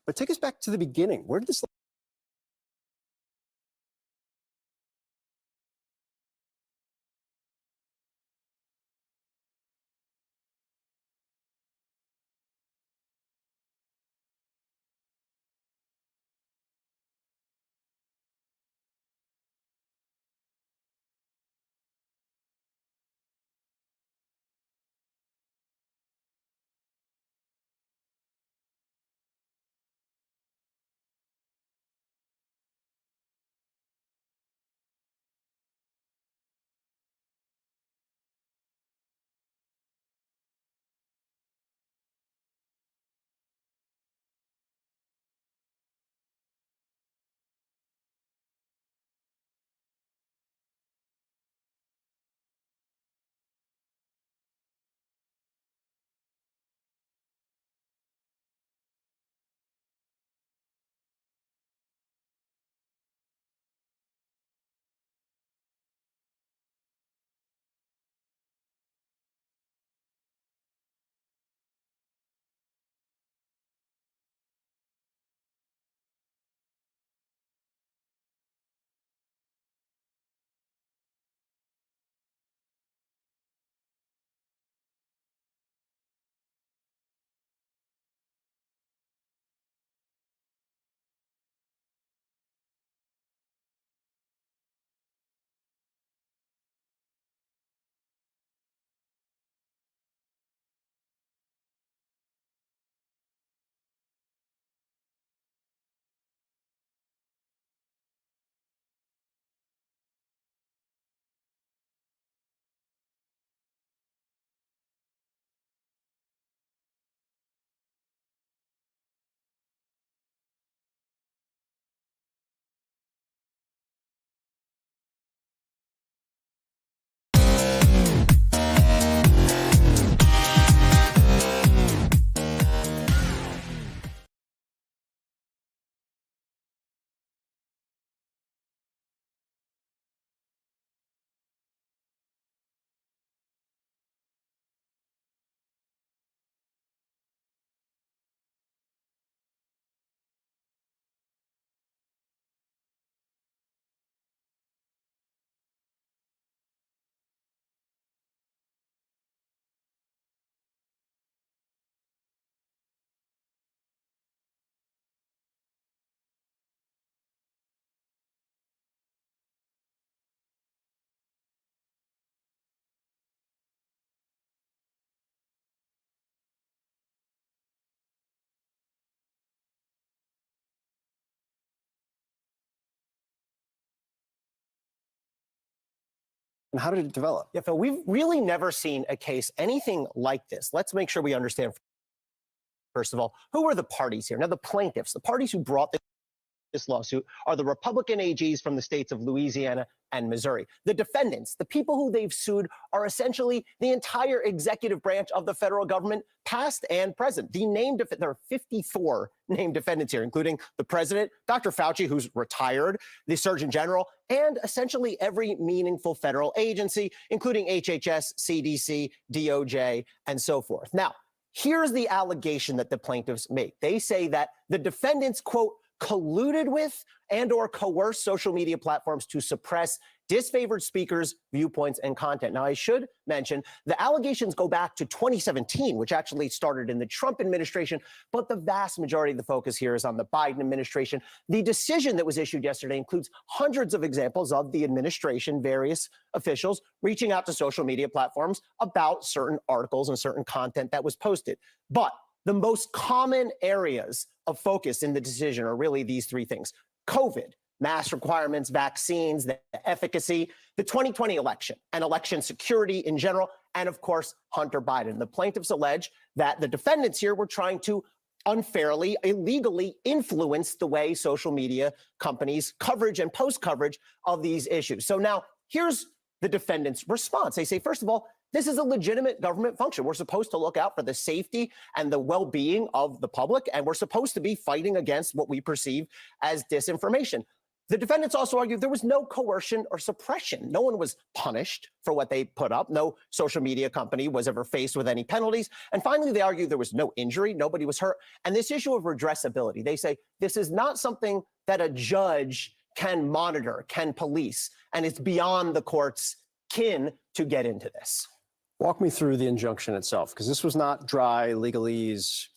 But take us back to the beginning. Where did this and how did it develop? Yeah, Phil, we've really never seen a case anything like this. Let's make sure we understand, first of all, who are the parties here? Now, the plaintiffs, the parties who brought this lawsuit, are the Republican AGs from the states of Louisiana and Missouri. The defendants, the people who they've sued, are essentially the entire executive branch of the federal government, past and present. There are 54 named defendants here, including the president, Dr. Fauci, who's retired, the Surgeon General, and essentially every meaningful federal agency, including HHS, CDC, DOJ, and so forth. Now, here's the allegation that the plaintiffs make. They say that the defendants, quote, colluded with and or coerced social media platforms to suppress disfavored speakers' viewpoints and content. Now, I should mention the allegations go back to 2017, which actually started in the Trump administration, but the vast majority of the focus here is on the Biden administration. The decision that was issued yesterday includes hundreds of examples of the administration, various officials reaching out to social media platforms about certain articles and certain content that was posted. But the most common areas of focus in the decision are really these three things: COVID, mask requirements, vaccines, the efficacy, the 2020 election, and election security in general, and of course, Hunter Biden. The plaintiffs allege that the defendants here were trying to unfairly, illegally influence the way social media companies coverage and post coverage of these issues. So now here's the defendants' response. They say, first of all, this is a legitimate government function. We're supposed to look out for the safety and the well-being of the public, and we're supposed to be fighting against what we perceive as disinformation. The defendants also argued there was no coercion or suppression. No one was punished for what they put up. No social media company was ever faced with any penalties. And finally, they argued there was no injury. Nobody was hurt. And this issue of redressability, they say this is not something that a judge can monitor, can police, and it's beyond the court's kin to get into this. Walk me through the injunction itself, because this was not dry, legalese,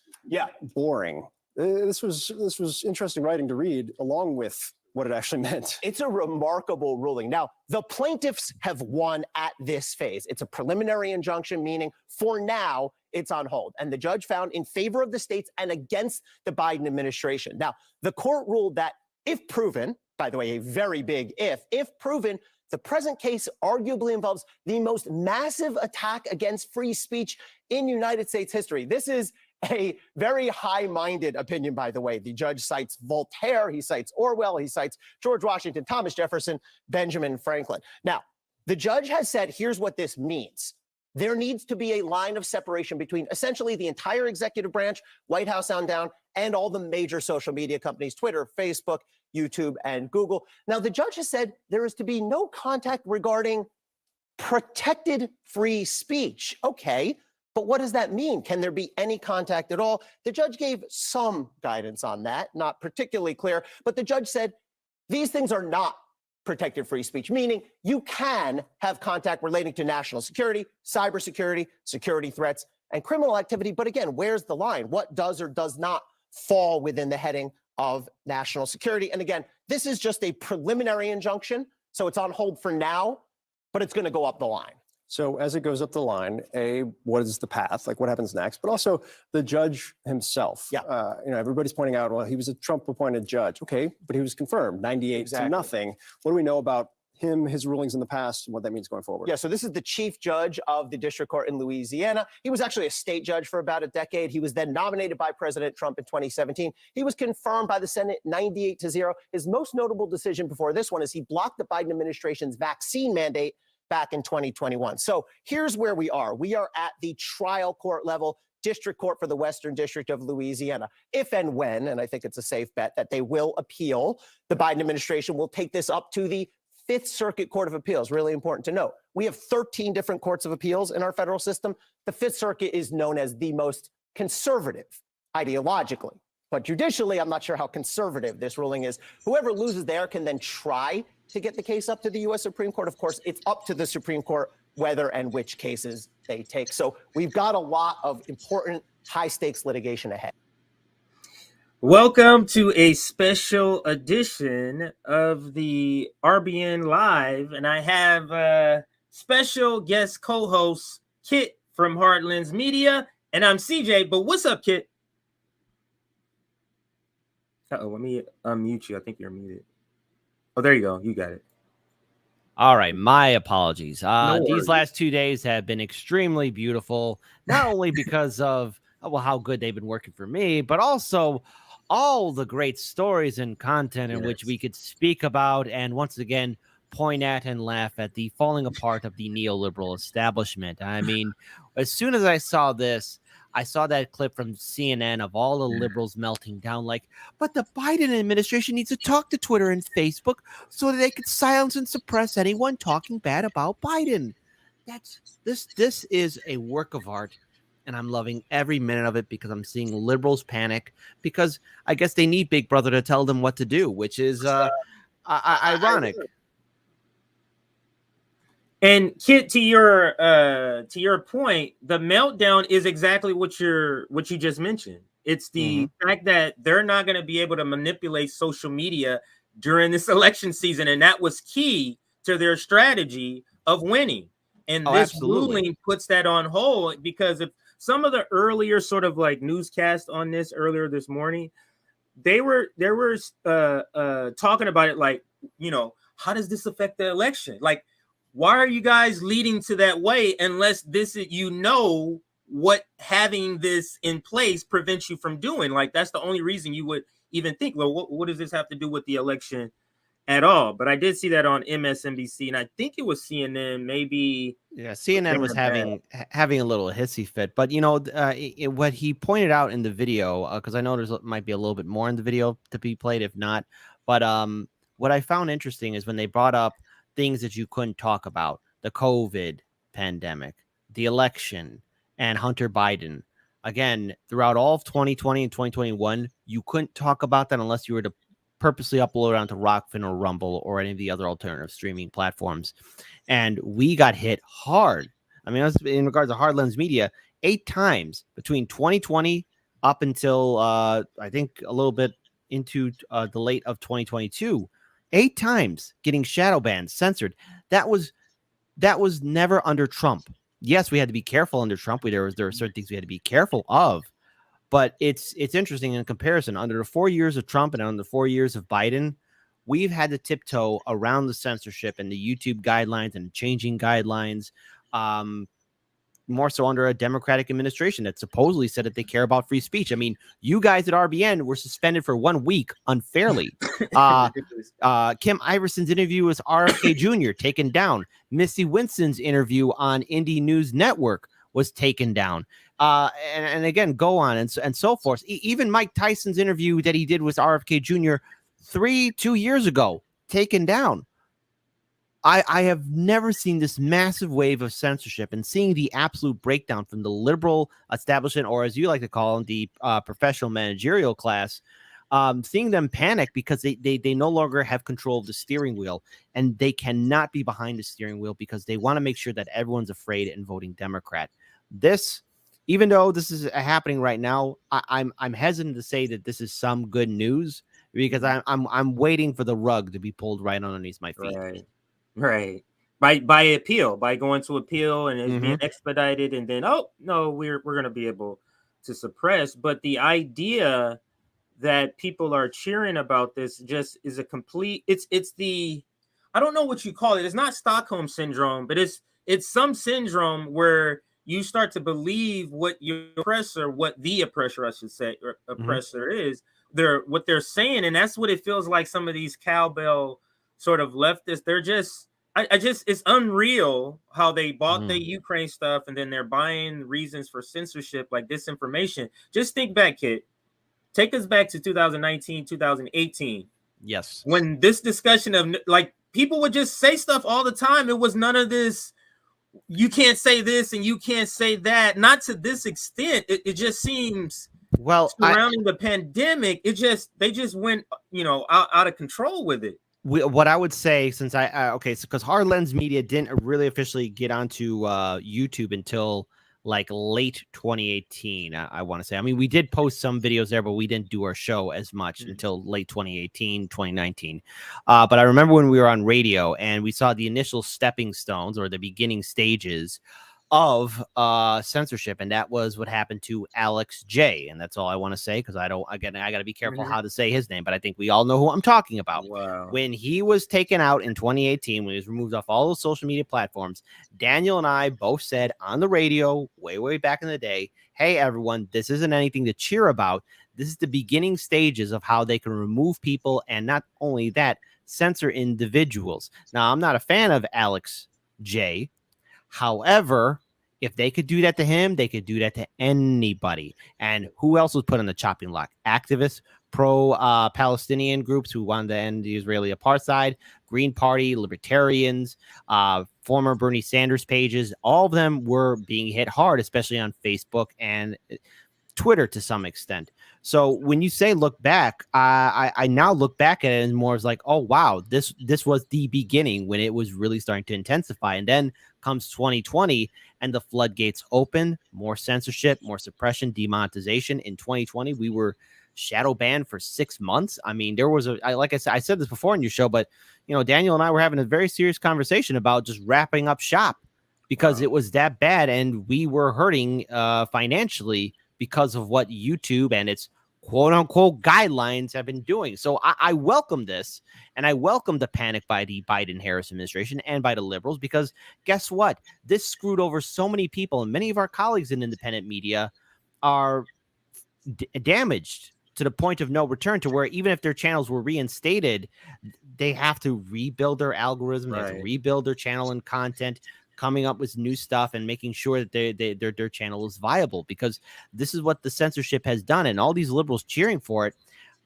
boring. This was interesting writing to read, along with what it actually meant. It's a remarkable ruling. Now, the plaintiffs have won at this phase. It's a preliminary injunction, meaning for now, it's on hold. And the judge found in favor of the states and against the Biden administration. Now, the court ruled that if proven, by the way, a very big if proven, the present case arguably involves the most massive attack against free speech in United States history. This is a very high-minded opinion, by the way. The judge cites Voltaire, he cites Orwell, he cites George Washington, Thomas Jefferson, Benjamin Franklin. Now, the judge has said, here's what this means. There needs to be a line of separation between essentially the entire executive branch, White House on down, and all the major social media companies, Twitter, Facebook, YouTube, and Google. Now, the judge has said there is to be no contact regarding protected free speech. Okay. But what does that mean? Can there be any contact at all? The judge gave some guidance on that, not particularly clear, but the judge said these things are not protected free speech, meaning you can have contact relating to national security, cybersecurity, security threats, and criminal activity. But again, where's the line? What does or does not fall within the heading of national security? And again, this is just a preliminary injunction, so it's on hold for now, but it's going to go up the line. So as it goes up the line, what is the path? Like, what happens next? But also the judge himself. Yeah. Everybody's pointing out, well, he was a Trump-appointed judge. Okay, but he was confirmed 98 to nothing. What do we know about him, his rulings in the past, and what that means going forward? Yeah, so this is the chief judge of the district court in Louisiana. He was actually a state judge for about a decade. He was then nominated by President Trump in 2017. He was confirmed by the Senate 98 to 0. His most notable decision before this one is he blocked the Biden administration's vaccine mandate back in 2021. So here's where we are. We are at the trial court level, district court for the Western District of Louisiana. If and when, and I think it's a safe bet that they will appeal, the Biden administration will take this up to the Fifth Circuit Court of Appeals. Really important to note. We have 13 different courts of appeals in our federal system. The Fifth Circuit is known as the most conservative ideologically. But judicially, I'm not sure how conservative this ruling is. Whoever loses there can then try to get the case up to the U.S. Supreme Court. Of course, it's up to the Supreme Court whether and which cases they take. So we've got a lot of important high-stakes litigation ahead. Welcome to a special edition of the RBN Live, and I have a special guest co-host, Kit from Heartlands Media, and I'm CJ. But what's up, Kit? Let me unmute you. I think you're muted. Oh, there you go. You got it. All right. My apologies. No these last 2 days have been extremely beautiful, not only because of how good they've been working for me, but also all the great stories and content in which we could speak about and once again point at and laugh at the falling apart of the neoliberal establishment. I mean, as soon as I saw this, I saw that clip from CNN of all the liberals melting down like, but the Biden administration needs to talk to Twitter and Facebook so that they could silence and suppress anyone talking bad about Biden. This is a work of art, and I'm loving every minute of it because I'm seeing liberals panic because I guess they need Big Brother to tell them what to do, which is ironic. And Kit, to your point, the meltdown is exactly what you just mentioned. It's the fact that they're not going to be able to manipulate social media during this election season, and that was key to their strategy of winning. And this ruling puts that on hold because if some of the earlier sort of like newscasts on this earlier this morning, they were talking about it like, how does this affect the election? Like, why are you guys leading to that way unless this is, what having this in place prevents you from doing? Like, that's the only reason you would even think, well, what does this have to do with the election at all? But I did see that on MSNBC, and I think it was CNN, maybe. Yeah, CNN was having a little hissy fit. But, what he pointed out in the video, because I know might be a little bit more in the video to be played, if not. But what I found interesting is when they brought up things that you couldn't talk about, the COVID pandemic, the election, and Hunter Biden. Again, throughout all of 2020 and 2021, you couldn't talk about that unless you were to purposely upload it onto Rockfin or Rumble or any of the other alternative streaming platforms. And we got hit hard. I mean, in regards to Hard Lens Media, 8 times between 2020 up until I think a little bit into the late of 2022, 8 times getting shadow banned, censored. That was never under Trump. Yes, we had to be careful under Trump. There were certain things we had to be careful of, but it's interesting in comparison. Under the 4 years of Trump and under the 4 years of Biden, we've had to tiptoe around the censorship and the YouTube guidelines and changing guidelines. More so under a Democratic administration that supposedly said that they care about free speech. I mean, you guys at RBN were suspended for 1 week unfairly. Kim Iverson's interview with RFK Jr. taken down. Missy Winston's interview on Indie News Network was taken down. And again, go on and so forth. Even Mike Tyson's interview that he did with RFK Jr. 2 years ago, taken down. I have never seen this massive wave of censorship and seeing the absolute breakdown from the liberal establishment, or as you like to call them, the professional managerial class, seeing them panic because they no longer have control of the steering wheel, and they cannot be behind the steering wheel because they want to make sure that everyone's afraid and voting Democrat. This, even though this is happening right now, I'm hesitant to say that this is some good news because I'm waiting for the rug to be pulled right underneath my feet. Right. By appeal, by going to appeal and it's being expedited, and then we're going to be able to suppress. But the idea that people are cheering about this just is a complete. It's the, I don't know what you call it. It's not Stockholm syndrome, but it's some syndrome where you start to believe what your oppressor, what the oppressor, I should say, or oppressor is. What they're saying, and that's what it feels like. Some of these cowbell sort of leftists, they're just, it's unreal how they bought the Ukraine stuff and then they're buying reasons for censorship like disinformation. Just think back, kid. Take us back to 2019, 2018. Yes. When this discussion of like people would just say stuff all the time. It was none of this. You can't say this and you can't say that. Not to this extent. It just seems surrounding the pandemic. They just went, out of control with it. What I would say, since because Hard Lens Media didn't really officially get onto YouTube until like late 2018, I want to say. I mean, we did post some videos there, but we didn't do our show as much until late 2018, 2019. But I remember when we were on radio and we saw the initial stepping stones or the beginning stages of censorship, and that was what happened to Alex J. And that's all I want to say, because I got to be careful how to say his name, but I think we all know who I'm talking about. Wow. When he was taken out in 2018, when he was removed off all those social media platforms, Daniel and I both said on the radio way back in the day, hey everyone, this isn't anything to cheer about. This is the beginning stages of how they can remove people, and not only that, censor individuals. Now, I'm not a fan of Alex J. However, if they could do that to him, they could do that to anybody. And who else was put on the chopping block? Activists, pro-Palestinian groups who wanted to end the Israeli apartheid, Green Party, libertarians, former Bernie Sanders pages. All of them were being hit hard, especially on Facebook and Twitter to some extent. So when you say look back, I now look back at it and more as like, oh, wow, this was the beginning when it was really starting to intensify. And then comes 2020 and the floodgates open, more censorship, more suppression, demonetization. In 2020, we were shadow banned for 6 months. I mean, there was like I said this before in your show, but Daniel and I were having a very serious conversation about just wrapping up shop because it was that bad. And we were hurting financially because of what YouTube and its quote unquote guidelines have been doing. So I welcome this, and I welcome the panic by the Biden-Harris administration and by the liberals, because guess what? This screwed over so many people, and many of our colleagues in independent media are damaged to the point of no return, to where even if their channels were reinstated, they have to rebuild their algorithm, they have to rebuild their channel and content, coming up with new stuff and making sure that their channel is viable, because this is what the censorship has done. And all these liberals cheering for it,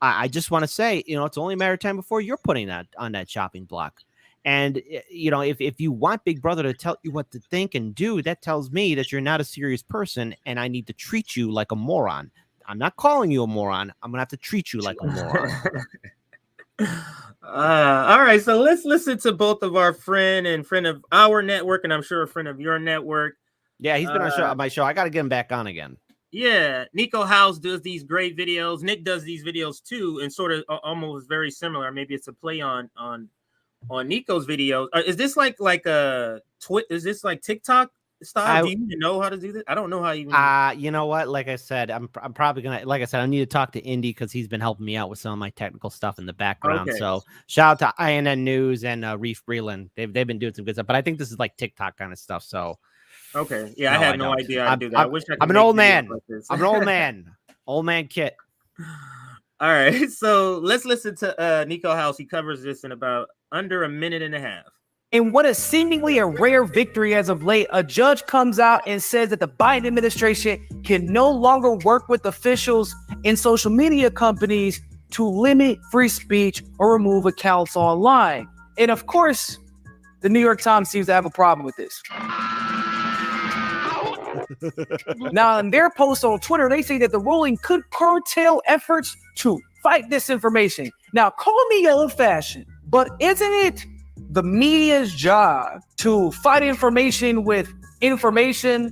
I just want to say, it's only a matter of time before you're putting that on that chopping block. And, if you want Big Brother to tell you what to think and do, that tells me that you're not a serious person and I need to treat you like a moron. I'm not calling you a moron. I'm going to have to treat you like a moron. All right. So let's listen to both of our friend of our network, and I'm sure a friend of your network. Yeah, he's been on my show. I got to get him back on again. Yeah. Nico House does these great videos. Nick does these videos too, and sort of almost very similar. Maybe it's a play on Nico's videos. Is this like a is this like TikTok style? Do you even know how to do this? I don't know how you you know what? Like I said, I'm probably gonna, like I said, I need to talk to Indy because he's been helping me out with some of my technical stuff in the background. Okay. So shout out to INN News and Reef Breland. They've been doing some good stuff, but I think this is like TikTok kind of stuff. So okay, yeah, no, I had no idea how to do that. I wish I could. I'm an old man. I'm an old man. Old man Kit. All right, so let's listen to Nico House. He covers this in about under a minute and a half. In what is seemingly a rare victory as of late, a judge comes out and says that the Biden administration can no longer work with officials in social media companies to limit free speech or remove accounts online. And of course, the New York Times seems to have a problem with this. Now, in their post on Twitter, they say that the ruling could curtail efforts to fight disinformation. Now, call me old-fashioned, but isn't it the media's job to fight information with information?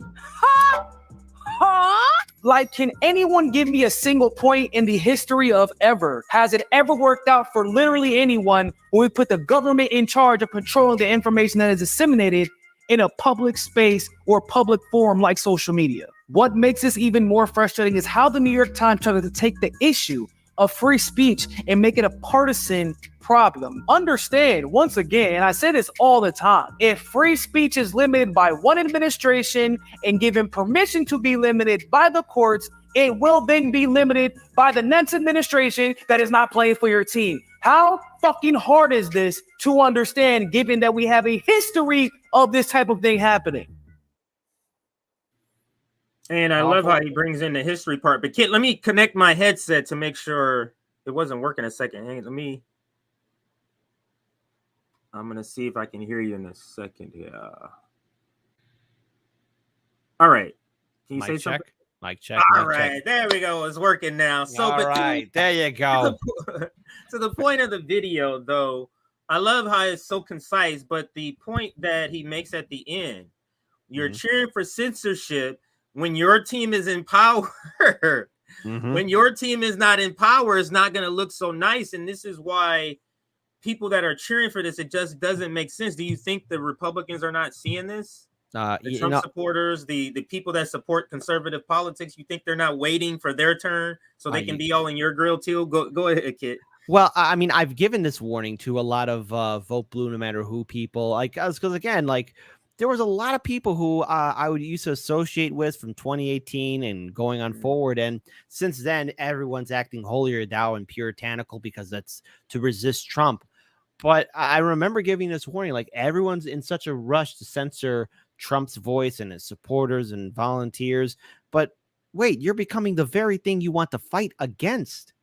Like, can anyone give me a single point in the history of ever? Has it ever worked out for literally anyone when we put the government in charge of controlling the information that is disseminated in a public space or public forum like social media? What makes this even more frustrating is how the New York Times tried to take the issue of free speech and make it a partisan problem. Understand, once again, and I say this all the time, if free speech is limited by one administration and given permission to be limited by the courts, it will then be limited by the next administration that is not playing for your team. How fucking hard is this to understand, given that we have a history of this type of thing happening? And I love how he brings in the history part. But Kit, let me connect my headset to make sure it wasn't working a second. Hang on, I'm going to see if I can hear you in a second here. All right. Can you say something? Mic check. All right. There we go. It's working now. So, all right. There you go. To the point of the video, though, I love how it's so concise. But the point that he makes at the end, you're cheering for censorship when your team is in power. When your team is not in power, it's not going to look so nice. And this is why people that are cheering for this, it just doesn't make sense. Do you think the Republicans are not seeing this? The Trump supporters, the people that support conservative politics, you think they're not waiting for their turn so they can be all in your grill too? Go ahead, Kit. Well, I mean, I've given this warning to a lot of vote blue no matter who people, like, because again, like, there was a lot of people who I would used to associate with from 2018 and going on forward. And since then, everyone's acting holier thou and puritanical because that's to resist Trump. But I remember giving this warning, like, everyone's in such a rush to censor Trump's voice and his supporters and volunteers. But wait, you're becoming the very thing you want to fight against.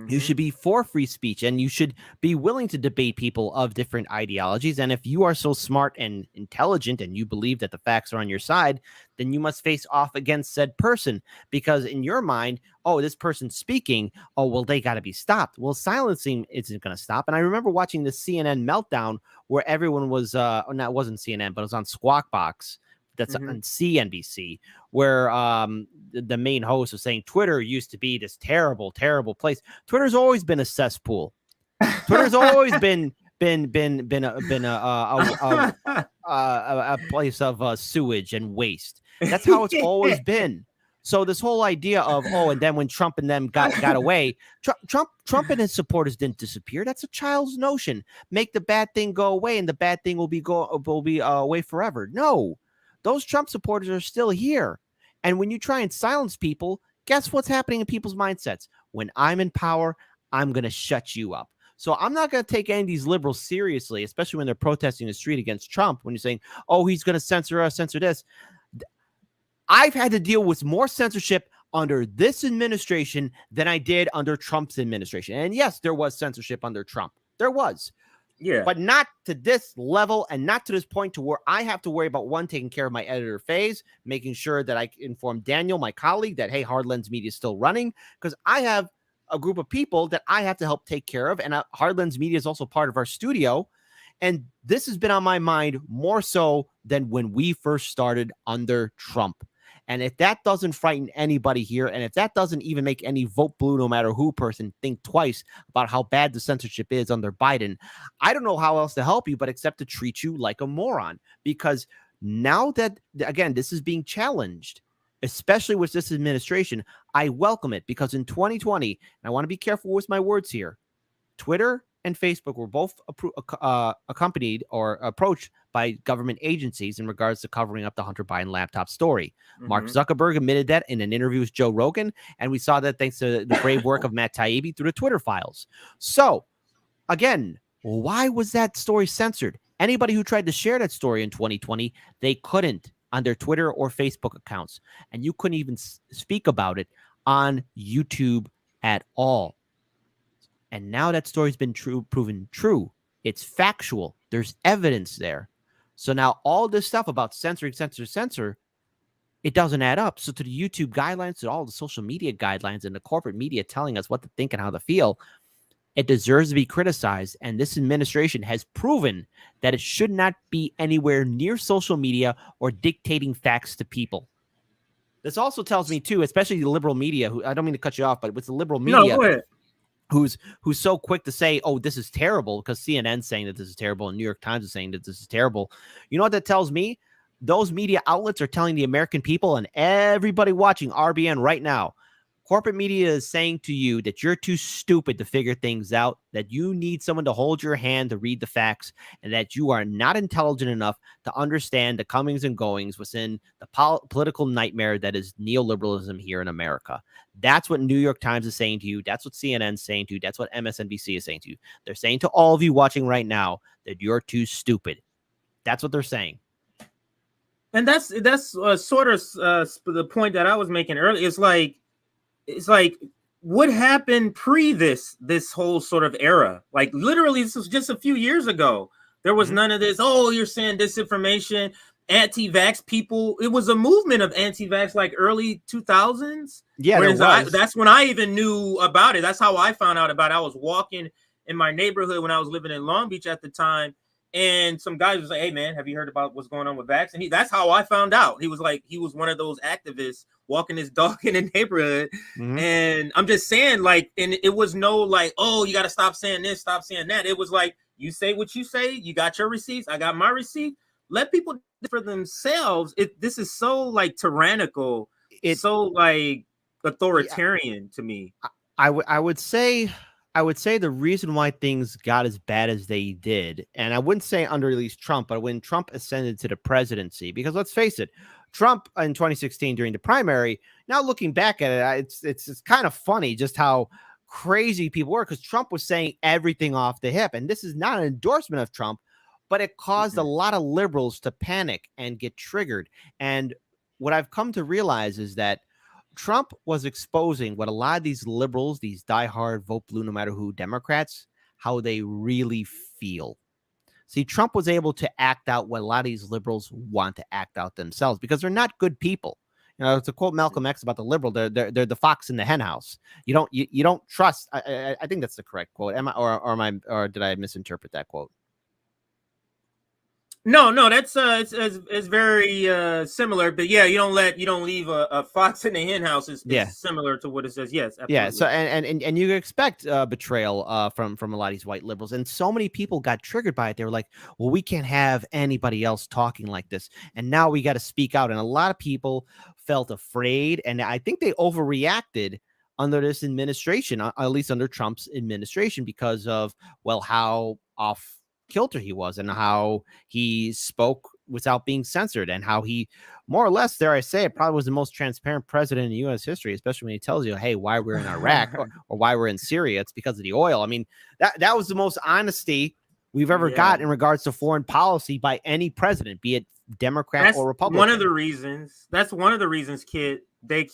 You should be for free speech, and you should be willing to debate people of different ideologies. And if you are so smart and intelligent and you believe that the facts are on your side, then you must face off against said person, because in your mind, oh, this person's speaking. Oh, well, they got to be stopped. Well, silencing isn't going to stop. And I remember watching the CNN meltdown where everyone was, no, it wasn't CNN, but it was on Squawk Box. That's on CNBC, where the main host was saying Twitter used to be this terrible, terrible place. Twitter's always been a cesspool. Twitter's always been a place of sewage and waste. That's how it's always been. So this whole idea of, oh, and then when Trump and them got away, Trump and his supporters didn't disappear. That's a child's notion. Make the bad thing go away, and the bad thing will be away forever. No. Those Trump supporters are still here. And when you try and silence people, guess what's happening in people's mindsets? When I'm in power, I'm going to shut you up. So I'm not going to take any of these liberals seriously, especially when they're protesting the street against Trump, when you're saying, oh, he's going to censor us, censor this. I've had to deal with more censorship under this administration than I did under Trump's administration. And yes, there was censorship under Trump. There was. Yeah. But not to this level and not to this point to where I have to worry about one, taking care of my editor phase, making sure that I inform Daniel, my colleague, that, hey, Hard Lens Media is still running, because I have a group of people that I have to help take care of. And Hard Lens Media is also part of our studio. And this has been on my mind more so than when we first started under Trump. And if that doesn't frighten anybody here, and if that doesn't even make any vote blue, no matter who person think twice about how bad the censorship is under Biden, I don't know how else to help you, but except to treat you like a moron. Because now that, again, this is being challenged, especially with this administration, I welcome it, because in 2020, and I want to be careful with my words here, Twitter and Facebook were both accompanied or approached by government agencies in regards to covering up the Hunter Biden laptop story. Mark Zuckerberg admitted that in an interview with Joe Rogan, and we saw that thanks to the brave work of Matt Taibbi through the Twitter files. So, again, why was that story censored? Anybody who tried to share that story in 2020, they couldn't on their Twitter or Facebook accounts, and you couldn't even speak about it on YouTube at all. And now that story's been proven true. It's factual. There's evidence there. So now all this stuff about censoring, censor, it doesn't add up. So to the YouTube guidelines, to all the social media guidelines and the corporate media telling us what to think and how to feel, it deserves to be criticized. And this administration has proven that it should not be anywhere near social media or dictating facts to people. This also tells me too, especially the liberal media, who, I don't mean to cut you off, but with the liberal media, go ahead. who's so quick to say, oh, this is terrible, because CNN's saying that this is terrible and New York Times is saying that this is terrible. You know what that tells me? Those media outlets are telling the American people and everybody watching RBN right now, corporate media is saying to you that you're too stupid to figure things out, that you need someone to hold your hand to read the facts, and that you are not intelligent enough to understand the comings and goings within the political nightmare that is neoliberalism here in America. That's what New York Times is saying to you. That's what CNN is saying to you. That's what MSNBC is saying to you. They're saying to all of you watching right now that you're too stupid. That's what they're saying. And that's sort of the point that I was making earlier. It's like what happened pre this whole sort of era? Like literally, this was just a few years ago. There was none of this. Oh, you're saying disinformation, anti-vax people. It was a movement of anti-vax like early 2000s. Yeah, that's when I even knew about it. That's how I found out about it. I was walking in my neighborhood when I was living in Long Beach at the time, and some guys was like, "Hey man, have you heard about what's going on with vax?" And that's how I found out. He was one of those activists walking his dog in the neighborhood. And I'm just saying, like, and it was no like, oh, you got to stop saying this, stop saying that. It was like, you say what you say, you got your receipts, I got my receipt. Let people for themselves. This is so like tyrannical. It's so like authoritarian to me. I would say the reason why things got as bad as they did, and I wouldn't say under at least Trump, but when Trump ascended to the presidency, because let's face it, Trump in 2016 during the primary, now looking back at it, it's kind of funny just how crazy people were, because Trump was saying everything off the hip. And this is not an endorsement of Trump, but it caused a lot of liberals to panic and get triggered. And what I've come to realize is that Trump was exposing what a lot of these liberals, these diehard vote blue, no matter who Democrats, how they really feel. See, Trump was able to act out what a lot of these liberals want to act out themselves, because they're not good people. You know, to quote Malcolm X about the liberal, they're the fox in the hen house. You don't trust. I think that's the correct quote. Or did I misinterpret that quote? No, that's it's very similar, but yeah, you don't leave a fox in the hen house is similar to what it says. Yes, absolutely. Yeah. So and you expect betrayal from a lot of these white liberals, and so many people got triggered by it. They were like, well, we can't have anybody else talking like this, and now we got to speak out. And a lot of people felt afraid, and I think they overreacted under this administration, at least under Trump's administration, because of how off kilter he was and how he spoke without being censored, and how he more or less, dare I say it, probably was the most transparent president in U.S. history, especially when he tells you, hey, why we're in Iraq or why we're in Syria, it's because of the oil. I mean, that was the most honesty we've ever got in regards to foreign policy by any president, be it Democrat or Republican. That's one of the reasons, Kid, they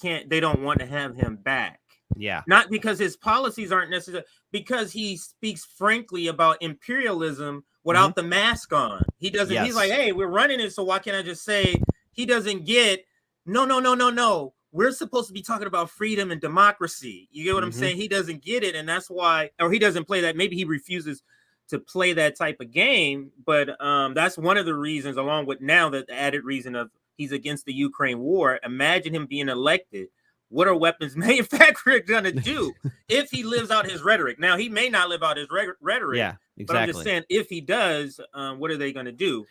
don't want to have him back. Yeah. Not because his policies aren't necessary, because he speaks frankly about imperialism without the mask on. He doesn't, he's like, hey, we're running it, so why can't I just say, he doesn't get, no. We're supposed to be talking about freedom and democracy. You get what I'm saying? He doesn't get it, and that's why, or he doesn't play that. Maybe he refuses to play that type of game, but that's one of the reasons, along with now the added reason of he's against the Ukraine war. Imagine him being elected. What are weapons manufacturers going to do if he lives out his rhetoric? Now, he may not live out his rhetoric. Yeah, exactly. But I'm just saying, if he does, what are they going to do?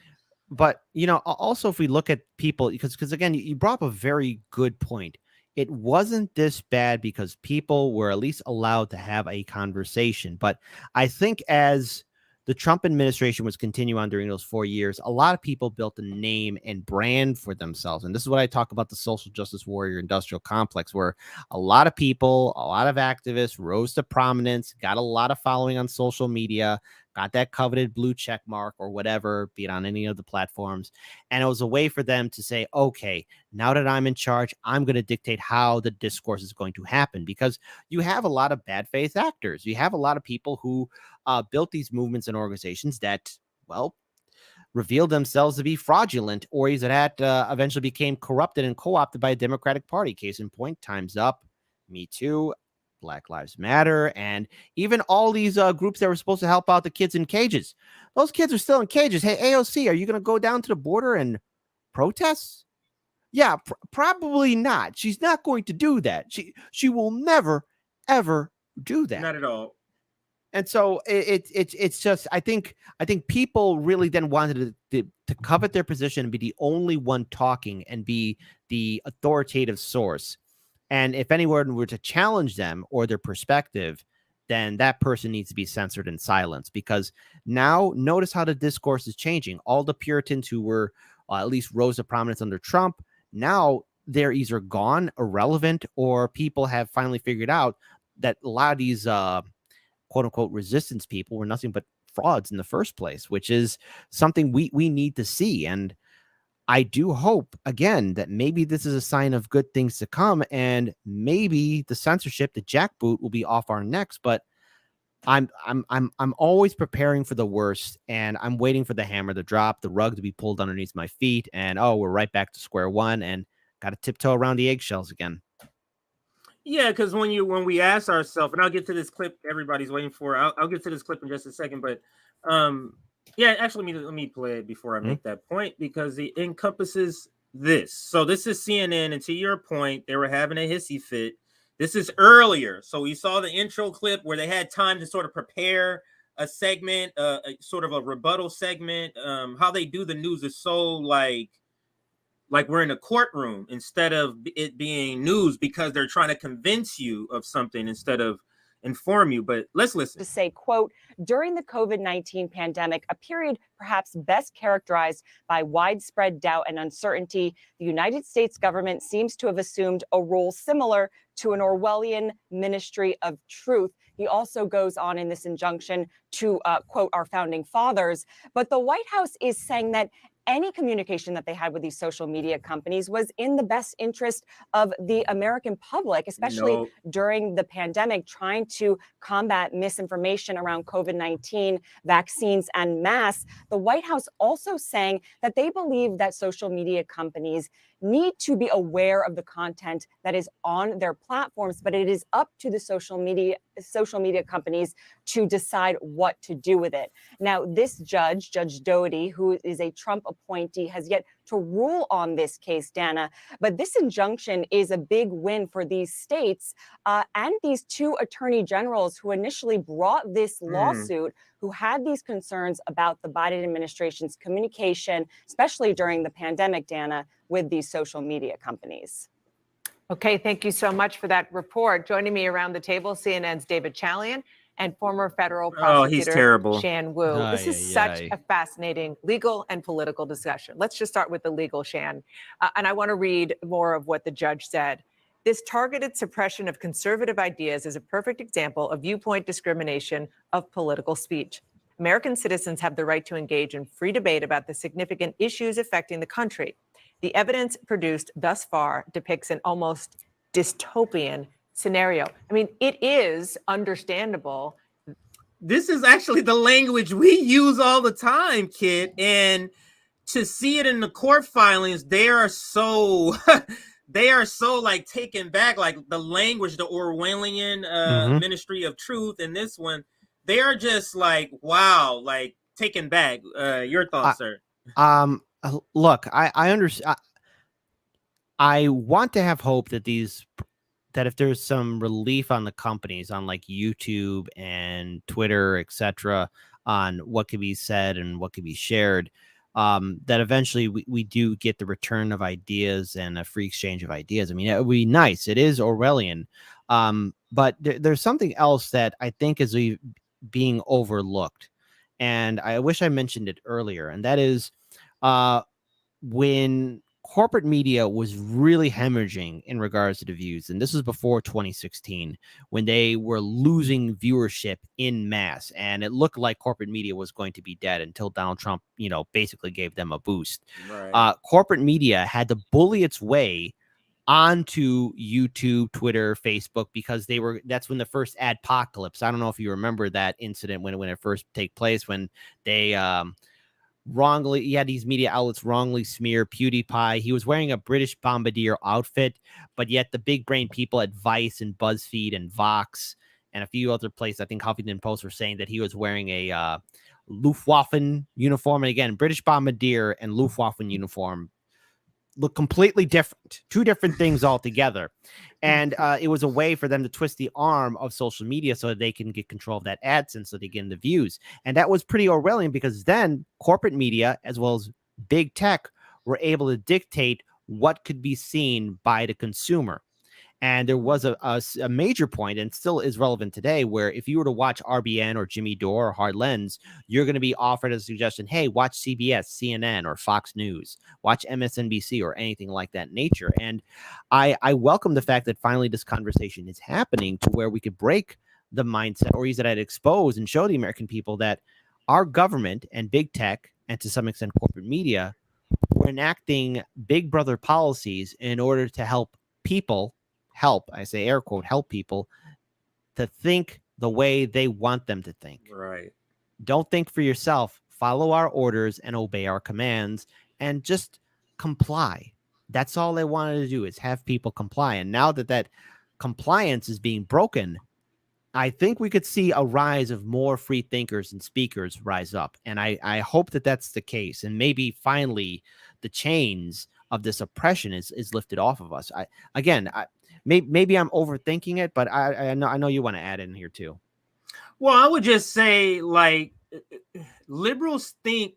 But, also if we look at people, because again, you brought up a very good point. It wasn't this bad because people were at least allowed to have a conversation. But I think as the Trump administration was continuing on during those 4 years, a lot of people built a name and brand for themselves. And this is what I talk about, the social justice warrior industrial complex, where a lot of people, a lot of activists rose to prominence, got a lot of following on social media, got that coveted blue check mark or whatever, be it on any of the platforms. And it was a way for them to say, okay, now that I'm in charge, I'm going to dictate how the discourse is going to happen, because you have a lot of bad faith actors. You have a lot of people who built these movements and organizations that, well, revealed themselves to be fraudulent, or that eventually became corrupted and co-opted by a Democratic Party. Case in point, Time's Up, Me Too, Black Lives Matter, and even all these groups that were supposed to help out the kids in cages. Those kids are still in cages. Hey, AOC, are you going to go down to the border and protest? Yeah, probably not. She's not going to do that. She will never, ever do that. Not at all. And so it's just, I think people really then wanted to covet their position and be the only one talking and be the authoritative source. And if anyone were to challenge them or their perspective, then that person needs to be censored and silenced, because now notice how the discourse is changing. All the Puritans who were at least rose to prominence under Trump, now they're either gone, irrelevant, or people have finally figured out that a lot of these quote unquote resistance people were nothing but frauds in the first place, which is something we need to see. And I do hope, again, that maybe this is a sign of good things to come, and maybe the censorship, the jackboot, will be off our necks. But I'm always preparing for the worst, and I'm waiting for the hammer to drop, the rug to be pulled underneath my feet, and we're right back to square one, and got to tiptoe around the eggshells again. Yeah, because when we ask ourselves, and I'll get to this clip everybody's waiting for. I'll get to this clip in just a second, but yeah, actually, let me play it before I make that point, because it encompasses this. So this is CNN, and to your point, they were having a hissy fit. This is earlier. So we saw the intro clip where they had time to sort of prepare a segment, sort of a rebuttal segment. How they do the news is so like we're in a courtroom instead of it being news, because they're trying to convince you of something instead of inform you. But let's listen. To say, quote, during the COVID-19 pandemic, a period perhaps best characterized by widespread doubt and uncertainty, the United States government seems to have assumed a role similar to an Orwellian ministry of truth. He also goes on in this injunction to quote our founding fathers. But the White House is saying that any communication that they had with these social media companies was in the best interest of the American public, especially during the pandemic, trying to combat misinformation around COVID-19, vaccines, and masks. The White House also saying that they believe that social media companies need to be aware of the content that is on their platforms, but it is up to the social media companies to decide what to do with it. Now, this Judge Doty, who is a Trump appointee, has yet to rule on this case, Dana. But this injunction is a big win for these states and these two attorney generals who initially brought this lawsuit, who had these concerns about the Biden administration's communication, especially during the pandemic, Dana, with these social media companies. Okay, thank you so much for that report. Joining me around the table, CNN's David Chalian and former federal prosecutor he's terrible. Shan Wu. This is such a fascinating legal and political discussion. Let's just start with the legal, Shan. And I want to read more of what the judge said. This targeted suppression of conservative ideas is a perfect example of viewpoint discrimination of political speech. American citizens have the right to engage in free debate about the significant issues affecting the country. The evidence produced thus far depicts an almost dystopian scenario. I mean, it is understandable. This is actually the language we use all the time, kid. And to see it in the court filings, they are so they are so like taken back, like the language, the Orwellian Ministry of Truth, and this one, they are just like, wow, like taken back. Your thoughts, sir? Look, I understand. I want to have hope that if there's some relief on the companies on like YouTube and Twitter, etc., on what can be said and what can be shared, that eventually we do get the return of ideas and a free exchange of ideas. I mean, it would be nice. It is Orwellian. But there's something else that I think is being overlooked. And I wish I mentioned it earlier. And that is when corporate media was really hemorrhaging in regards to the views. And this was before 2016, when they were losing viewership in mass. And it looked like corporate media was going to be dead until Donald Trump, basically gave them a boost. Right. Corporate media had to bully its way onto YouTube, Twitter, Facebook, because that's when the first adpocalypse. I don't know if you remember that incident when it first take place, when they these media outlets wrongly smear PewDiePie. He was wearing a British bombardier outfit, but yet the big brain people at Vice and BuzzFeed and Vox and a few other places, I think Huffington Post, were saying that he was wearing a Luftwaffe uniform. And again, British bombardier and Luftwaffe uniform look completely different, two different things altogether. And it was a way for them to twist the arm of social media so that they can get control of that AdSense, so they get in the views. And that was pretty Orwellian, because then corporate media, as well as big tech, were able to dictate what could be seen by the consumer. And there was a major point, and still is relevant today, where if you were to watch RBN or Jimmy Dore or Hard Lens, you're going to be offered a suggestion, hey, watch CBS, CNN, or Fox News, watch MSNBC, or anything like that nature. And I welcome the fact that finally this conversation is happening, to where we could break the mindset, or use it at expose and show the American people that our government and big tech, and to some extent corporate media, were enacting big brother policies in order to help people, I say air quote, help people to think the way they want them to think. Right. Don't think for yourself. Follow our orders and obey our commands, and just comply. That's all they wanted to do, is have people comply. And now that compliance is being broken, I think we could see a rise of more free thinkers and speakers rise up. And I hope that that's the case. And maybe finally the chains of this oppression is lifted off of us. Maybe I'm overthinking it, but I know you want to add in here too. Well, I would just say, like, liberals think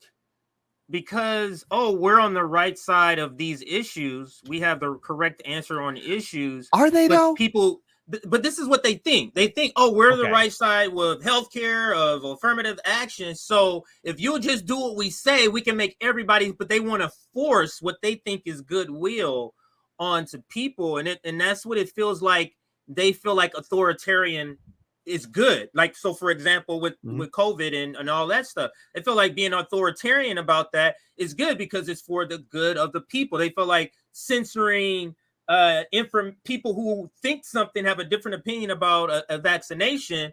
because, we're on the right side of these issues, we have the correct answer on issues. Are they, though? But this is what they think. They think, we're the right side with healthcare, of affirmative action. So if you'll just do what we say, we can make everybody, but they want to force what they think is goodwill onto people. And that's what it feels like. They feel like authoritarian is good. Like, so for example, with COVID and all that stuff, they feel like being authoritarian about that is good because it's for the good of the people. They feel like censoring people who think something, have a different opinion about a vaccination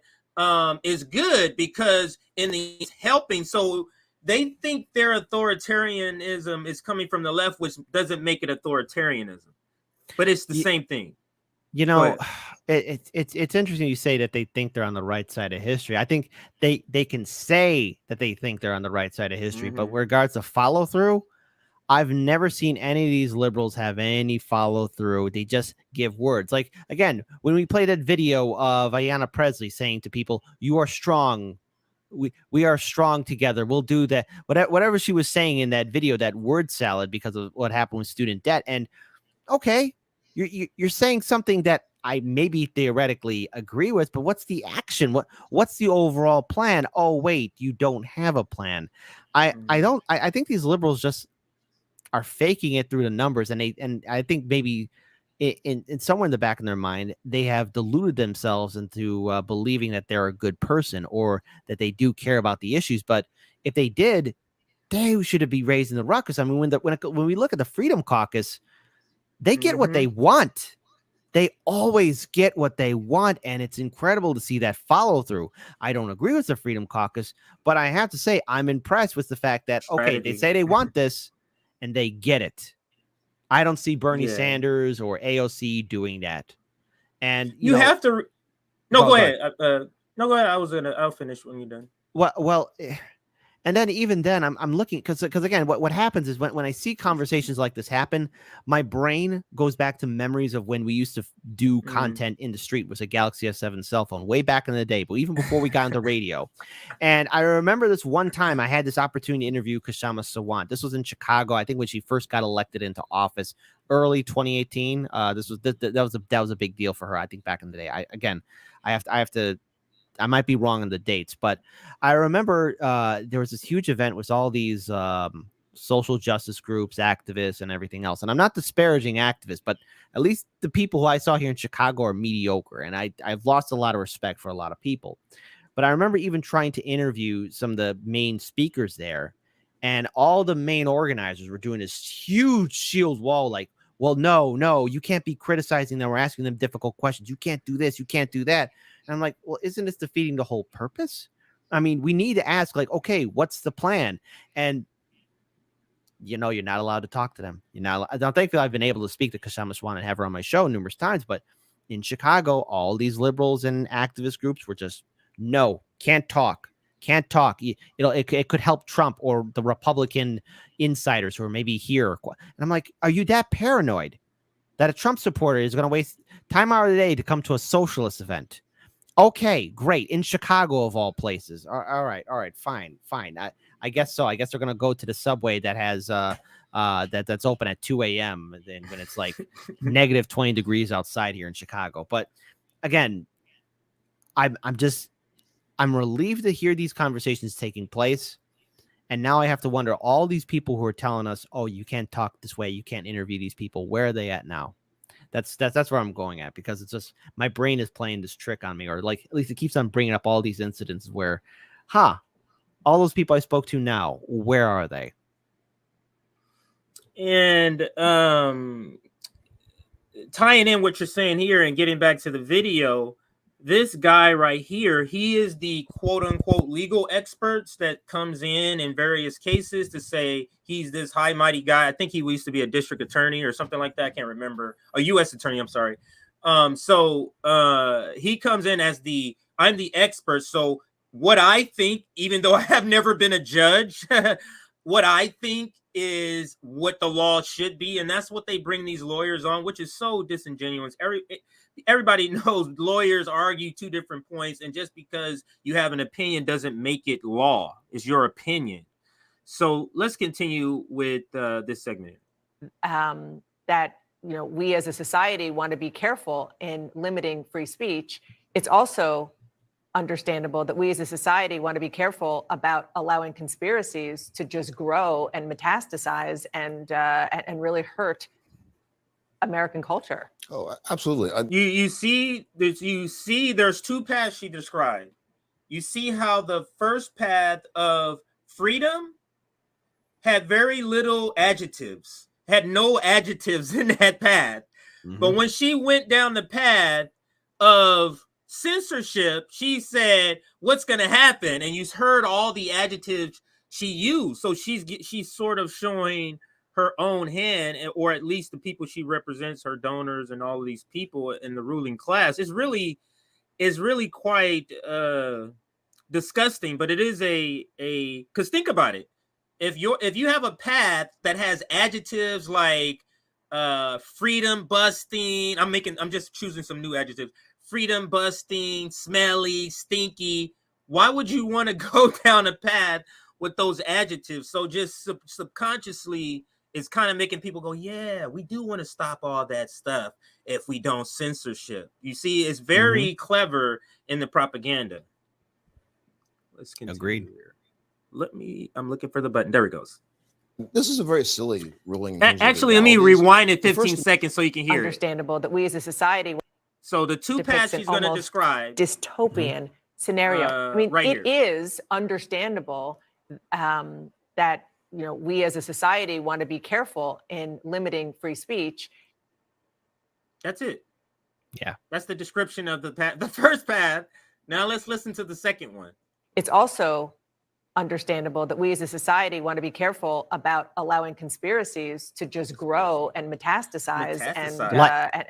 is good because it's helping. So they think their authoritarianism is coming from the left, which doesn't make it authoritarianism, but it's the same thing. It's interesting you say that they think they're on the right side of history. I think they can say that they think they're on the right side of history, but with regards to follow through, I've never seen any of these liberals have any follow through. They just give words. Like, again, when we played that video of Ayanna Presley saying to people, "You are strong. We are strong together. We'll do that." Whatever she was saying in that video, that word salad because of what happened with student debt. And okay, you're saying something that I maybe theoretically agree with, but what's the action? What's the overall plan? Oh, wait, you don't have a plan. I think these liberals just are faking it through the numbers, and I think maybe in somewhere in the back of their mind they have deluded themselves into believing that they're a good person or that they do care about the issues. But if they did, they should be raising the ruckus. I mean, when we look at the Freedom Caucus, they get what they want. They always get what they want, and it's incredible to see that follow through. I don't agree with the Freedom Caucus, but I have to say I'm impressed with the fact that, okay, they say they want this, and they get it. I don't see Bernie Sanders or AOC doing that. And you know, have to. No, go ahead. No, go ahead. I'll finish when you're done. Well, and then even then, I'm looking because again, what happens is when I see conversations like this happen, my brain goes back to memories of when we used to do content in the street with a Galaxy S7 cell phone way back in the day, but even before we got into radio. And I remember this one time I had this opportunity to interview Kshama Sawant. This was in Chicago, I think, when she first got elected into office, early 2018. That was a big deal for her, I think, back in the day. I might be wrong on the dates, but I remember there was this huge event with all these social justice groups, activists, and everything else. And I'm not disparaging activists, but at least the people who I saw here in Chicago are mediocre. And I've lost a lot of respect for a lot of people. But I remember even trying to interview some of the main speakers there, and all the main organizers were doing this huge shield wall, like, well, no, you can't be criticizing them or asking them difficult questions. You can't do this, you can't do that. And I'm like, well, isn't this defeating the whole purpose? I mean, we need to ask, like, okay, what's the plan? And, you know, you're not allowed to talk to them. Thankfully, I've been able to speak to Kshama Sawant and have her on my show numerous times. But in Chicago, all these liberals and activist groups were just, no, can't talk. It could help Trump or the Republican insiders who are maybe here. And I'm like, are you that paranoid that a Trump supporter is going to waste time out of the day to come to a socialist event? Okay, great. In Chicago, of all places. All right, fine. I guess so. I guess they're gonna go to the subway that has that's open at 2 a.m. then when it's like negative 20 degrees outside here in Chicago. But again, I'm relieved to hear these conversations taking place. And now I have to wonder, all these people who are telling us, oh, you can't talk this way, you can't interview these people, where are they at now? That's where I'm going at, because it's just my brain is playing this trick on me, or like at least it keeps on bringing up all these incidents where, all those people I spoke to now, where are they? And tying in what you're saying here and getting back to the video, this guy right here, he is the quote unquote legal experts that comes in various cases to say he's this high mighty guy. I think he used to be a district attorney or something like that. I can't remember. A U.S. attorney. I'm sorry. So he comes in as I'm the expert. So what I think, even though I have never been a judge, what I think is what the law should be. And that's what they bring these lawyers on, which is so disingenuous. Everybody knows lawyers argue two different points, and just because you have an opinion doesn't make it law. It's your opinion. So let's continue with this segment. That, we as a society want to be careful in limiting free speech. It's also understandable that we as a society want to be careful about allowing conspiracies to just grow and metastasize and really hurt American culture. Oh, absolutely. You see there's two paths she described. You see how the first path of freedom had very little adjectives, had no adjectives in that path. Mm-hmm. But when she went down the path of censorship, she said, what's going to happen? And you heard all the adjectives she used. So she's sort of showing her own hand, or at least the people she represents, her donors and all of these people in the ruling class, is really quite disgusting. But it is because think about it. If you have a path that has adjectives like freedom busting, I'm just choosing some new adjectives. Freedom busting, smelly, stinky. Why would you want to go down a path with those adjectives? So just subconsciously, it's kind of making people go, yeah, we do want to stop all that stuff if we don't censorship. You see, it's very clever in the propaganda. Let's continue. Agreed. Here. I'm looking for the button. There it goes. This is a very silly ruling. Actually, let me rewind it 15 seconds so you can hear understandable that we as a society. So the two paths she's going to describe. Dystopian scenario. I mean, right it is understandable that we as a society want to be careful in limiting free speech. That's it. Yeah. That's the description of the path, the first path. Now let's listen to the second one. It's also understandable that we as a society want to be careful about allowing conspiracies to just grow and metastasize. And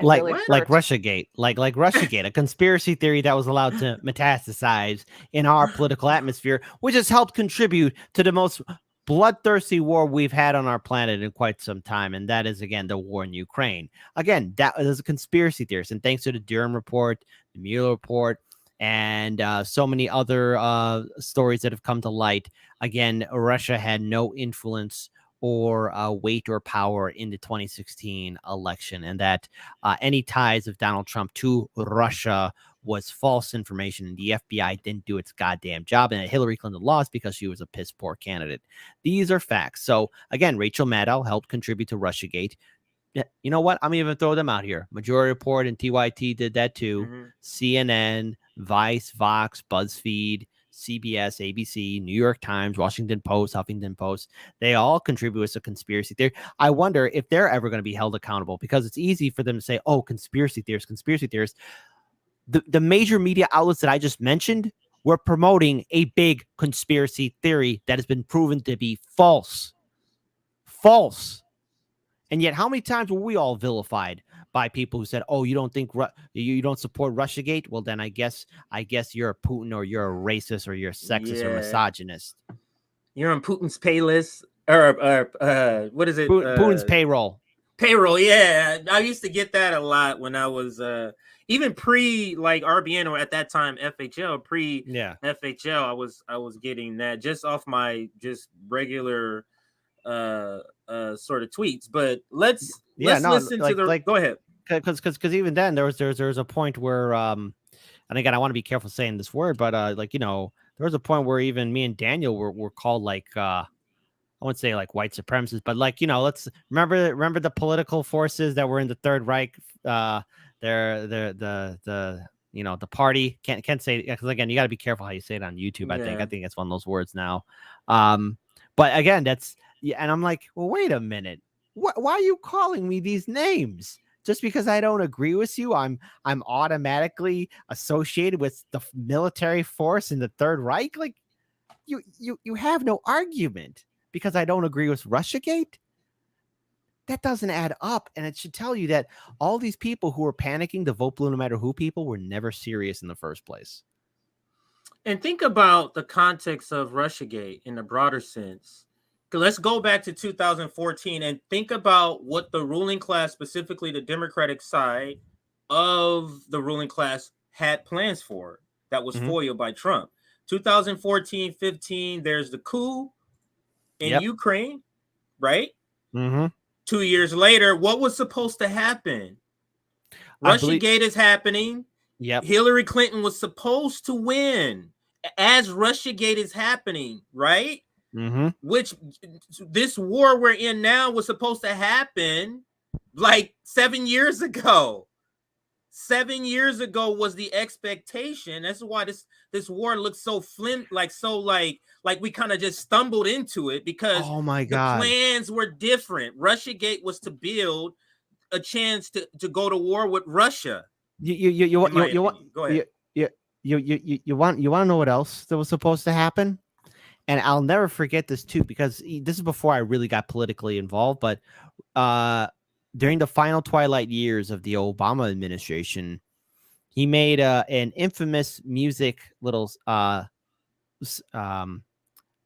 like really Russiagate, like Russiagate, a conspiracy theory that was allowed to metastasize in our political atmosphere, which has helped contribute to the most bloodthirsty war we've had on our planet in quite some time, and that is, again, the war in Ukraine. Again, that is a conspiracy theorist, and thanks to the Durham report, the Mueller report, and so many other stories that have come to light, again, Russia had no influence or weight or power in the 2016 election, and that any ties of Donald Trump to Russia was false information, and the FBI didn't do its goddamn job, and that Hillary Clinton lost because she was a piss poor candidate. These are facts. So again, Rachel Maddow helped contribute to Russiagate. You know what? I'm even throw them out here. Majority Report and TYT did that too. CNN, Vice, Vox, BuzzFeed, CBS, ABC, New York Times, Washington Post, Huffington Post. They all contribute as a conspiracy theory. I wonder if they're ever going to be held accountable, because it's easy for them to say, oh, conspiracy theorists. The major media outlets that I just mentioned were promoting a big conspiracy theory that has been proven to be false. False. And yet, how many times were we all vilified by people who said, "Oh, you don't think you don't support Russiagate? Well, then I guess you're a Putin, or you're a racist, or you're a sexist or misogynist. You're on Putin's pay list, or what is it? Putin's payroll. Payroll, yeah. I used to get that a lot when I was even pre like RBN, or at that time FHL, FHL. I was getting that just off my just regular sort of tweets. But let's listen to the go ahead, because even then there was a point where and again, I want to be careful saying this word, but there was a point where even me and Daniel were called like I wouldn't say like white supremacists, but let's remember the political forces that were in the Third Reich. They're the party can't say, because again, you got to be careful how you say it on YouTube. I think it's one of those words now. But again, and I'm like, well, wait a minute. Why are you calling me these names? Just because I don't agree with you, I'm automatically associated with the military force in the Third Reich? Like, you have no argument because I don't agree with Russiagate? That doesn't add up. And it should tell you that all these people who were panicking, the vote blue no matter who people, were never serious in the first place. And think about the context of Russiagate in the broader sense. Let's go back to 2014 and think about what the ruling class, specifically the Democratic side of the ruling class, had plans for that was foiled by Trump. 2014-15, there's the coup in Ukraine, right? 2 years later, what was supposed to happen? Russiagate is happening. Hillary Clinton was supposed to win as Russiagate is happening, right? Which this war we're in now was supposed to happen like 7 years ago. 7 years ago was the expectation. That's why this war looks so like we kind of just stumbled into it, because oh my God, the plans were different. Russiagate was to build a chance to go to war with Russia. You want to know what else that was supposed to happen? And I'll never forget this too, because this is before I really got politically involved. But during the final twilight years of the Obama administration, he made an infamous music little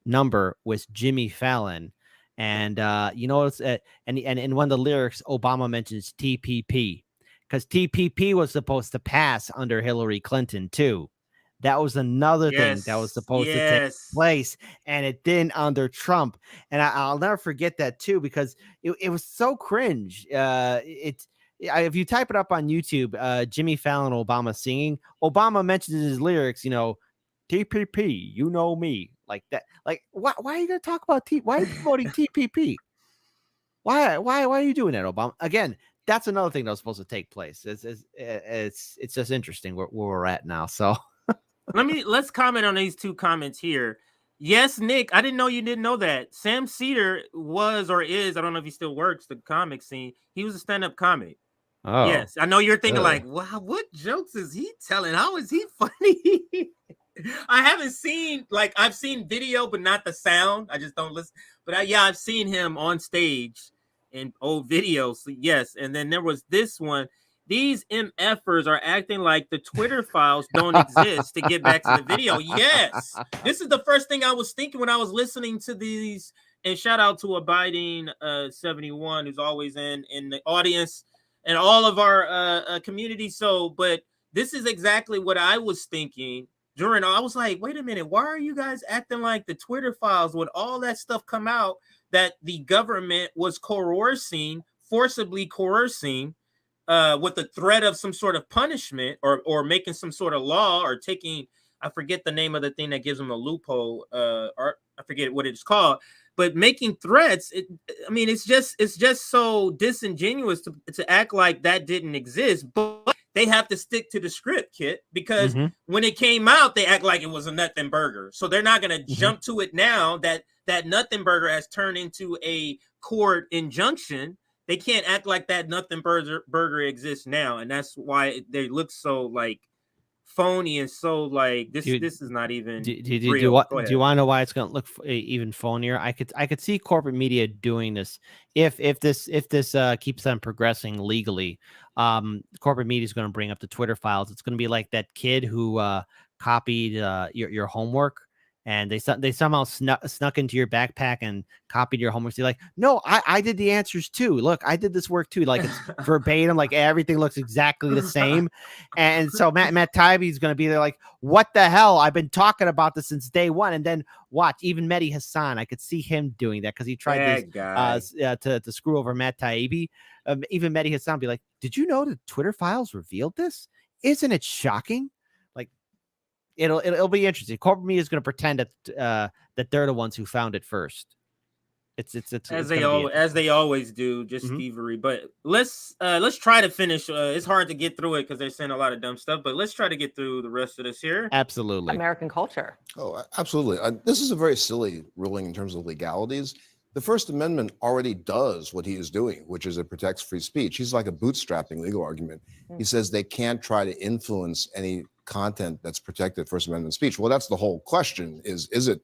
number with Jimmy Fallon, and it's and one of the lyrics, Obama mentions TPP, because TPP was supposed to pass under Hillary Clinton too. That was another thing that was supposed to take place, and it didn't under Trump. And I'll never forget that too, because it was so cringe. If you type it up on YouTube, Jimmy Fallon, Obama singing, Obama mentions in his lyrics, TPP, you know me, like that. Like, why are you going to talk about why are you promoting TPP? Why are you doing that, Obama? Again, that's another thing that was supposed to take place. It's just interesting where we're at now. So. Let's comment on these two comments here. Yes, Nick. I didn't know you didn't know that. Sam Cedar was or is, I don't know if he still works the comic scene. He was a stand-up comic. Oh, yes. I know you're thinking really? like, wow, what jokes is he telling? How is he funny? I haven't seen, like, I've seen video, but not the sound. I just don't listen. But I've seen him on stage in old videos. So yes. And then there was this one. These MFers are acting like the Twitter files don't exist to get back to the video. Yes. This is the first thing I was thinking when I was listening to these. And shout out to Abiding 71, who's always in the audience and all of our community. So, but this is exactly what I was thinking during. I was like, wait a minute, why are you guys acting like the Twitter files when all that stuff come out that the government was forcibly coercing with the threat of some sort of punishment or making some sort of law or taking, I forget the name of the thing that gives them a loophole, or I forget what it's called, but making threats. It's just so disingenuous to act like that didn't exist, but they have to stick to the script, Kit, because when it came out, they act like it was a nothing burger. So they're not going to jump to it now that nothing burger has turned into a court injunction. They can't act like that nothing burger exists now, and that's why they look so like phony and so like this. This is not even. Do you want to know why it's going to look even phonier? I could see corporate media doing this if this keeps on progressing legally. Corporate media is going to bring up the Twitter files. It's going to be like that kid who copied your homework. And they somehow snuck into your backpack and copied your homework. So you're like, no, I did the answers too. Look, I did this work too. Like it's verbatim, like everything looks exactly the same. And so Matt Taibbi is going to be there like, what the hell? I've been talking about this since day one. And then watch, even Mehdi Hassan, I could see him doing that because he tried to screw over Matt Taibbi. Even Mehdi Hassan be like, did you know that Twitter files revealed this? Isn't it shocking? It'll be interesting. Corporate media is going to pretend that they're the ones who found it first. It's as they always do, just thievery. But let's try to finish. It's hard to get through it because they're saying a lot of dumb stuff. But let's try to get through the rest of this here. Absolutely, American culture. Oh, absolutely. This is a very silly ruling in terms of legalities. The First Amendment already does what he is doing, which is it protects free speech. He's like a bootstrapping legal argument. He says they can't try to influence any content that's protected First Amendment speech. Well, that's the whole question is it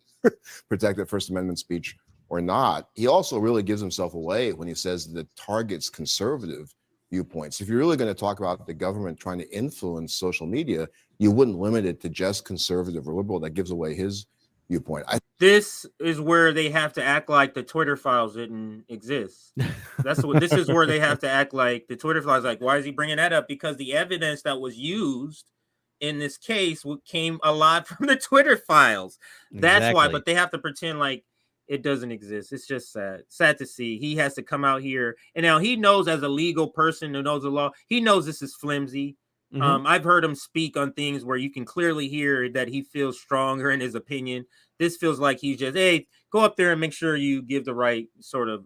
protected First Amendment speech or not? He also really gives himself away when he says that it targets conservative viewpoints. If you're really going to talk about the government trying to influence social media, you wouldn't limit it to just conservative or liberal. That gives away his viewpoint. This is where they have to act like the Twitter files didn't exist. This is where they have to act like the Twitter files. Like, why is he bringing that up? Because the evidence that was used in this case came a lot from the Twitter files. That's why. But they have to pretend like it doesn't exist. It's just sad to see. He has to come out here, and now he knows, as a legal person who knows the law, he knows this is flimsy. I've heard him speak on things where you can clearly hear that he feels stronger in his opinion. This feels like he's just, hey, go up there and make sure you give the right sort of,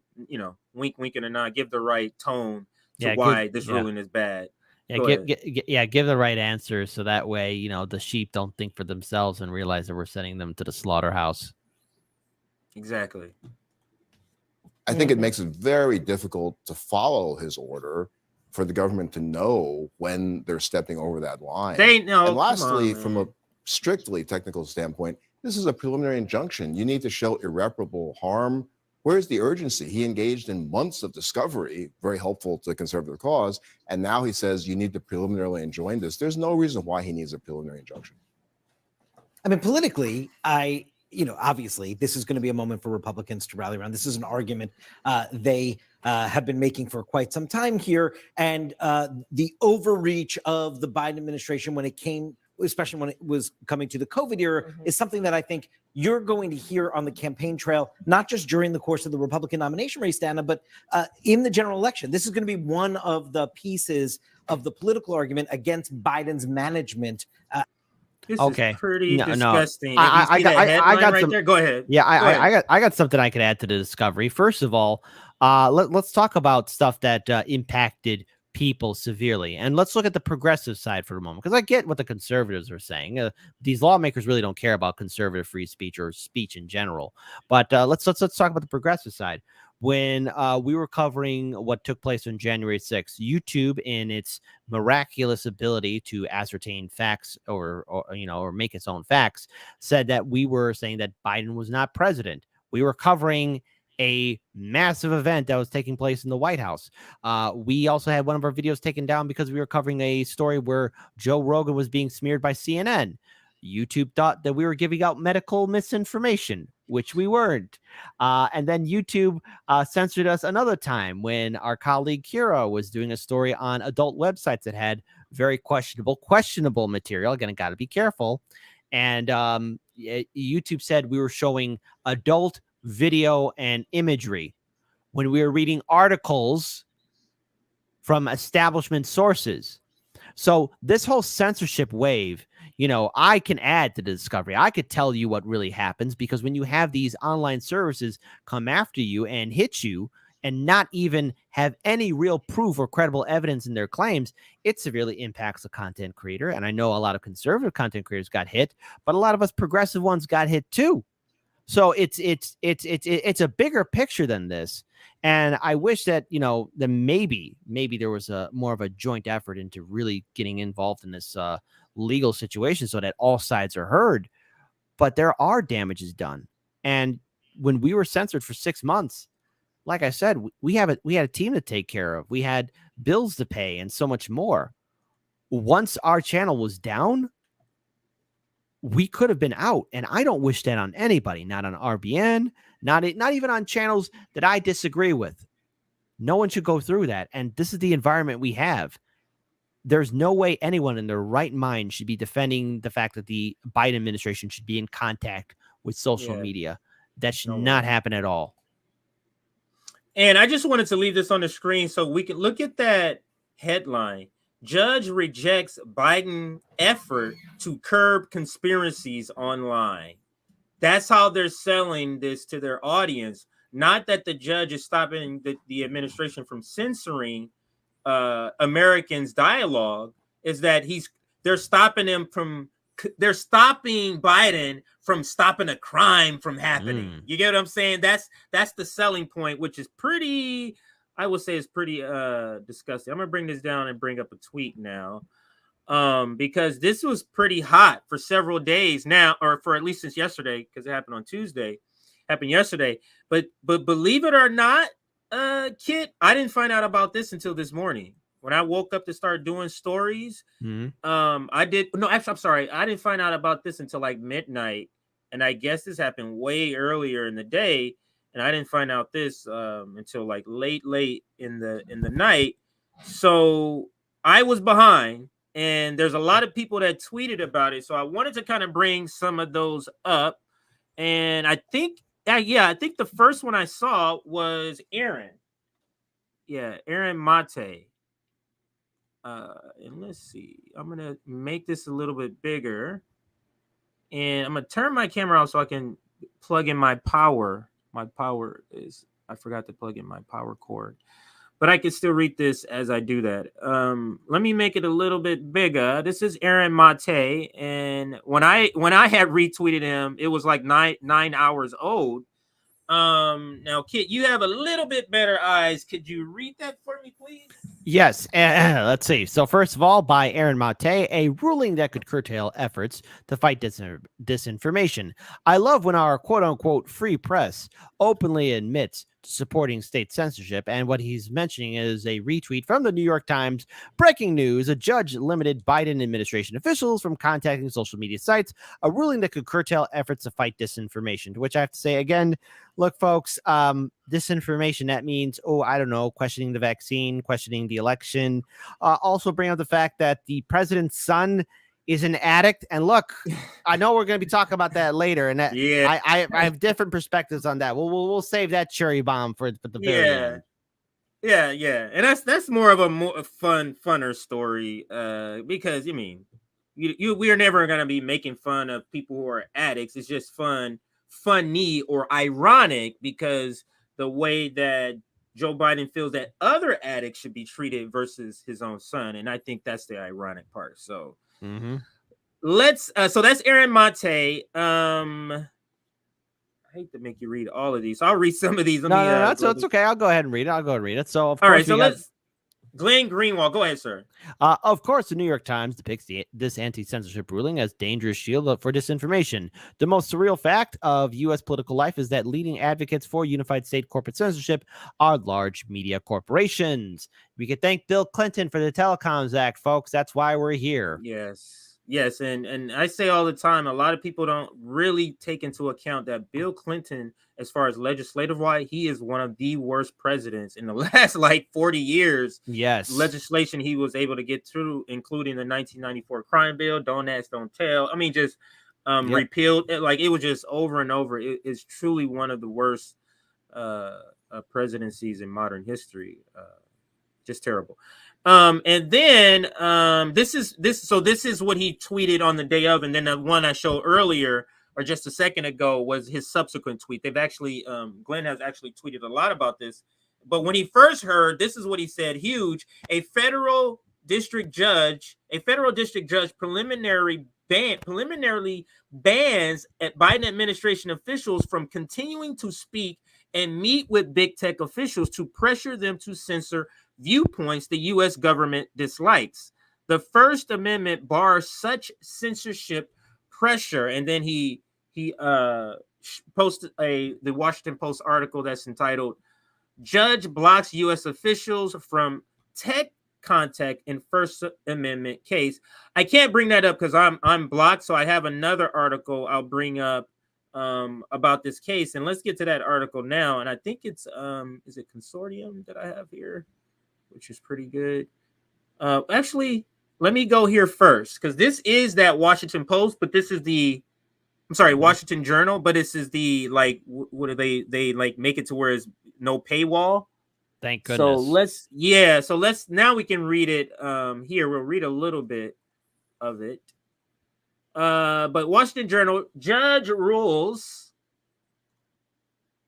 wink, and a nod, give the right tone to why this ruling is bad. Yeah, give the right answer so that way, the sheep don't think for themselves and realize that we're sending them to the slaughterhouse. Exactly. I think it makes it very difficult to follow his order for the government to know when they're stepping over that line. They know. And lastly, from a strictly technical standpoint, this is a preliminary injunction. You need to show irreparable harm. Where's the urgency? He engaged in months of discovery, very helpful to the conservative cause. And now he says you need to preliminarily enjoin this. There's no reason why he needs a preliminary injunction. I mean, politically, obviously, this is going to be a moment for Republicans to rally around. This is an argument they have been making for quite some time here. And the overreach of the Biden administration when it came, especially when it was coming to the COVID era, is something that I think you're going to hear on the campaign trail, not just during the course of the Republican nomination race, Dana, but in the general election. This is going to be one of the pieces of the political argument against Biden's management. This is pretty disgusting. I got some. There. Go ahead. Yeah, ahead. I got something I could add to the discovery. First of all, let's talk about stuff that impacted people severely. And let's look at the progressive side for a moment, because I get what the conservatives are saying. These lawmakers really don't care about conservative free speech or speech in general. But let's talk about the progressive side. When we were covering what took place on January 6th, YouTube, in its miraculous ability to ascertain facts or make its own facts, said that we were saying that Biden was not president. We were covering a massive event that was taking place in the White House. We also had one of our videos taken down because we were covering a story where Joe Rogan was being smeared by CNN. YouTube thought that we were giving out medical misinformation, which we weren't. And then YouTube censored us another time when our colleague Kira was doing a story on adult websites that had very questionable material. Again, I got to be careful. And YouTube said we were showing adult video and imagery when we were reading articles from establishment sources. So this whole censorship wave, I can add to the discovery. I could tell you what really happens, because when you have these online services come after you and hit you and not even have any real proof or credible evidence in their claims, it severely impacts the content creator. And I know a lot of conservative content creators got hit, but a lot of us progressive ones got hit too. So it's a bigger picture than this. And I wish that, that maybe there was more of a joint effort into really getting involved in this legal situation so that all sides are heard. But there are damages done. And when we were censored for 6 months, like I said, we had a team to take care of. We had bills to pay and so much more. Once our channel was down, we could have been out. And I don't wish that on anybody, not on RBN, not even on channels that I disagree with. No one should go through that. And this is the environment we have. There's no way anyone in their right mind should be defending the fact that the Biden administration should be in contact with social media. That should not happen at all. And I just wanted to leave this on the screen so we can look at that headline. Judge rejects Biden effort to curb conspiracies online. That's how they're selling this to their audience. Not that the judge is stopping the administration from censoring Americans' dialogue, is that they're stopping Biden from stopping a crime from happening. You get what I'm saying? That's the selling point, which is pretty, I would say, is pretty disgusting. I'm gonna bring this down and bring up a tweet now, because this was pretty hot for several days now, or for at least since yesterday, because it happened on Tuesday. Happened yesterday, but believe it or not, Kit, I didn't find out about this until this morning when I woke up to start doing stories. I'm sorry, I didn't find out about this until like midnight, and I guess this happened way earlier in the day, and I didn't find out this until like late in the night. So I was behind, and there's a lot of people that tweeted about it. So I wanted to kind of bring some of those up, and I think the first one I saw was Aaron. Yeah, Aaron Mate. And let's see. I'm gonna make this a little bit bigger, and I'm gonna turn my camera off so I can plug in my power. My power is, I forgot to plug in my power cord, but I can still read this as I do that. Let me make it a little bit bigger. This is Aaron Mate, and when I had retweeted him, it was like nine hours old. Now, Kit, you have a little bit better eyes. Could you read that for me, please? Yes. Let's see. So first of all, by Aaron Mate, a ruling that could curtail efforts to fight disinformation. I love when our quote-unquote free press openly admits to supporting state censorship. And what he's mentioning is a retweet from the New York Times. Breaking news: a judge limited Biden administration officials from contacting social media sites, a ruling that could curtail efforts to fight disinformation. To which I have to say again, look, folks, disinformation, that means, I don't know, questioning the vaccine, questioning the election. Also bring up the fact that the president's son is an addict. And look, I know we're going to be talking about that later, and that I have different perspectives on that. We'll save that cherry bomb for the very end. Yeah, and that's more of a funner story, because I mean, we are never going to be making fun of people who are addicts. It's just funny or ironic, because the way that Joe Biden feels that other addicts should be treated versus his own son. And I think that's the ironic part. So so that's Aaron Mate. I hate to make you read all of these. So I'll read some of these. No, it's okay. I'll go ahead and read it. So, of course, all right. So let's. Glenn Greenwald, go ahead, sir. Of course, the New York Times depicts this anti-censorship ruling as dangerous shield for disinformation. The most surreal fact of U.S. political life is that leading advocates for unified state corporate censorship are large media corporations. We could thank Bill Clinton for the Telecoms Act, folks. That's why we're here. Yes, and I say all the time, a lot of people don't really take into account that Bill Clinton, as far as legislative-wise, he is one of the worst presidents in the last, 40 years. Yes. Legislation he was able to get through, including the 1994 crime bill, Don't Ask, Don't Tell. I mean, just repealed. It was just over and over. It's truly one of the worst presidencies in modern history. Just terrible. And then this is what he tweeted on the day of, and then the one I showed earlier or just a second ago was his subsequent tweet. They've actually Glenn has actually tweeted a lot about this, but when he first heard, this is what he said: huge. A federal district judge preliminarily bans at Biden administration officials from continuing to speak and meet with big tech officials to pressure them to censor viewpoints the U.S. government dislikes. The First Amendment bars such censorship pressure. And then he posted the Washington Post article that's entitled "Judge Blocks U.S. Officials from Tech Contact in First Amendment Case." I can't bring that up because I'm blocked. So I have another article I'll bring up about this case. And let's get to that article now. And I think it's is it Consortium that I have here, which is pretty good. Actually, let me go here first, because this is that Washington Post, but this is Washington Journal, but this is the, what do they make it to where it's no paywall? Thank goodness. So let's now we can read it here. We'll read a little bit of it. But Washington Journal, judge rules.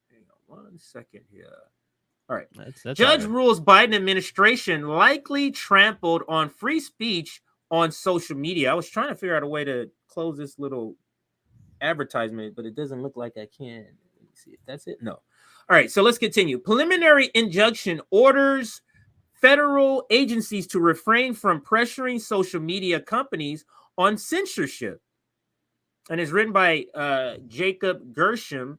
Hang on 1 second here. All right. Judge rules Biden administration likely trampled on free speech on social media. I was trying to figure out a way to close this little advertisement, but it doesn't look like I can. Let me see if that's it. No. All right. So let's continue. Preliminary injunction orders federal agencies to refrain from pressuring social media companies on censorship. And it's written by Jacob Gershom.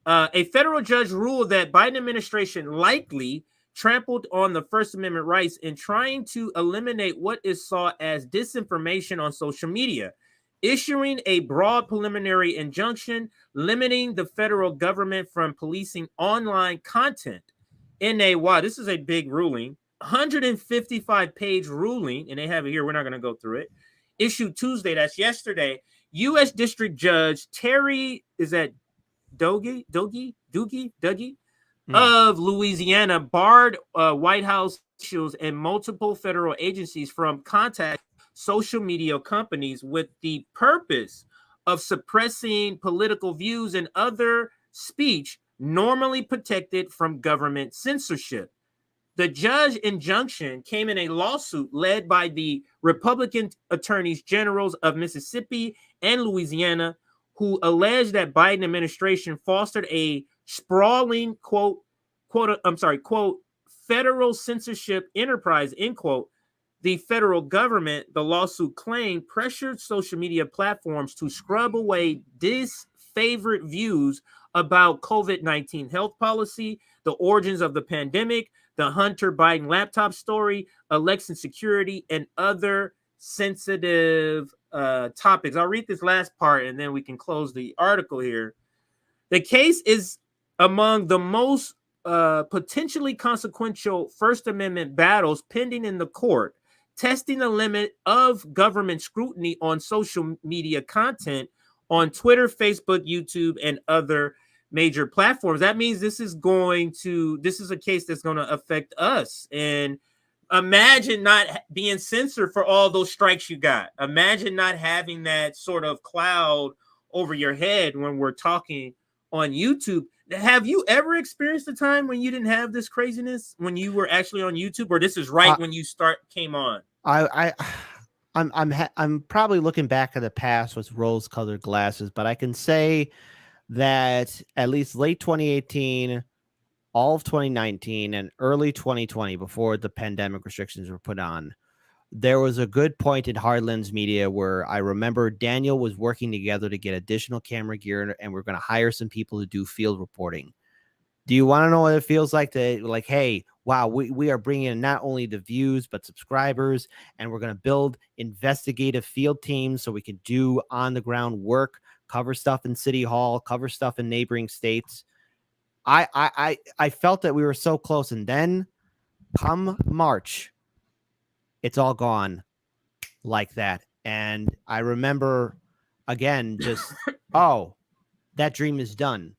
A federal judge ruled that Biden administration likely trampled on the First Amendment rights in trying to eliminate what is saw as disinformation on social media, issuing a broad preliminary injunction limiting the federal government from policing online content. This is a big ruling, 155-page ruling, and they have it here. We're not going to go through it. Issued Tuesday, that's yesterday. U.S. District Judge Terry, is that Dougie of Louisiana barred White House officials and multiple federal agencies from contacting social media companies with the purpose of suppressing political views and other speech normally protected from government censorship. The judge injunction came in a lawsuit led by the Republican attorneys generals of Mississippi and Louisiana, who alleged that Biden administration fostered a sprawling quote, federal censorship enterprise, end quote. The federal government, the lawsuit claimed, pressured social media platforms to scrub away disfavored views about COVID-19 health policy, the origins of the pandemic, the Hunter Biden laptop story, election security, and other sensitive topics. I'll read this last part and then we can close the article here. The case is among the most potentially consequential First Amendment battles pending in the court, testing the limit of government scrutiny on social media content on Twitter, Facebook, YouTube, and other major platforms. That means this is a case that's going to affect us. And imagine not being censored for all those strikes you got. Imagine not having that sort of cloud over your head when we're talking on YouTube. Have you ever experienced a time when you didn't have this craziness when you were actually on YouTube, or this is right when you came on? I'm probably looking back at the past with rose-colored glasses, but I can say that at least late 2018, all of 2019, and early 2020, before the pandemic restrictions were put on, there was a good point in Hardlands Media where I remember Daniel was working together to get additional camera gear, and we're going to hire some people to do field reporting. Do you want to know what it feels like to, like, hey, wow, we are bringing in not only the views, but subscribers, and we're going to build investigative field teams so we can do on the ground work, cover stuff in City Hall, cover stuff in neighboring states. I felt that we were so close, and then come March, it's all gone like that. And I remember, again, just, oh, that dream is done.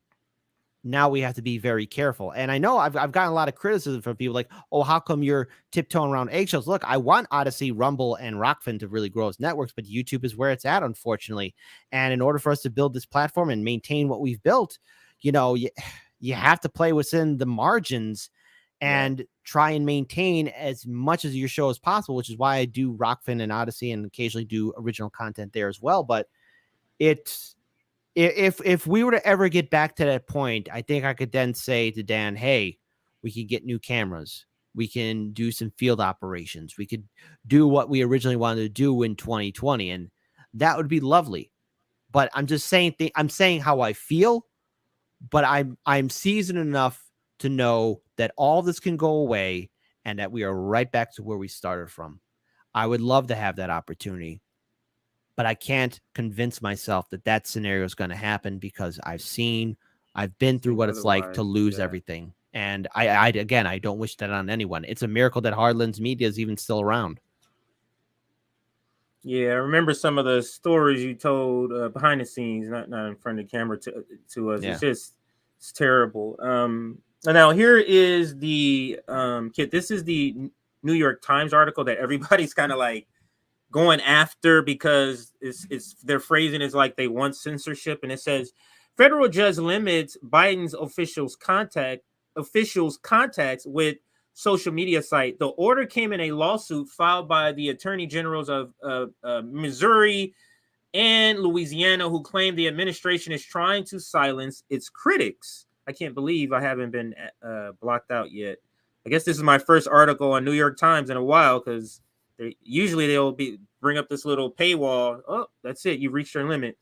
Now we have to be very careful. And I know I've gotten a lot of criticism from people like, oh, how come you're tiptoeing around eggshells? Look, I want Odyssey, Rumble, and Rockfin to really grow as networks, but YouTube is where it's at, unfortunately. And in order for us to build this platform and maintain what we've built, you know, you have to play within the margins and try and maintain as much of your show as possible, which is why I do Rockfin and Odyssey and occasionally do original content there as well. But it's, if we were to ever get back to that point, I think I could then say to Dan, hey, we could get new cameras. We can do some field operations. We could do what we originally wanted to do in 2020. And that would be lovely. But I'm just saying, I'm saying how I feel, but I'm seasoned enough to know that all this can go away and that we are right back to where we started from. I would love to have that opportunity, but I can't convince myself that that scenario is going to happen because I've been through what it's like to lose everything. And I don't wish that on anyone. It's a miracle that Hardlands Media is even still around. Yeah, I remember some of the stories you told behind the scenes, not in front of the camera to us. Yeah. It's terrible. Now here is the Kit. This is the New York Times article that everybody's kind of like going after because it's their phrasing is like they want censorship, and it says federal judge limits Biden's officials' contacts with social media site. The order came in a lawsuit filed by the attorney generals of Missouri and Louisiana, who claim the administration is trying to silence its critics. I can't believe I haven't been blocked out yet. I guess this is my first article on New York Times in a while because they'll bring up this little paywall. Oh, that's it. You've reached your limit.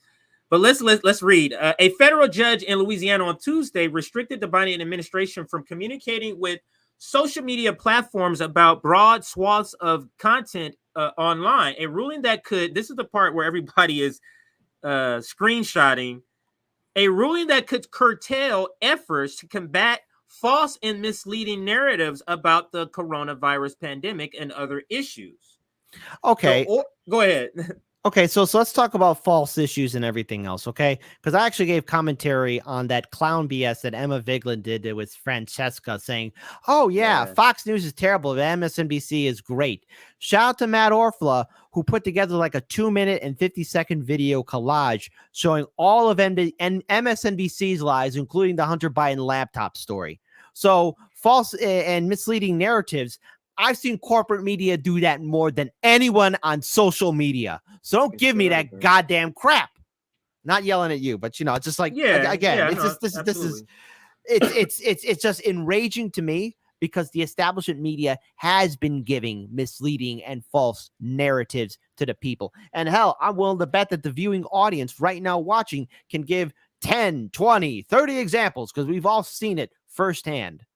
But let's read. A federal judge in Louisiana on Tuesday restricted the Biden administration from communicating with social media platforms about broad swaths of content online. A ruling that could, this is the part where everybody is screenshotting, a ruling that could curtail efforts to combat false and misleading narratives about the coronavirus pandemic and other issues. Okay. Go ahead. Okay, so let's talk about false issues and everything else, okay? Because I actually gave commentary on that clown BS that Emma Vigeland did with Francesca saying, oh, yeah, Fox News is terrible, but MSNBC is great. Shout out to Matt Orfla, who put together like a 2-minute and 50-second video collage showing all of MSNBC's lies, including the Hunter Biden laptop story. So false and misleading narratives, I've seen corporate media do that more than anyone on social media. So don't give me that goddamn crap. Not yelling at you, but it's just like, it's just enraging to me because the establishment media has been giving misleading and false narratives to the people. And hell, I'm willing to bet that the viewing audience right now watching can give 10, 20, 30 examples because we've all seen it firsthand.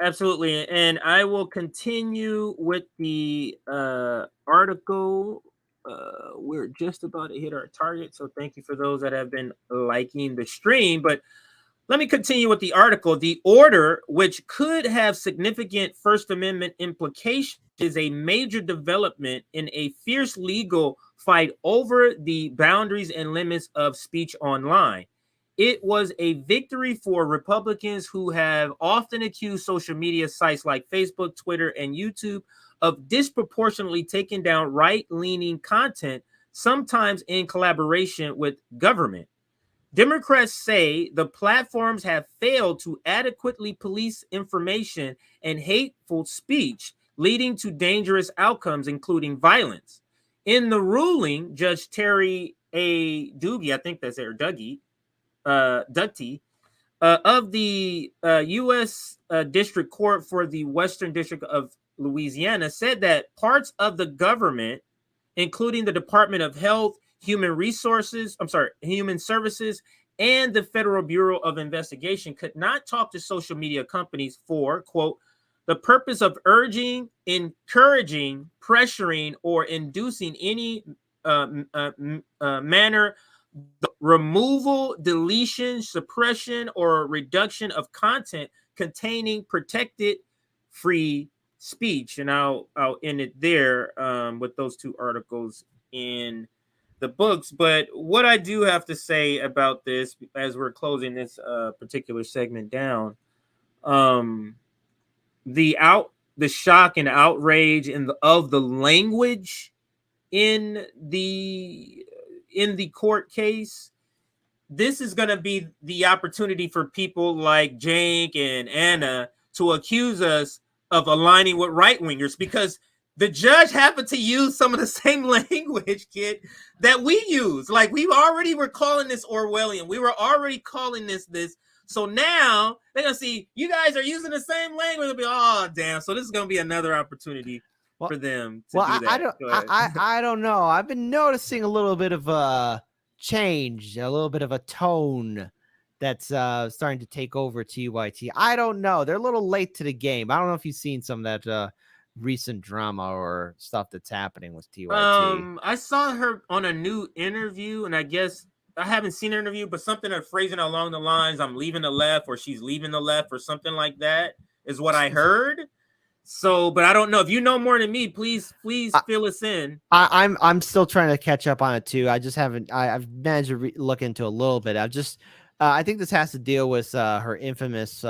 Absolutely. And I will continue with the article. We're just about to hit our target. So thank you for those that have been liking the stream. But let me continue with the article. The order, which could have significant First Amendment implications, is a major development in a fierce legal fight over the boundaries and limits of speech online. It was a victory for Republicans who have often accused social media sites like Facebook, Twitter, and YouTube of disproportionately taking down right-leaning content, sometimes in collaboration with government. Democrats say the platforms have failed to adequately police information and hateful speech, leading to dangerous outcomes, including violence. In the ruling, Judge Terry A. Duggie, I think that's it, or Dougie, Dutty, of the U.S. District Court for the Western District of Louisiana, said that parts of the government, including the Department of Health, Human Services, and the Federal Bureau of Investigation could not talk to social media companies for, quote, the purpose of urging, encouraging, pressuring, or inducing any manner the removal, deletion, suppression, or reduction of content containing protected free speech. And I'll end it there with those two articles in the books. But what I do have to say about this, as we're closing this particular segment down, the shock and outrage of the language in the court case, this is going to be the opportunity for people like Jank and Anna to accuse us of aligning with right-wingers, because the judge happened to use some of the same language, kid, that we use. Like, we already were calling this Orwellian. We were already calling this. So now they're going to see you guys are using the same language. They'll be, oh, damn. So this is going to be another opportunity for them to do that. I don't know. I've been noticing a little bit of a change, a little bit of a tone that's starting to take over TYT. I don't know. They're a little late to the game. I don't know if you've seen some of that recent drama or stuff that's happening with TYT. I saw her on a new interview, and I guess I haven't seen her interview, but something are phrasing along the lines, I'm leaving the left, or she's leaving the left, or something like that is what I heard. So, but I don't know. If you know more than me, please fill us in. I'm still trying to catch up on it too. I just haven't. I've managed to look into a little bit. I think this has to deal with her infamous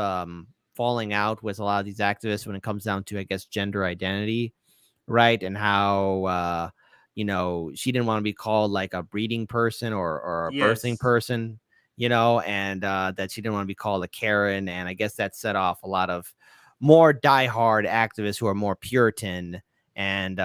falling out with a lot of these activists when it comes down to, I guess, gender identity, right? And how she didn't want to be called like a breeding person or a birthing person, and that she didn't want to be called a Karen. And I guess that set off a lot of more diehard activists who are more Puritan. And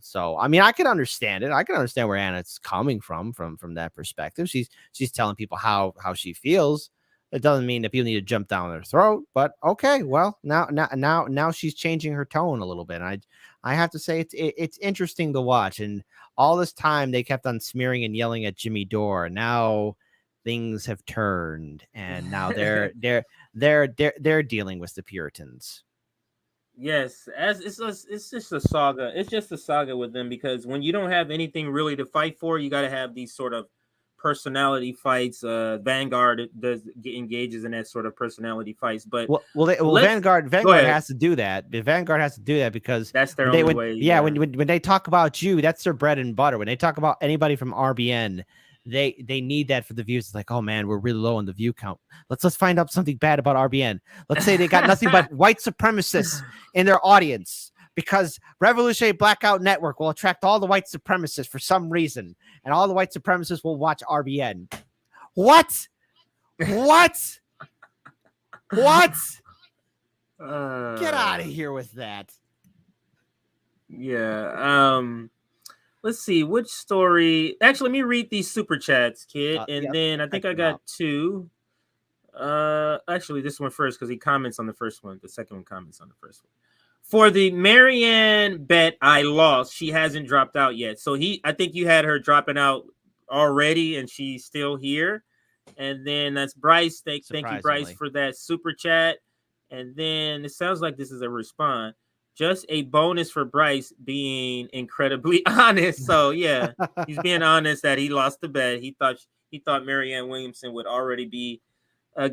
so I mean, I can understand it. I can understand where Anna's coming from that perspective. She's telling people how she feels. It doesn't mean that people need to jump down their throat, but okay, well, now she's changing her tone a little bit. And I have to say it's interesting to watch. And all this time they kept on smearing and yelling at Jimmy Dore. Now things have turned, and now they're dealing with the Puritans. Yes, it's just a saga. It's just a saga with them, because when you don't have anything really to fight for, you got to have these sort of personality fights. Vanguard engages in that sort of personality fights, but Vanguard has to do that. Vanguard has to do that because that's their only way. Yeah, when they talk about you, that's their bread and butter. When they talk about anybody from RBN, they need that for the views. It's like, oh man, we're really low on the view count. Let's find out something bad about RBN. Let's say they got nothing but white supremacists in their audience, because Revolutionary Blackout Network will attract all the white supremacists for some reason, and all the white supremacists will watch RBN. What? Get out of here with that. Yeah. Let's see which story. Actually, let me read these super chats, kid, and then I think I got two. Actually, this one first, because he comments on the first one. The second one comments on the first one. For the Marianne bet I lost, she hasn't dropped out yet. So I think you had her dropping out already, and she's still here. And then that's Bryce. Thank you, Bryce, for that super chat. And then it sounds like this is a response. Just a bonus for Bryce being incredibly honest. So yeah, he's being honest that he lost the bet. He thought Marianne Williamson would already be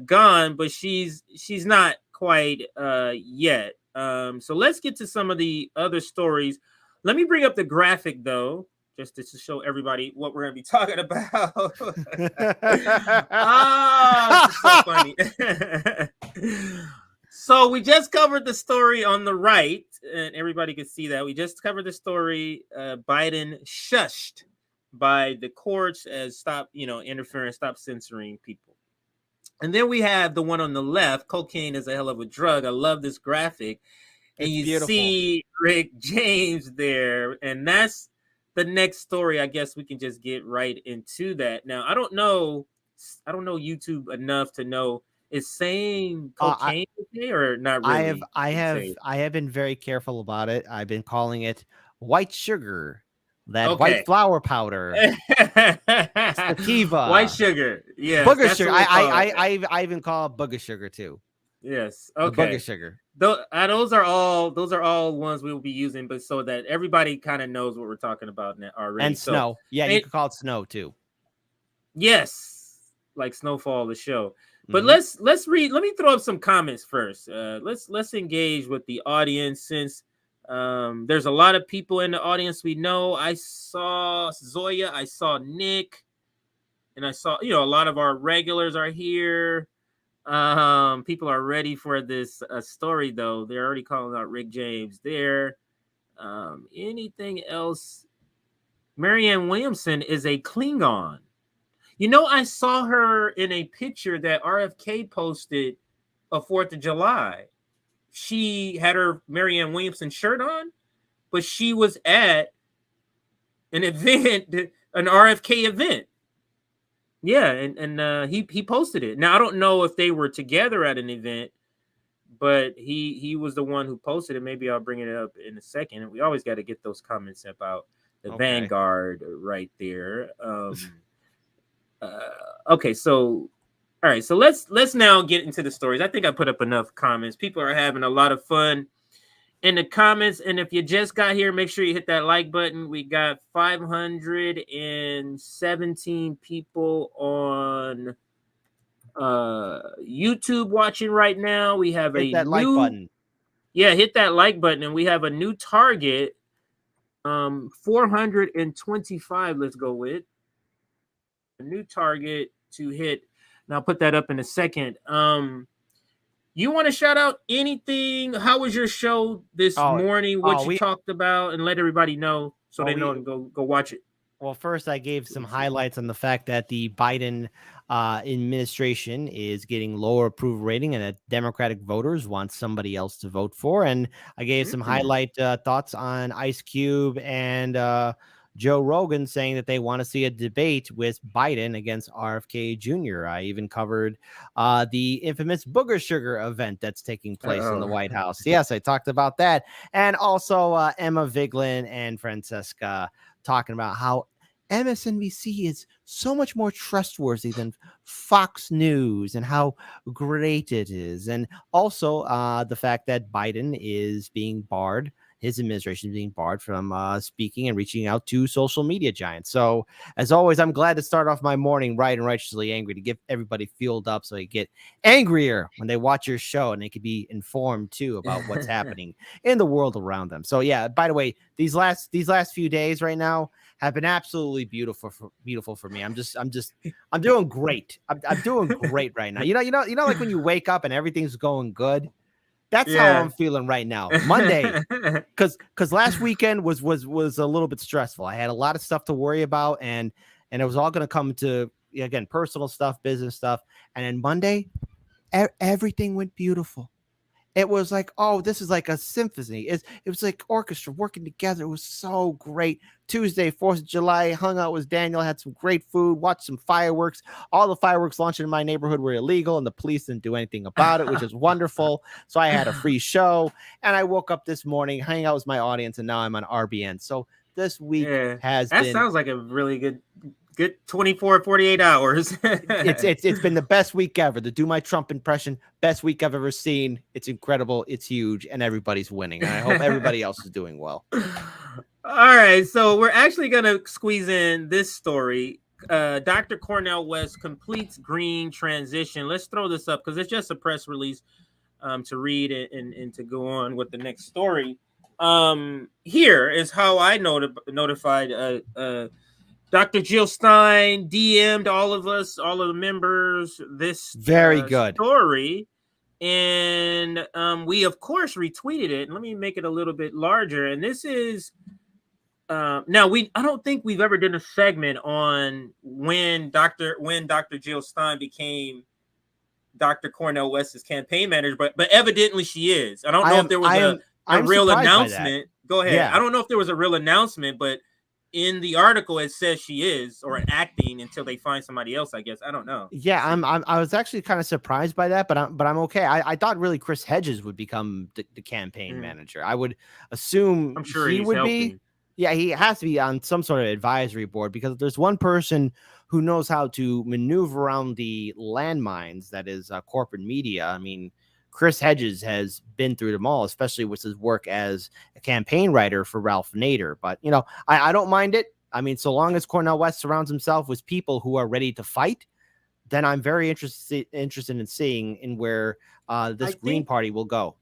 gone, but she's not quite yet. So let's get to some of the other stories. Let me bring up the graphic though, just to show everybody what we're going to be talking about. It's so funny. So we just covered the story on the right, and everybody can see that. We just covered the story, Biden shushed by the courts as stop, interfering, stop censoring people. And then we have the one on the left, cocaine is a hell of a drug. I love this graphic. And It's you beautiful. see Rick James there. And that's the next story. I guess we can just get right into that. Now, I don't know YouTube enough to know, is saying cocaine okay or not really? I have been very careful about it. I've been calling it white sugar, that white flour powder, sativa, white sugar. Yeah, booger sugar. I even call it booger sugar too. Yes. The Okay. booger sugar. Those are all ones we will be using, but so that everybody kind of knows what we're talking about now already. And snow. Yeah, you could call it snow too. Yes, like Snowfall, the show. But let's read. Let me throw up some comments first. Let's engage with the audience, since there's a lot of people in the audience we know. I saw Zoya, I saw Nick, and I saw a lot of our regulars are here. People are ready for this story, though. They're already calling out Rick James there. Anything else? Marianne Williamson is a Klingon. I saw her in a picture that RFK posted of 4th of July. She had her Marianne Williamson shirt on, but she was at an event, an RFK event. Yeah, and he posted it. Now, I don't know if they were together at an event, but he was the one who posted it. Maybe I'll bring it up in a second. We always got to get those comments about the Vanguard right there. Okay, so all right, so let's now get into the stories. I think I put up enough comments. People are having a lot of fun in the comments, and if you just got here, make sure you hit that like button. We got 517 people on YouTube watching right now. We have hit that like button. Yeah, hit that like button, and we have a new target. 425. Let's go with a new target to hit. And I'll put that up in a second. You want to shout out anything? How was your show this morning? What you talked about, and let everybody know so they know and go watch it. Well, first I gave some highlights on the fact that the Biden administration is getting lower approval rating and that Democratic voters want somebody else to vote for. And I gave some highlight thoughts on Ice Cube and Joe Rogan saying that they want to see a debate with Biden against RFK Jr. I even covered the infamous Booger Sugar event that's taking place in the White House. Yes, I talked about that. And also Emma Vigeland and Francesca talking about how MSNBC is so much more trustworthy than Fox News and how great it is. And also the fact that Biden is being barred. His administration is being barred from speaking and reaching out to social media giants. So, as always, I'm glad to start off my morning right and righteously angry to get everybody fueled up so they get angrier when they watch your show and they can be informed too about what's happening in the world around them. So, yeah. By the way, these last few days right now have been absolutely beautiful for me. I'm doing great. I'm doing great right now. You know, like when you wake up and everything's going good. That's how I'm feeling right now. Monday, because last weekend was a little bit stressful. I had a lot of stuff to worry about, and it was all going to come to, again, personal stuff, business stuff. And then Monday, everything went beautiful. It was like, oh, this is like a symphony. It was like orchestra working together. It was so great. Tuesday, 4th of July, hung out with Daniel, had some great food, watched some fireworks. All the fireworks launching in my neighborhood were illegal, and the police didn't do anything about it, which is wonderful. So I had a free show, and I woke up this morning, hanging out with my audience, and now I'm on RBN. So this week has been... That sounds like a really good 24, 48 hours. It's been the best week ever. To do my Trump impression, best week I've ever seen. It's incredible. It's huge, and everybody's winning. And I hope everybody else is doing well. All right, so we're actually going to squeeze in this story. Dr. Cornell West completes green transition. Let's throw this up because it's just a press release to read and to go on with the next story. Here is how I notified Dr. Jill Stein DM'd all of us, all of the members, this very good story. And we, of course, retweeted it. Let me make it a little bit larger. And this is Now I don't think we've ever done a segment on when Dr. Jill Stein became Dr. Cornel West's campaign manager, but evidently she is. I don't know if there was a real announcement. Go ahead. Yeah. I don't know if there was a real announcement, but in the article it says she is, or acting until they find somebody else, I guess. I don't know. Yeah, I was actually kind of surprised by that, but I'm okay. I thought really Chris Hedges would become the campaign manager. I would assume I'm sure he he's would helping. be. Yeah, he has to be on some sort of advisory board, because if there's one person who knows how to maneuver around the landmines, that is corporate media. I mean, Chris Hedges has been through them all, especially with his work as a campaign writer for Ralph Nader. But, you know, I don't mind it. I mean, so long as Cornel West surrounds himself with people who are ready to fight, then I'm very interested in seeing in where this Green Party will go.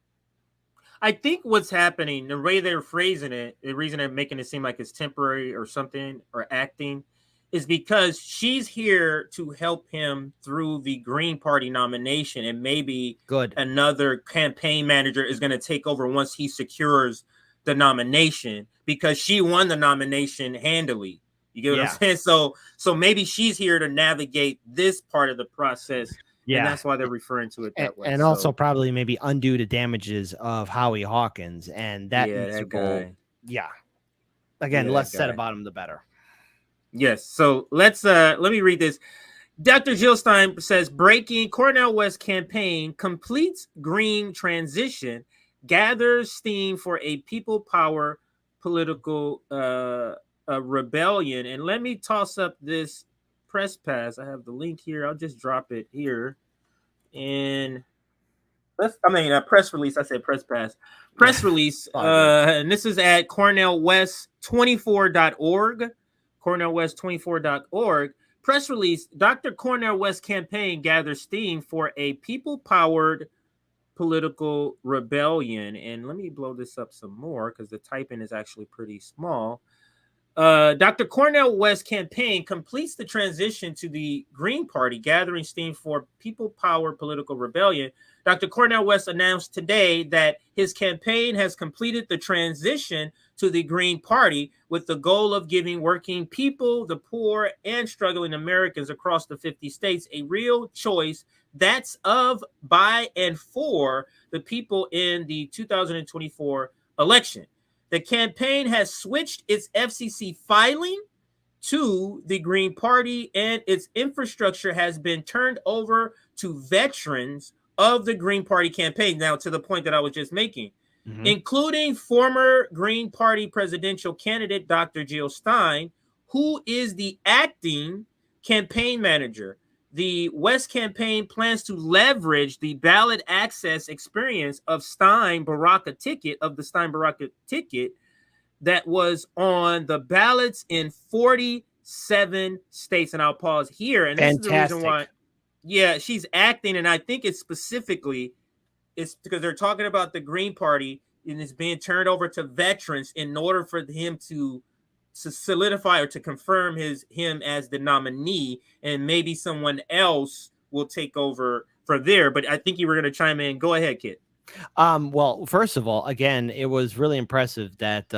I think what's happening, the way they're phrasing it, the reason they're making it seem like it's temporary or something, or acting, is because she's here to help him through the Green Party nomination, and maybe another campaign manager is going to take over once he secures the nomination, because she won the nomination handily. You get what I'm saying? So maybe she's here to navigate this part of the process. Yeah, and that's why they're referring to it that way. And also probably maybe undo the damages of Howie Hawkins, and that needs to go. Yeah, again, less said about him, the better. Yes. So let me read this. Dr. Jill Stein says, breaking: Cornel West campaign completes green transition, gathers steam for a people power political rebellion. And let me toss up this press pass. I have the link here. I'll just drop it here. And press release. I said press pass. Press release. And this is at cornelwest24.org. cornelwest24.org. Press release: Dr. Cornel West campaign gathers steam for a people-powered political rebellion. And let me blow this up some more, because the typing is actually pretty small. Dr. Cornel West campaign completes the transition to the Green Party, gathering steam for people-powered political rebellion. Dr. Cornel West announced today that his campaign has completed the transition to the Green Party, with the goal of giving working people, the poor, and struggling Americans across the 50 states a real choice that's of, by, and for the people in the 2024 election. The campaign has switched its FCC filing to the Green Party, and its infrastructure has been turned over to veterans of the Green Party campaign. Now, to the point that I was just making, including former Green Party presidential candidate Dr. Jill Stein, who is the acting campaign manager. The West campaign plans to leverage the ballot access experience of the Stein Baraka ticket that was on the ballots in 47 states. And I'll pause here. And this is the reason why. Yeah, she's acting, and I think it's specifically, it's because they're talking about the Green Party, and it's being turned over to veterans in order for him to solidify or to confirm him as the nominee, and maybe someone else will take over from there. But I think you were going to chime in. Go ahead, Kit. Well, first of all, again, it was really impressive that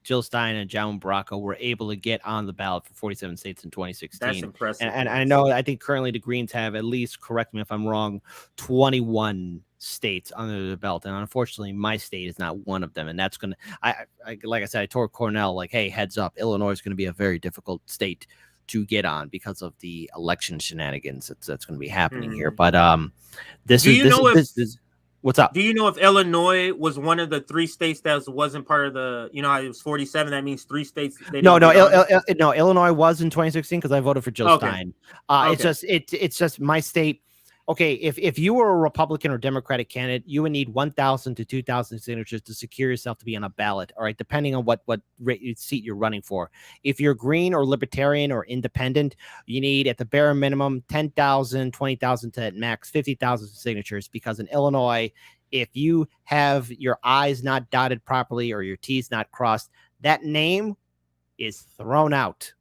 Jill Stein and John Baraka were able to get on the ballot for 47 states in 2016. That's impressive. And I think currently the Greens have, at least, correct me if I'm wrong, 21 states under the belt. And unfortunately, my state is not one of them. And that's going to, like I said, I told Cornell, like, hey, heads up, Illinois is going to be a very difficult state to get on because of the election shenanigans that's going to be happening here. But what's up? Do you know if Illinois was one of the 3 states that wasn't part of the, how it was 47? That means 3 states. No, Illinois was in 2016 because I voted for Jill Stein. It's just my state. Okay, if you were a Republican or Democratic candidate, you would need 1,000 to 2,000 signatures to secure yourself to be on a ballot. All right, depending on what seat you're running for. If you're Green or Libertarian or Independent, you need at the bare minimum 10,000, 20,000 to at max 50,000 signatures. Because in Illinois, if you have your I's not dotted properly or your T's not crossed, that name is thrown out.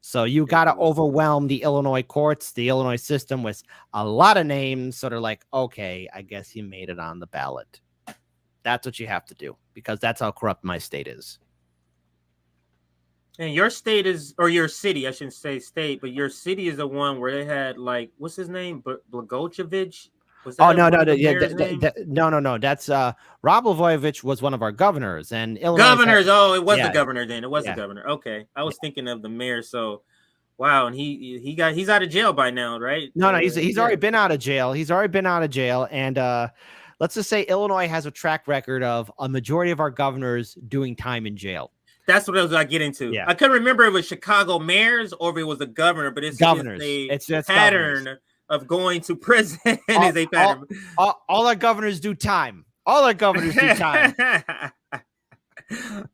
So you got to overwhelm the Illinois courts, the Illinois system, with a lot of names. So they're like, okay, I guess you made it on the ballot. That's what you have to do, because that's how corrupt my state is. And your state is, or your city, I shouldn't say state, but your city is the one where they had like, what's his name? Blagojevich? Was that Oh no, one no, of no, the yeah, mayor's names? no. That's Rob Blagojevich was one of our governors, and Illinois. Governors. Oh, it was the Yeah, governor then. It was the yeah. governor. Okay, I was thinking of the mayor. So, wow, and he's out of jail by now, right? No, he's Yeah. already been out of jail. He's already been out of jail, and let's just say Illinois has a track record of a majority of our governors doing time in jail. That's what I was getting into. Yeah. I couldn't remember if it was Chicago mayors or if it was the governor, but it's Governors. It's It's pattern governors. of going to prison is a pattern. All our governors do time. All our governors do time.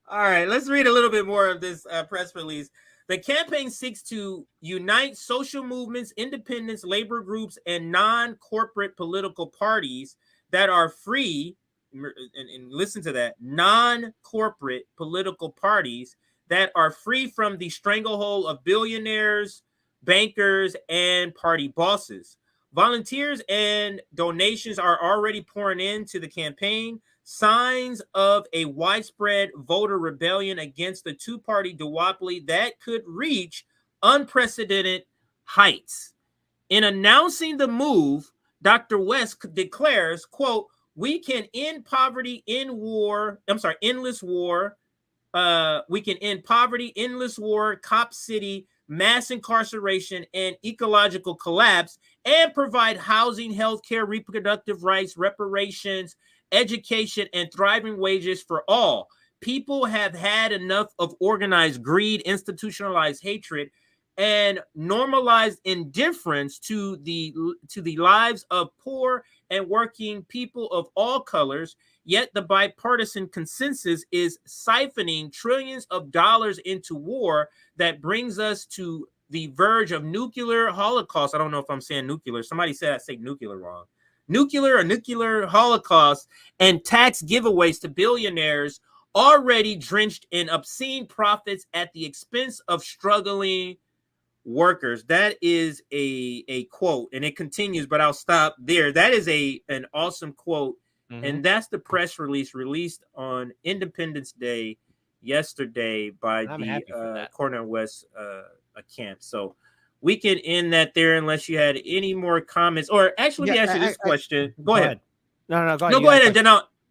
All right, let's read a little bit more of this press release. The campaign seeks to unite social movements, independents, labor groups, and non-corporate political parties that are free, and listen to that, non-corporate political parties that are free from the stranglehold of billionaires, bankers, and party bosses. Volunteers and donations are already pouring into the campaign. Signs of a widespread voter rebellion against the two-party duopoly that could reach unprecedented heights. In announcing the move, Dr. West declares, quote, we can end poverty, endless war. We can end poverty, endless war, cop city, mass incarceration, and ecological collapse, and provide housing, healthcare, reproductive rights, reparations, education, and thriving wages for all. People have had enough of organized greed, institutionalized hatred, and normalized indifference to the lives of poor and working people of all colors. Yet the bipartisan consensus is siphoning trillions of dollars into war that brings us to the verge of nuclear holocaust. I don't know if I'm saying nuclear. Somebody said I say nuclear wrong. Nuclear holocaust and tax giveaways to billionaires already drenched in obscene profits at the expense of struggling workers. That is a quote, and it continues, but I'll stop there. That is an awesome quote. Mm-hmm. And that's the press release released on Independence Day yesterday by the Cornell West camp. So we can end that there unless you had any more comments. Or actually, let me ask you this question. Go ahead. No, go ahead. No, go ahead. And then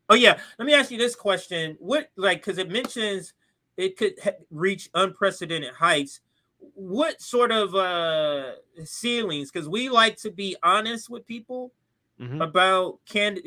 let me ask you this question. What, because it mentions it could reach unprecedented heights. What sort of ceilings? Because we like to be honest with people about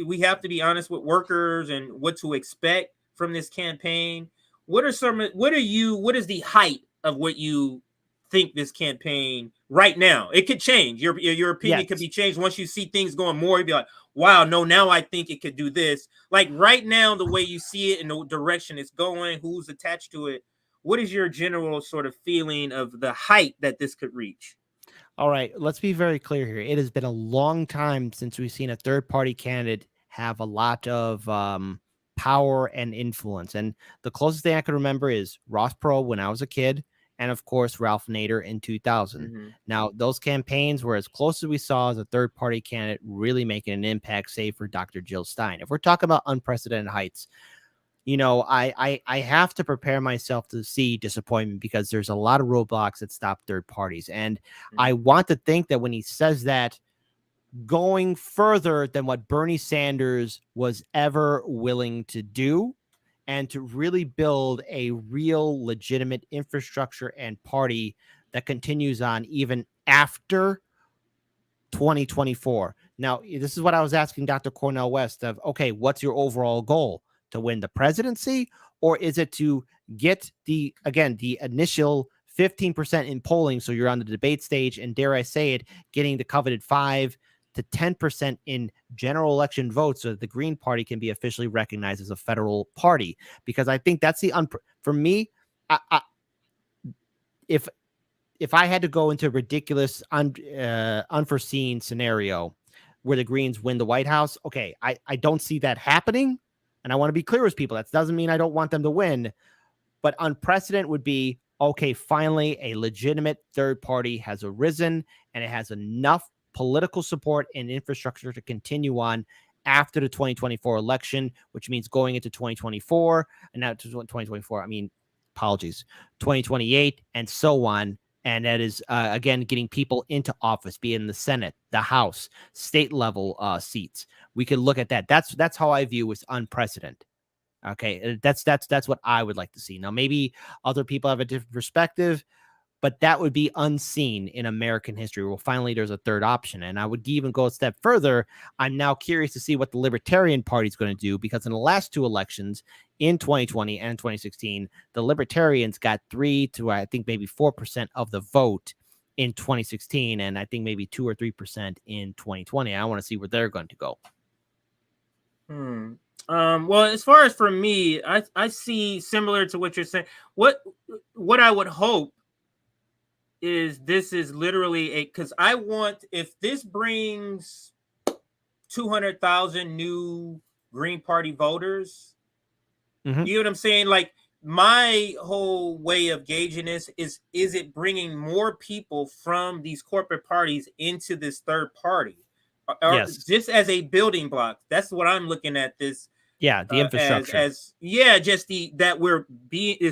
we have to be honest with workers and what to expect from this campaign. What is the height of what you think this campaign right now? It could change. Your opinion could be changed once you see things going more. You'd be like, wow, no, now I think it could do this. Like right now, the way you see it and the direction it's going, who's attached to it. What is your general sort of feeling of the height that this could reach? All right, let's be very clear here. It has been a long time since we've seen a third-party candidate have a lot of power and influence. And the closest thing I can remember is Ross Perot when I was a kid, and of course, Ralph Nader in 2000. Now, those campaigns were as close as we saw as a third-party candidate really making an impact, save for Dr. Jill Stein. If we're talking about unprecedented heights, you know, I have to prepare myself to see disappointment because there's a lot of roadblocks that stop third parties. And I want to think that when he says that, going further than what Bernie Sanders was ever willing to do and to really build a real legitimate infrastructure and party that continues on even after 2024. Now, this is what I was asking Dr. Cornel West of, okay, what's your overall goal? To win the presidency, or is it to get the initial 15% in polling, so you're on the debate stage, and dare I say it, getting the coveted 5 to 10% in general election votes, so that the Green Party can be officially recognized as a federal party? Because I think that's for me. If I had to go into a ridiculous, unforeseen scenario where the Greens win the White House, okay, I don't see that happening. And I want to be clear with people. That doesn't mean I don't want them to win, but unprecedented would be, okay, finally a legitimate third party has arisen and it has enough political support and infrastructure to continue on after the 2024 election, which means going into 2024 and now to 2024. I mean, apologies, 2028, and so on. And that is, again, getting people into office, be it in the Senate, the House, state level seats. We could look at that. That's how I view as unprecedented. Okay, that's what I would like to see. Now, maybe other people have a different perspective, but that would be unseen in American history. Well, finally, there's a third option. And I would even go a step further. I'm now curious to see what the Libertarian Party is going to do, because in the last two elections, in 2020 and 2016, the Libertarians got 3 to, I think, maybe 4% of the vote in 2016, and I think maybe 2 or 3% in 2020. I want to see where they're going to go. Well, as far as for me, I see similar to what you're saying. What I would hope is this is literally because I want, if this brings 200,000 new Green Party voters, you know what I'm saying? Like, my whole way of gauging this is it bringing more people from these corporate parties into this third party? Or Yes. Just as a building block. That's what I'm looking at this. Yeah, the infrastructure. Is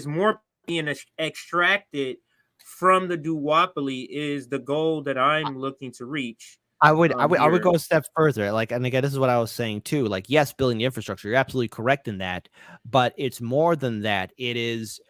more being extracted from the duopoly is the goal that I'm looking to reach. I would go a step further. Like, and again, this is what I was saying too. Like, yes, building the infrastructure, you're absolutely correct in that, but it's more than that. It is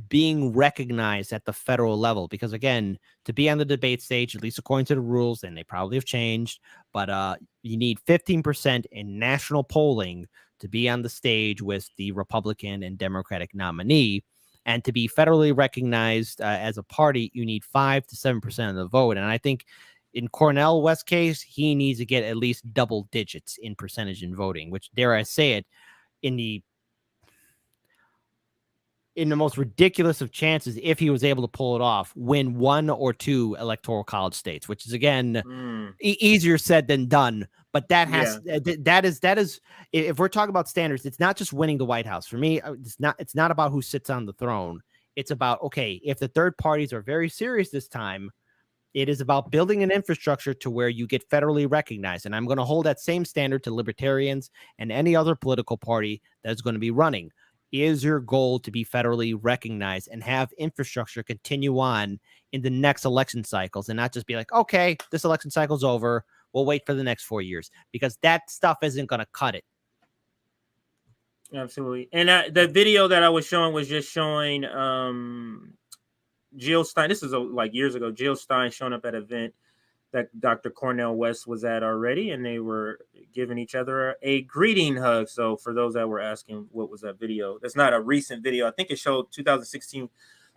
being recognized at the federal level, because again, to be on the debate stage, at least according to the rules, and they probably have changed, but you need 15% in national polling to be on the stage with the Republican and Democratic nominee. And to be federally recognized as a party, you need 5 to 7% of the vote. And I think in Cornell West case, he needs to get at least double digits in percentage in voting, which, dare I say it, in the most ridiculous of chances, if he was able to pull it off, win 1 or 2 electoral college states, which is, again, easier said than done. But that has that is if we're talking about standards, it's not just winning the White House. For me, it's not about who sits on the throne. It's about, okay, if the third parties are very serious this time, it is about building an infrastructure to where you get federally recognized. And I'm going to hold that same standard to libertarians and any other political party that's going to be running. Is your goal to be federally recognized and have infrastructure continue on in the next election cycles, and not just be like, okay, this election cycle's over, we'll wait for the next 4 years, because that stuff isn't going to cut it. Absolutely. And the video that I was showing was just showing Jill Stein. This is like years ago. Jill Stein showing up at an event that Dr. Cornell West was at already, and they were giving each other a greeting hug. So for those that were asking, what was that video? That's not a recent video. I think it showed 2016,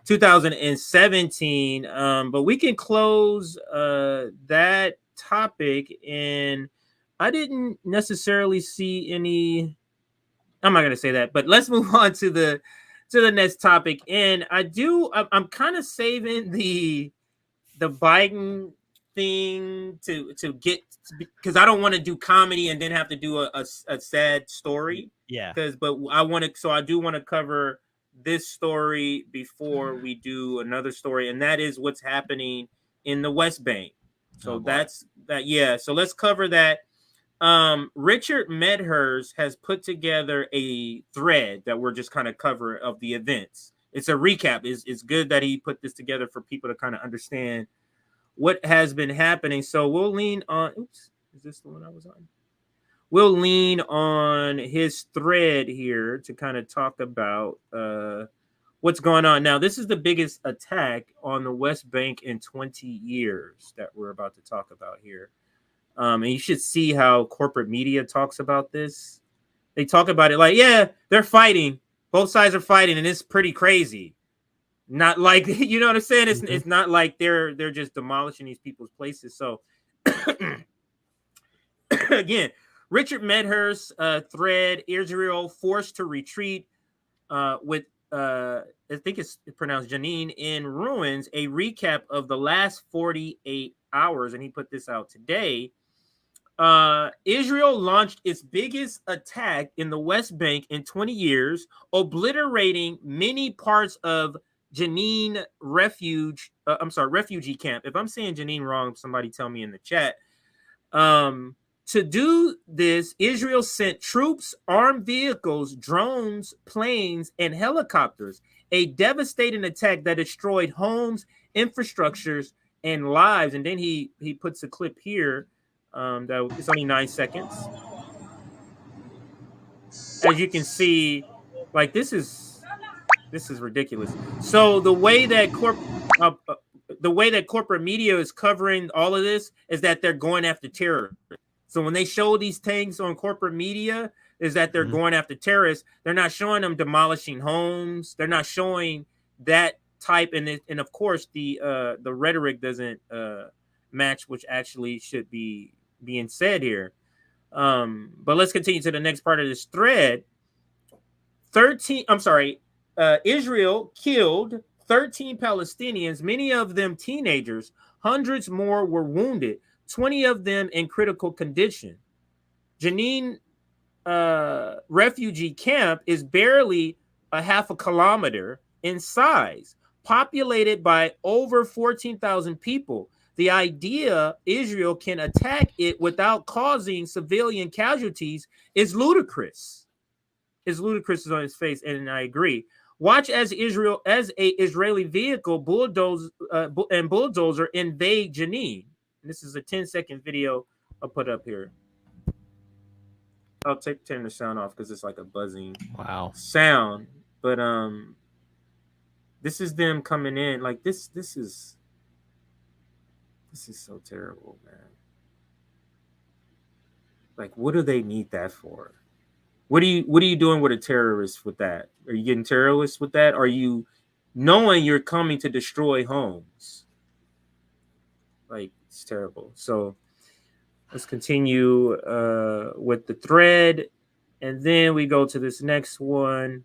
2017. But we can close that topic. And I didn't necessarily see any, I'm not going to say that, but let's move on to the next topic. And I'm kind of saving the Biden thing to get, because I don't want to do comedy and then have to do a sad story. Yeah. But I do want to cover this story before we do another story, and that is what's happening in the West Bank. So that's that. Yeah. So let's cover that. Richard Medhurst has put together a thread that we're just kind of cover of the events. It's a recap. It's good that he put this together for people to kind of understand what has been happening. So we'll lean on, oops, is this the one I was on? We'll lean on his thread here to kind of talk about what's going on. Now, this is the biggest attack on the West Bank in 20 years that we're about to talk about here. And you should see how corporate media talks about this. They talk about it like, yeah, they're fighting. Both sides are fighting, and it's pretty crazy. Not like, you know what I'm saying? It's not like they're just demolishing these people's places. So again, Richard Medhurst thread, Israel forced to retreat with I think it's pronounced Janine in ruins, a recap of the last 48 hours. And he put this out today. Israel launched its biggest attack in the West Bank in 20 years, obliterating many parts of Janine refugee camp. If I'm saying Janine wrong, somebody tell me in the chat. To do this, Israel sent troops, armed vehicles, drones, planes, and helicopters. a devastating attack that destroyed homes, infrastructures, and lives. And then he puts a clip here. That it's only 9 seconds. As you can see, like this is ridiculous. So the way that corporate media is covering all of this is that they're going after terrorists. So when they show these things on corporate media, is that they're going after terrorists. They're not showing them demolishing homes. They're not showing that type. And of course, the rhetoric doesn't match which actually should be being said here. But let's continue to the next part of this thread. Israel killed 13 Palestinians, many of them teenagers. Hundreds more were wounded, 20 of them in critical condition. Jenin refugee camp is barely a half a kilometer in size, populated by over 14,000 people. The idea Israel can attack it without causing civilian casualties is ludicrous. Is ludicrous on its face, and I agree. Watch as a Israeli vehicle bulldozer invade Jenin. And this is a 10-second video I'll put up here. I'll turn the sound off because it's like a buzzing sound. But this is them coming in. Like this is so terrible, man. Like, what do they need that for? What are you doing with a terrorist with that? Are you getting terrorists with that? Are you knowing you're coming to destroy homes? Like, it's terrible. So let's continue with the thread. And then we go to this next one.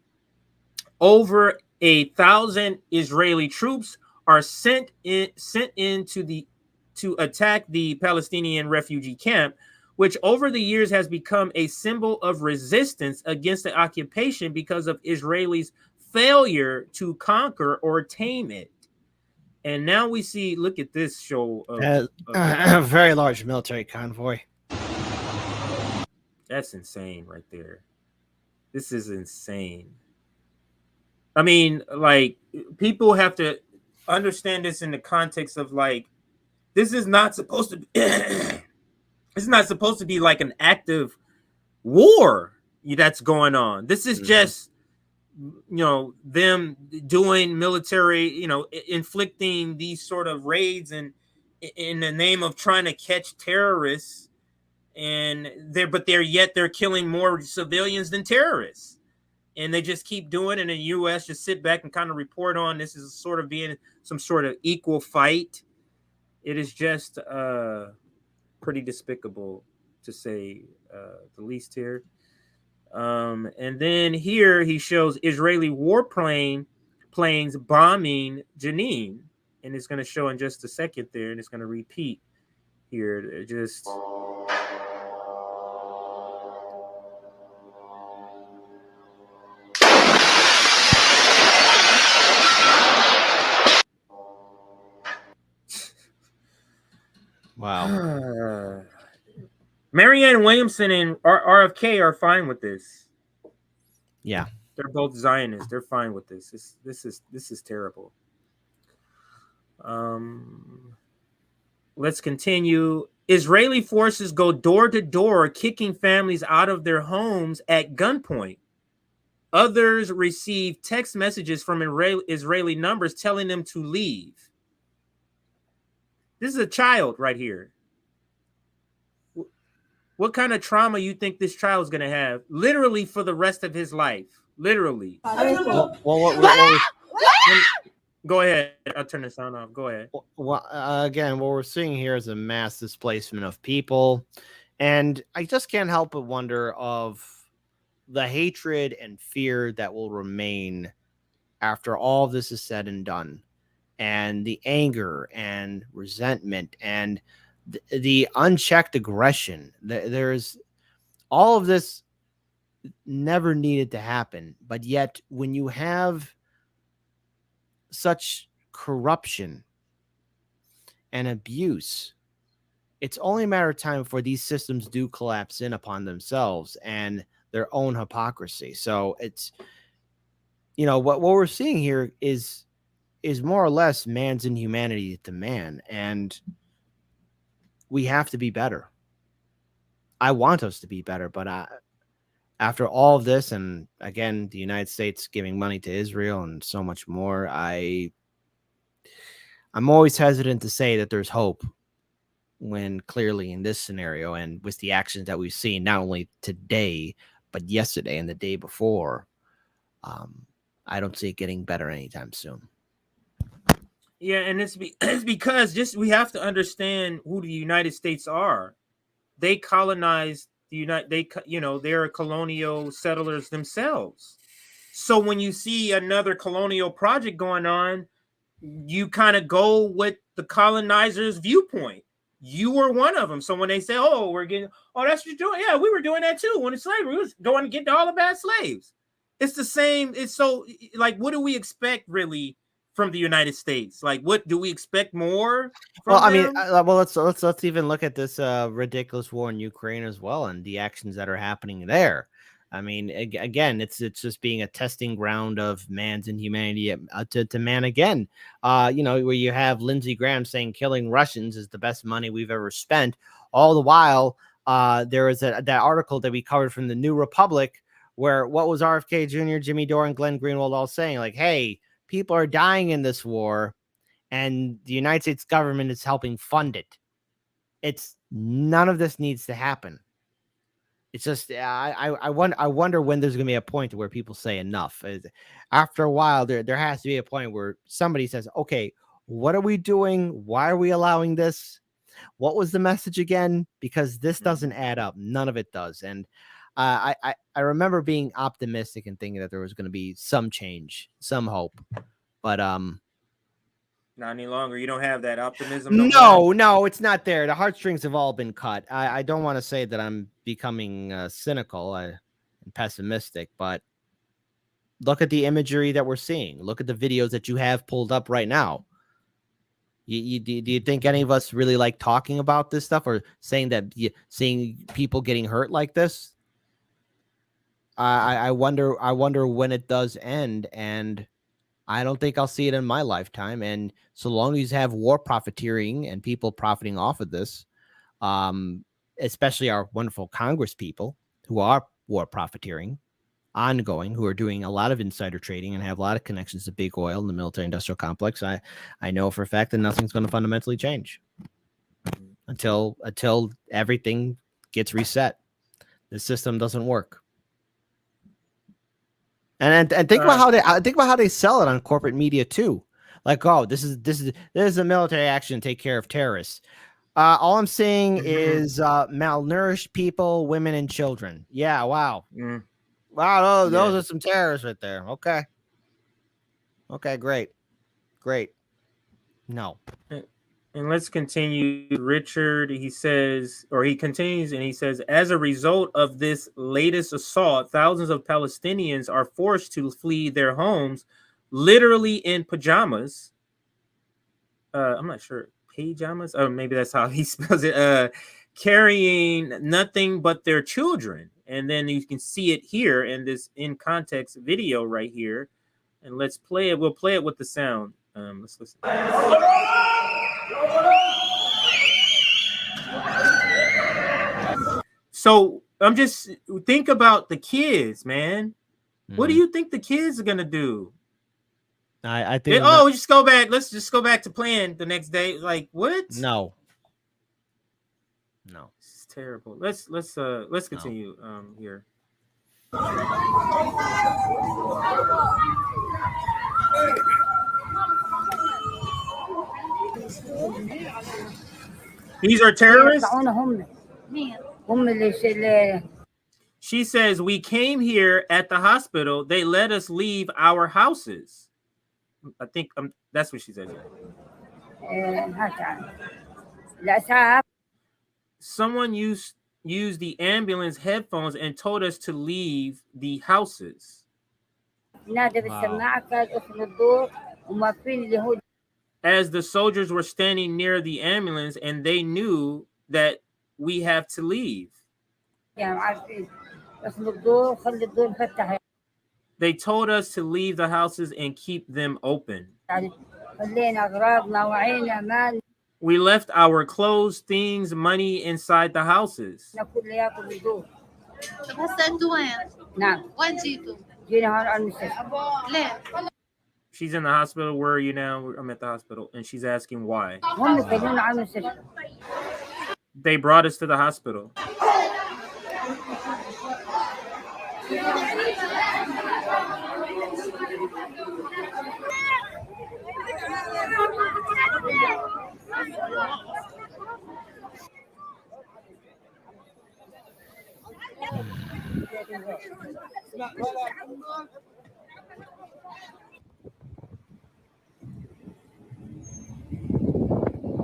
Over 1,000 Israeli troops are sent in to attack the Palestinian refugee camp, which over the years has become a symbol of resistance against the occupation because of Israelis' failure to conquer or tame it. And now we see, look at this show. A very large military convoy. That's insane right there. This is insane. I mean, like, people have to understand this in the context of, like, this is not supposed to be it's not supposed to be like an active war that's going on. This is just, them doing military, inflicting these sort of raids and in the name of trying to catch terrorists. And they're killing more civilians than terrorists. And they just keep doing it. And the U.S. just sit back and kind of report on this is sort of being some sort of equal fight. It is just pretty despicable, to say the least here. And then here he shows Israeli warplanes bombing Jenin. And it's going to show in just a second there. And it's going to repeat here. Just... Wow. Marianne Williamson and RFK are fine with this. Yeah. They're both Zionists. They're fine with this. This is terrible. Let's continue. Israeli forces go door to door, kicking families out of their homes at gunpoint. Others receive text messages from Israeli numbers telling them to leave. This is a child right here. What kind of trauma you think this child is going to have? Literally for the rest of his life. Literally. Go ahead. I'll turn the sound off. Go ahead. Well, again, what we're seeing here is a mass displacement of people. And I just can't help but wonder of the hatred and fear that will remain after all of this is said and done. And the anger and resentment and the unchecked aggression. There's all of this never needed to happen. But yet when you have such corruption and abuse, it's only a matter of time before these systems do collapse in upon themselves and their own hypocrisy. So you know, what we're seeing here is more or less man's inhumanity to man, and we have to be better. I want us to be better, but after all of this, and again, the United States giving money to Israel and so much more, I'm always hesitant to say that there's hope, when clearly in this scenario and with the actions that we've seen, not only today, but yesterday and the day before, I don't see it getting better anytime soon. Yeah, and it's because we have to understand who the United States are. They colonized they're colonial settlers themselves. So when you see another colonial project going on, you kind of go with the colonizer's viewpoint. You were one of them. So when they say, "Oh, that's what you're doing," yeah, we were doing that too. When it's slavery, we was going to get all the bad slaves. It's the same. It's so like, what do we expect really from the United States? Like, what do we expect more? Well, I mean, let's even look at this ridiculous war in Ukraine as well, and the actions that are happening there. I mean, again, it's just being a testing ground of man's inhumanity to man again. You know, where you have Lindsey Graham saying killing Russians is the best money we've ever spent. All the while, there was that article that we covered from the New Republic, where what was RFK Jr., Jimmy Dore, and Glenn Greenwald all saying, like, hey, people are dying in this war, and the United States government is helping fund it. It's none of this needs to happen. It's just I wonder when there's going to be a point where people say enough. After a while, there has to be a point where somebody says, okay, what are we doing? Why are we allowing this? What was the message again? Because this doesn't add up. None of it does. And I remember being optimistic and thinking that there was going to be some change, some hope. But not any longer. You don't have that optimism. No, it's not there. The heartstrings have all been cut. I don't want to say that I'm becoming cynical and pessimistic, but look at the imagery that we're seeing. Look at the videos that you have pulled up right now. Do you think any of us really like talking about this stuff, or saying that seeing people getting hurt like this? I wonder when it does end, and I don't think I'll see it in my lifetime. And so long as you have war profiteering and people profiting off of this, especially our wonderful Congress people who are war profiteering, ongoing, who are doing a lot of insider trading and have a lot of connections to big oil and the military industrial complex, I know for a fact that nothing's going to fundamentally change until everything gets reset. The system doesn't work. And think about how they sell it on corporate media too. Like, oh, this is a military action to take care of terrorists. All I'm seeing is malnourished people, women, and children. Yeah, wow. Wow, those are some terrorists right there. Okay, great. No. And let's continue. Richard, he continues, and he says, as a result of this latest assault, thousands of Palestinians are forced to flee their homes, literally in pajamas. I'm not sure, pajamas? Oh, maybe that's how he spells it. Carrying nothing but their children. And then you can see it here in this in context video right here. And let's play it. We'll play it with the sound. Let's listen. So I'm just think about the kids, man. What do you think the kids are gonna do? I think. We just go back. Let's just go back to playing the next day. Like what? No. It's terrible. Let's continue here. These are terrorists. She says, we came here at the hospital. They let us leave our houses. I think that's what she said. Someone used the ambulance headphones and told us to leave the houses. As the soldiers were standing near the ambulance and they knew that we have to leave. They told us to leave the houses and keep them open. We left our clothes, things, money inside the houses. She's in the hospital. Where are you now? I'm at the hospital. And she's asking why. They brought us to the hospital.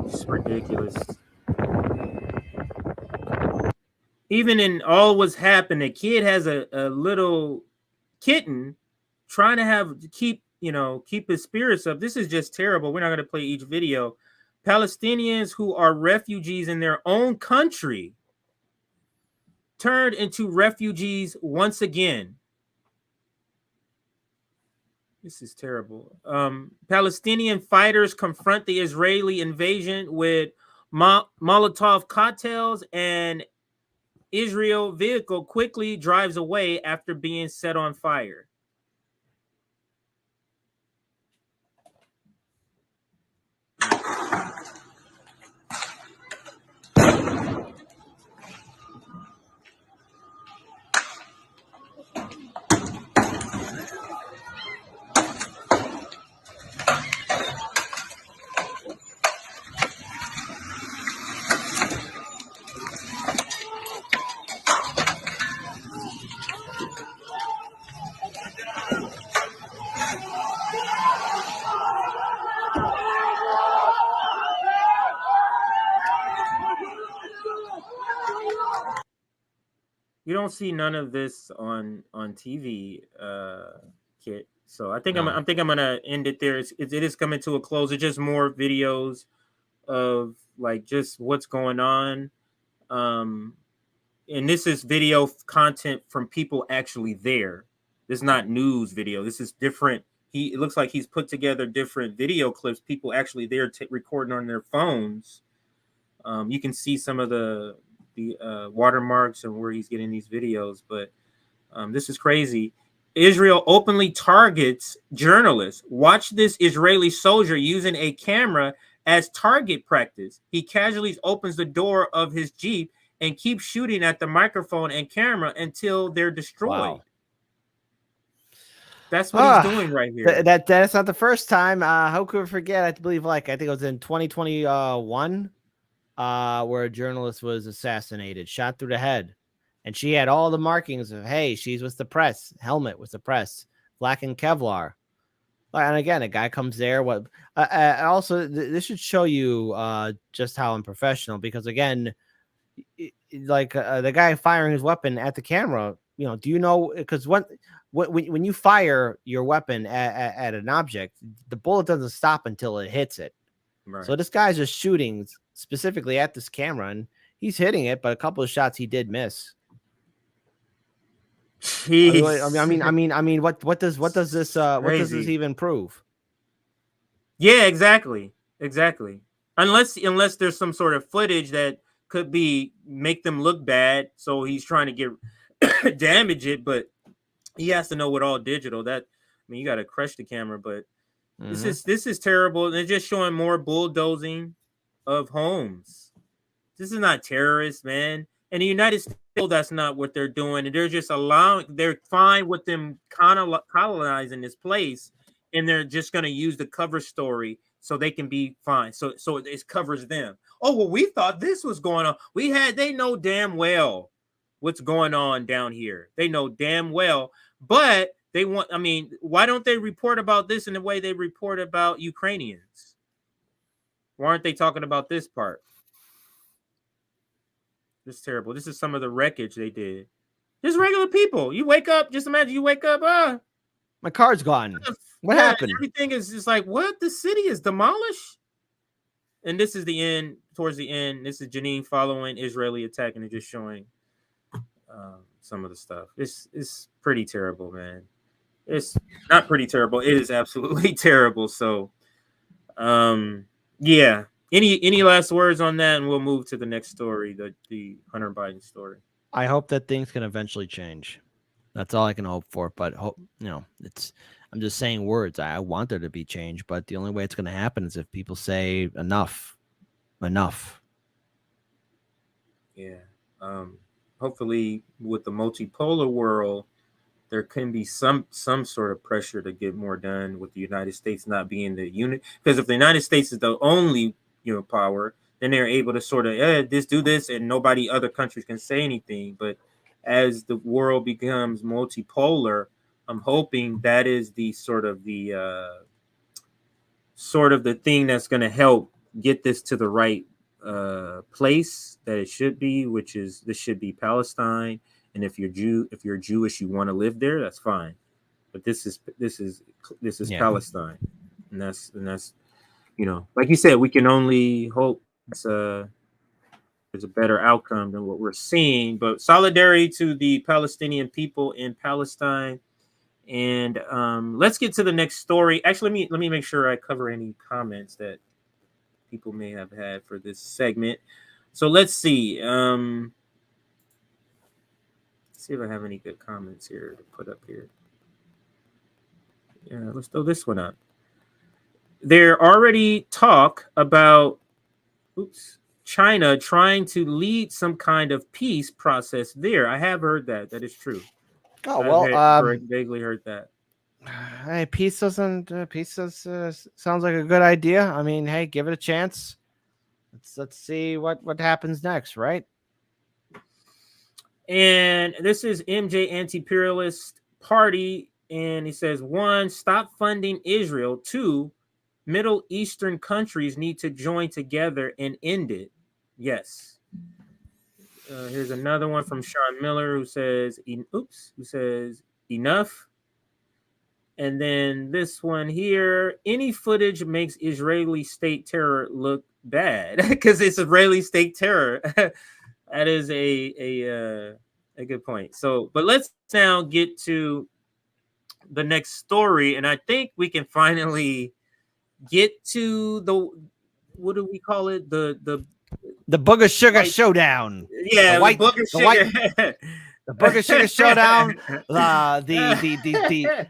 It's ridiculous. Even in all what's happened, a kid has a little kitten trying to keep his spirits up. This is just terrible. We're not going to play each video. Palestinians who are refugees in their own country turned into refugees once again. This is terrible. Palestinian fighters confront the Israeli invasion with Molotov cocktails, and Israel vehicle quickly drives away after being set on fire. You don't see none of this on TV, Kit. So I think I'm gonna end it there. It is coming to a close. It's just more videos of like just what's going on, and this is video content from people actually there. This is not news video. This is different. It looks like he's put together different video clips. People actually there recording on their phones. You can see some of the watermarks and where he's getting these videos, but this is crazy. Israel openly targets journalists. Watch this Israeli soldier using a camera as target practice. He casually opens the door of his Jeep and keeps shooting at the microphone and camera until they're destroyed. Wow. That's what he's doing right here. That's not the first time. How could we forget? I believe I think it was in 2021. Where a journalist was assassinated, shot through the head, and she had all the markings of, hey, she's with the press, helmet with the press, black and Kevlar. And again, a guy comes there. Also, this should show you just how unprofessional, because again, the guy firing his weapon at the camera, do you know? Because when you fire your weapon at an object, the bullet doesn't stop until it hits it. Right. So this guy's just shooting specifically at this camera, and he's hitting it, but a couple of shots he did miss. Jeez. I mean, what does this even prove? Yeah, exactly. Unless there's some sort of footage that could make them look bad, so he's trying to get damage it, but he has to know with all digital that you got to crush the camera, but. Mm-hmm. This is terrible. They're just showing more bulldozing of homes. This is not terrorists, man. And the United States, that's not what they're doing. And they're just they're fine with them colonizing this place, and they're just going to use the cover story so they can be fine. So it covers them. Oh, well, we thought this was going on. They know damn well what's going on down here. They know damn well, but why don't they report about this in the way they report about Ukrainians? Why aren't they talking about this part? This is terrible. This is some of the wreckage they did. Just regular people. You wake up, just imagine you wake up, my car's gone. What happened? Everything is just like, what? The city is demolished? And this is the end, towards the end. This is Janine following Israeli attack, and they're just showing some of the stuff. It's pretty terrible, man. It's not pretty terrible. It is absolutely terrible. So, yeah. Any last words on that, and we'll move to the next story, the Hunter Biden story. I hope that things can eventually change. That's all I can hope for. But I'm just saying words. I want there to be change, but the only way it's going to happen is if people say enough. Yeah. Hopefully, with the multipolar world, there can be some sort of pressure to get more done with the United States not being the unit. Because if the United States is the only power, then they're able to sort of do this, and nobody other countries can say anything. But as the world becomes multipolar, I'm hoping that is the sort of the thing that's going to help get this to the right place that it should be, which is this should be Palestine. And if you're Jewish, you want to live there, that's fine. But this is Palestine, and that's like you said, we can only hope there's a better outcome than what we're seeing. But solidarity to the Palestinian people in Palestine. And let's get to the next story. Actually, let me make sure I cover any comments that people may have had for this segment. So let's see. See if I have any good comments here to put up here. Yeah, let's throw this one up. There already talk about China trying to lead some kind of peace process there. I have heard that. That is true. Oh, well, vaguely heard that. Hey, peace sounds like a good idea. I mean, hey, give it a chance. Let's see what happens next, right? And this is MJ Anti-Imperialist Party, and he says, 1, stop funding Israel. 2, Middle Eastern countries need to join together and end it. Yes. Here's another one from Sean Miller who says, enough. And then this one here, any footage makes Israeli state terror look bad because it's Israeli state terror. That is a good point. So, but let's now get to the next story, and I think we can finally get to the, what do we call it? The Booger Sugar Showdown. Yeah, the Booger Sugar Showdown.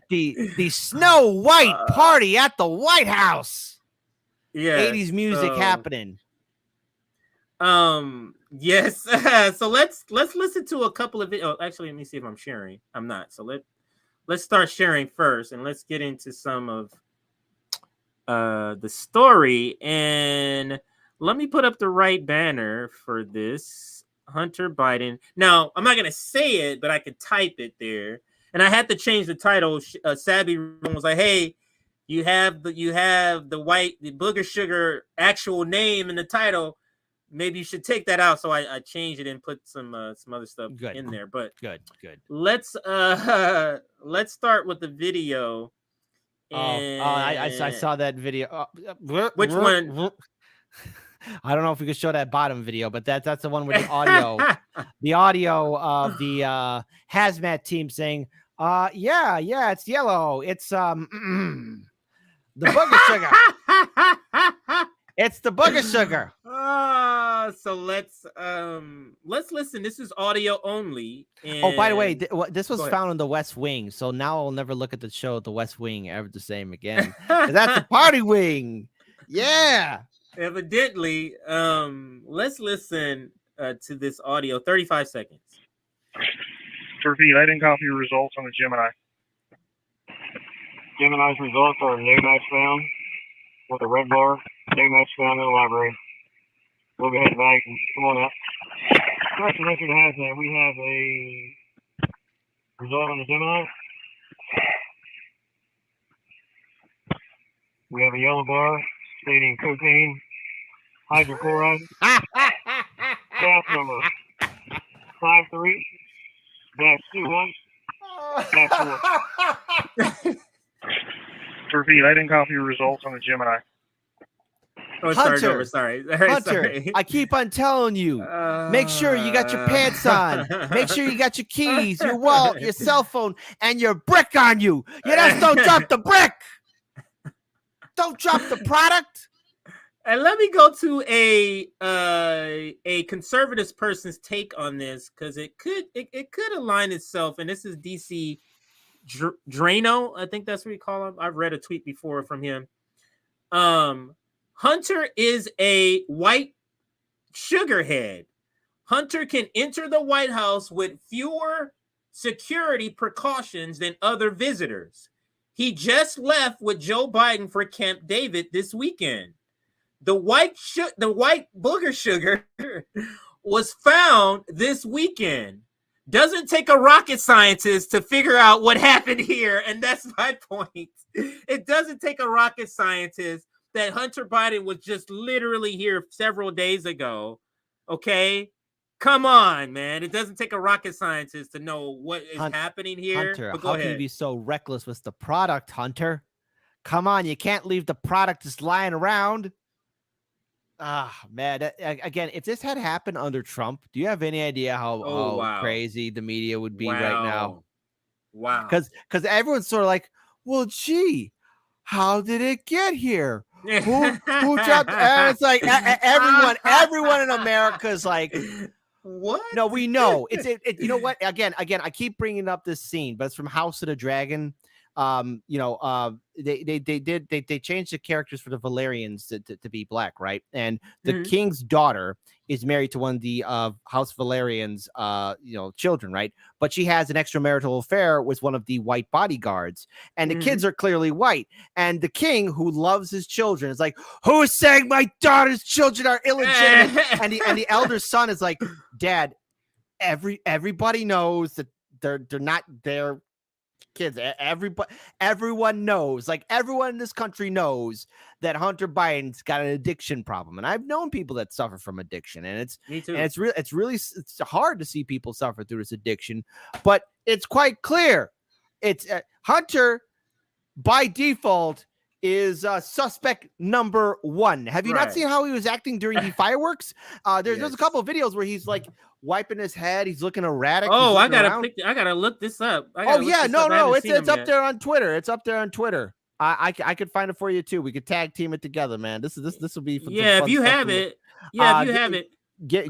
The Snow White party at the White House. Yeah, 80s music happening. Yes. So let's listen to a couple of videos. Actually, let me see if I'm sharing. I'm not. So let's start sharing first, and let's get into some of the story. And let me put up the right banner for this. Hunter Biden. Now, I'm not going to say it, but I could type it there. And I had to change the title. Sabby was like, hey, you have the Booger Sugar actual name in the title. Maybe you should take that out. So I changed it and put some other stuff in there. But good. Let's start with the video. I saw that video. Which one? I don't know if we could show that bottom video, but that's the one with the audio. The audio of the hazmat team saying, yeah, it's yellow. It's the Booger Sugar. It's the Booger Sugar. So let's listen. This is audio only. Oh, by the way, this was found in the West Wing. So now I'll never look at the show The West Wing ever the same again. That's the party wing. Yeah. Evidently, let's listen to this audio. 35 seconds. To repeat, I didn't copy your results on the Gemini. Gemini's results are new match found with a red bar. New match found in the library. We'll go ahead and back. Come on up. Correction record has that. We have a result on the Gemini. We have a yellow bar stating cocaine, hydrochloride, gas number 53-21-4. To repeat, I didn't copy your results on the Gemini. Oh, start Hunter, over. Sorry. Hunter, Sorry. I keep on telling you, make sure you got your pants on. Make sure you got your keys, your wallet, your cell phone, and your brick on you. You just don't drop the brick. Don't drop the product. And let me go to a conservative person's take on this, because it could align itself. And this is DC Drano, I think that's what we call him. I've read a tweet before from him. Hunter is a white sugarhead. Hunter can enter the White House with fewer security precautions than other visitors. He just left with Joe Biden for Camp David this weekend. The white booger sugar was found this weekend. Doesn't take a rocket scientist to figure out what happened here, and that's my point. It doesn't take a rocket scientist that Hunter Biden was just literally here several days ago. Okay? Come on, man. It doesn't take a rocket scientist to know what is happening here. Hunter, but go how ahead. can you be so reckless with the product, Hunter? Come on, you can't leave the product just lying around. Man. Again, if this had happened under Trump, do you have any idea how crazy the media would be right now? Wow. Because everyone's sort of like, well, gee, how did it get here? Who dropped? And it's like everyone in America is like, what? No, we know it's you know what? Again, I keep bringing up this scene, but it's from House of the Dragon. They changed the characters for the Valerians to be black, right? And the king's daughter is married to one of the House Valerians children, right? But she has an extramarital affair with one of the white bodyguards, and the kids are clearly white. And the king, who loves his children, is like, who is saying my daughter's children are illegitimate? and the elder son is like, Dad, everybody knows that they're not their kids. Everyone knows, like everyone in this country knows that Hunter Biden's got an addiction problem, and I've known people that suffer from addiction, and it's really hard to see people suffer through this addiction, but it's quite clear it's Hunter by default is suspect number one. Have you not seen how he was acting during the fireworks? There's a couple of videos where he's like wiping his head. He's looking erratic. Oh, I gotta look this up. It's up there on Twitter. It's up there on Twitter. I could find it for you too. We could tag team it together, man. This will be fun. If you have it. If you have it.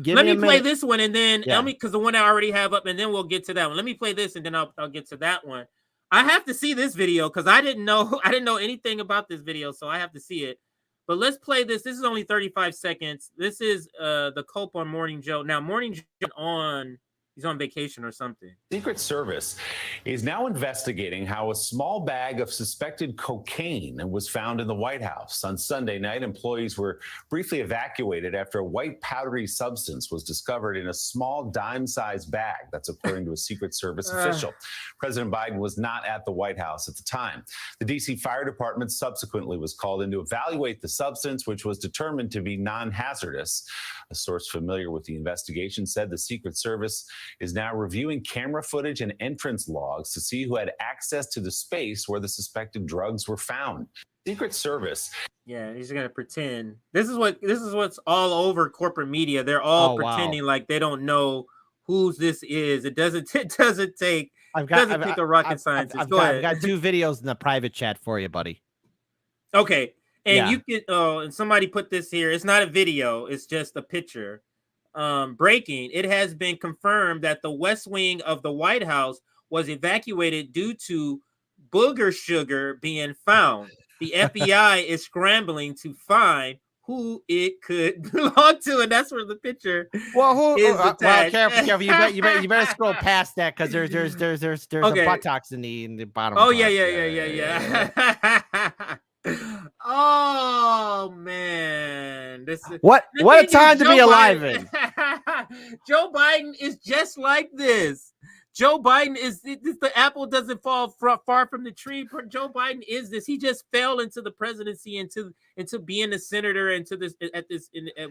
Let me play this one, and then because the one I already have up, and then we'll get to that one. Let me play this, and then I'll get to that one. I have to see this video because I didn't know anything about this video, so I have to see it. But let's play this. This is only 35 seconds. This is the Cope on Morning Joe. Now, Morning Joe he's on vacation or something. Secret Service is now investigating how a small bag of suspected cocaine was found in the White House. On Sunday night, employees were briefly evacuated after a white powdery substance was discovered in a small dime-sized bag. That's according to a Secret Service official. President Biden was not at the White House at the time. The D.C. Fire Department subsequently was called in to evaluate the substance, which was determined to be non-hazardous. A source familiar with the investigation said the Secret Service is now reviewing camera footage and entrance logs to see who had access to the space where the suspected drugs were found. Secret Service. Yeah, he's gonna pretend. This is what's all over corporate media. They're all pretending like they don't know who this is. It doesn't take a rocket scientist. I've got two videos in the private chat for you, buddy. Okay. And you can and somebody put this here. It's not a video, it's just a picture. Breaking. It has been confirmed that the West Wing of the White House was evacuated due to booger sugar being found. The FBI is scrambling to find who it could belong to, and that's where the picture is attached. Careful. You better scroll past that because there's a buttocks in the bottom. Oh yeah. Oh man, this is what a time to be alive in. Joe Biden is just like this. Joe Biden is the apple doesn't fall far from the tree. Joe Biden is this. He just fell into the presidency, into being a senator,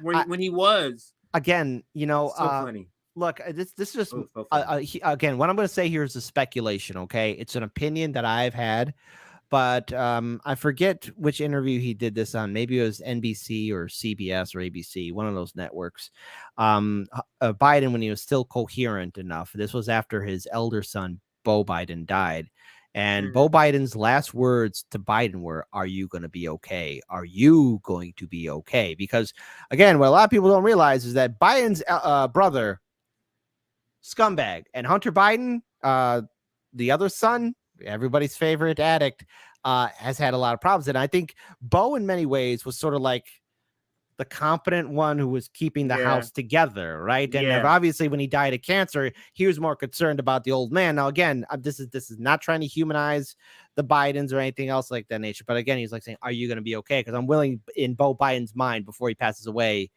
when he was. Again, so funny. Look, this is just again. What I'm going to say here is a speculation. Okay, it's an opinion that I've had. but I forget which interview he did this on. Maybe it was NBC or CBS or ABC, one of those networks. Biden, when he was still coherent enough, this was after his elder son, Beau Biden, died. And Beau Biden's last words to Biden were, "Are you going to be okay? Are you going to be okay?" Because, again, what a lot of people don't realize is that Biden's brother, scumbag, and Hunter Biden, the other son, everybody's favorite addict, has had a lot of problems. And I think Beau, in many ways, was sort of like the competent one who was keeping the house together, right? And obviously, when he died of cancer, he was more concerned about the old man. Now, again, this is not trying to humanize the Bidens or anything else like that nature. But again, he's like saying, "Are you going to be okay?" Because I'm willing, in Beau Biden's mind, before he passes away,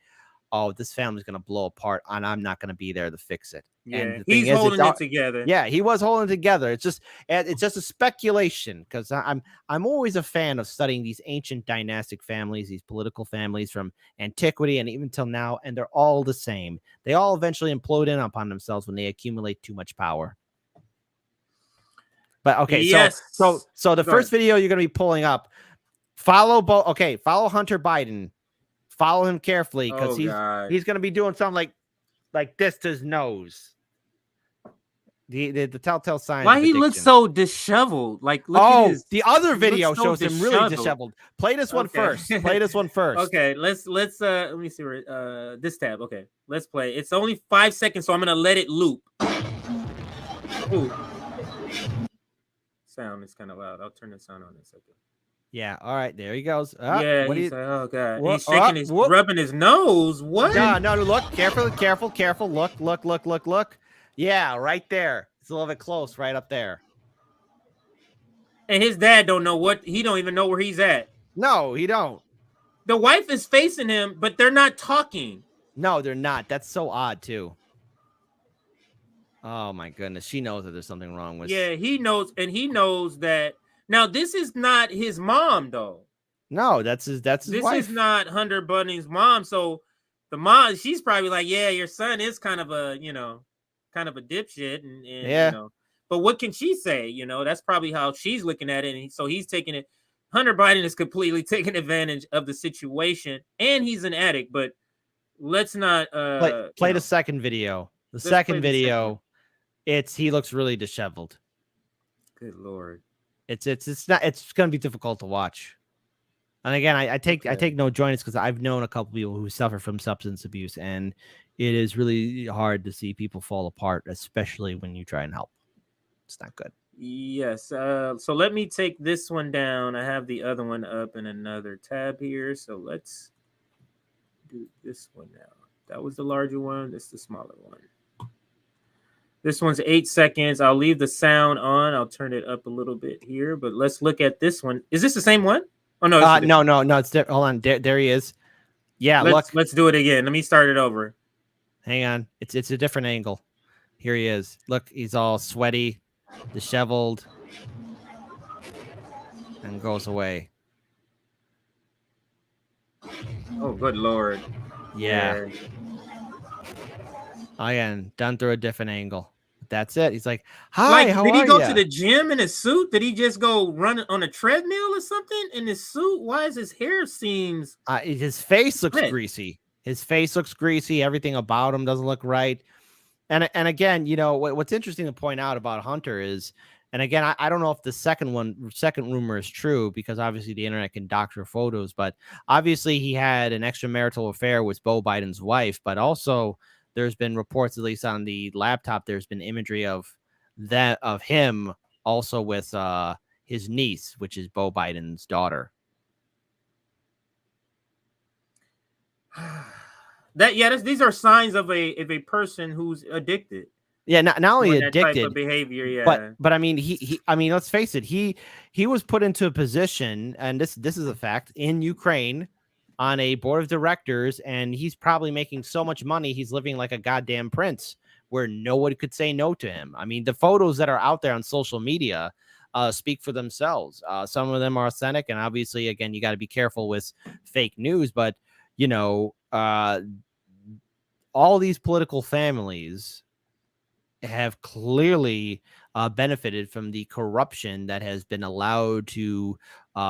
oh, this family's going to blow apart, and I'm not going to be there to fix it. Yeah, and he's holding it together. Yeah, he was holding it together. It's just a speculation, because I'm always a fan of studying these ancient dynastic families, these political families from antiquity and even till now, and they're all the same. They all eventually implode in upon themselves when they accumulate too much power. But okay, so the first video you're going to be pulling up, follow Hunter Biden. Follow him carefully, because he's going to be doing something like this to his nose. The telltale sign. Why he looks so disheveled? Like, look at his, the other video shows him really disheveled. Play this one first. Play this one first. Okay, let's let me see where this tab. Okay, let's play. It's only 5 seconds, so I'm gonna let it loop. Ooh. Sound is kind of loud. I'll turn the sound on in a second. Yeah, all right, there he goes. Yeah, he's like, oh god, he's shaking rubbing his nose. What? No, look, careful. Look. Yeah, right there. It's a little bit close, right up there. And his dad don't even know where he's at. No, he don't. The wife is facing him, but they're not talking. No, they're not. That's so odd too. Oh my goodness, she knows that there's something wrong with. Yeah, he knows, and he knows that. Now, this is not his mom, though. No, that's his wife. This is not Hunter Biden's mom. So the mom, she's probably like, yeah, your son is kind of a dipshit. And yeah. But what can she say? That's probably how she's looking at it. And so he's taking it. Hunter Biden is completely taking advantage of the situation, and he's an addict. But let's not play the second video. The second video, he looks really disheveled. Good Lord. It's going to be difficult to watch. And again, I take no joints, because I've known a couple people who suffer from substance abuse, and it is really hard to see people fall apart, especially when you try and help. It's not good. Yes. So let me take this one down. I have the other one up in another tab here. So let's do this one now. That was the larger one. This is the smaller one. This one's 8 seconds. I'll leave the sound on. I'll turn it up a little bit here, but let's look at this one. Is this the same one? Oh no! No. It's hold on. There he is. Yeah, let's do it again. Let me start it over. Hang on. It's a different angle. Here he is. Look, he's all sweaty, disheveled, and goes away. Oh, good Lord. Yeah. Again, done through a different angle. That's it. He's like, "Hi, how are you?" Did he go to the gym in his suit? Did he just go run on a treadmill or something in his suit? Why is his hair seems? His face looks greasy. His face looks greasy. Everything about him doesn't look right. And again, what's interesting to point out about Hunter is, and again, I don't know if the second rumor is true, because obviously the internet can doctor photos, but obviously he had an extramarital affair with Beau Biden's wife, but also there's been reports, at least on the laptop, there's been imagery of him also with his niece, which is Beau Biden's daughter. These are signs of a person who's addicted. Yeah, not only addicted, type of behavior. Yeah, but I mean, I mean, let's face it, he was put into a position, and this is a fact, in Ukraine, on a board of directors, and he's probably making so much money, he's living like a goddamn prince, where no one could say no to him. I mean, the photos that are out there on social media speak for themselves. Some of them are authentic, and obviously, again, you got to be careful with fake news, but all these political families have clearly benefited from the corruption that has been allowed to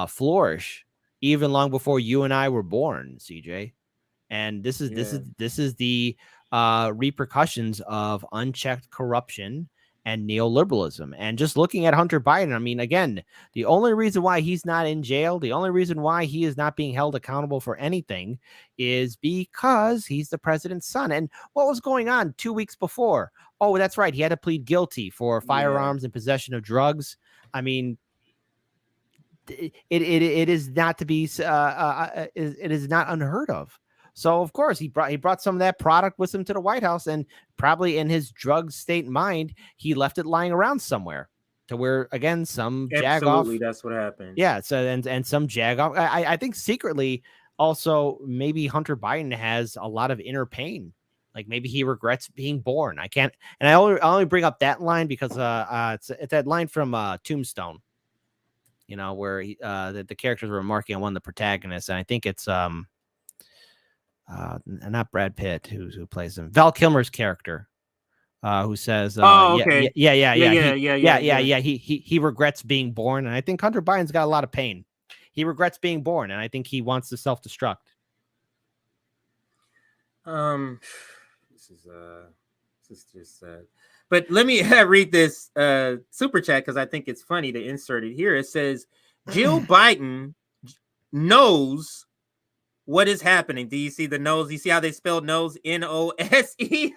flourish even long before you and I were born, CJ. And this is the repercussions of unchecked corruption and neoliberalism. And just looking at Hunter Biden, I mean, again, the only reason why he's not in jail, the only reason why he is not being held accountable for anything is because he's the president's son. And what was going on 2 weeks before? Oh, that's right. He had to plead guilty for firearms and possession of drugs. I mean, it is not to be, it is not unheard of. So of course he brought some of that product with him to the White House, and probably in his drug state mind, he left it lying around somewhere to where, again, some Absolutely, that's what happened. Yeah. So and some jagoff. I think secretly also maybe Hunter Biden has a lot of inner pain. Like maybe he regrets being born. I only bring up that line because it's that line from Tombstone. You know, where the characters were remarking on one of the protagonists, and I think it's not Brad Pitt who plays him, Val Kilmer's character, who says, okay. He regrets being born, and I think Hunter Biden's got a lot of pain. He regrets being born, and I think he wants to self-destruct. This is just sad. But let me read this super chat because I think it's funny to insert it here. It says, Jill Biden knows what is happening. Do you see the nose? You see how they spelled nose? N-O-S-E? We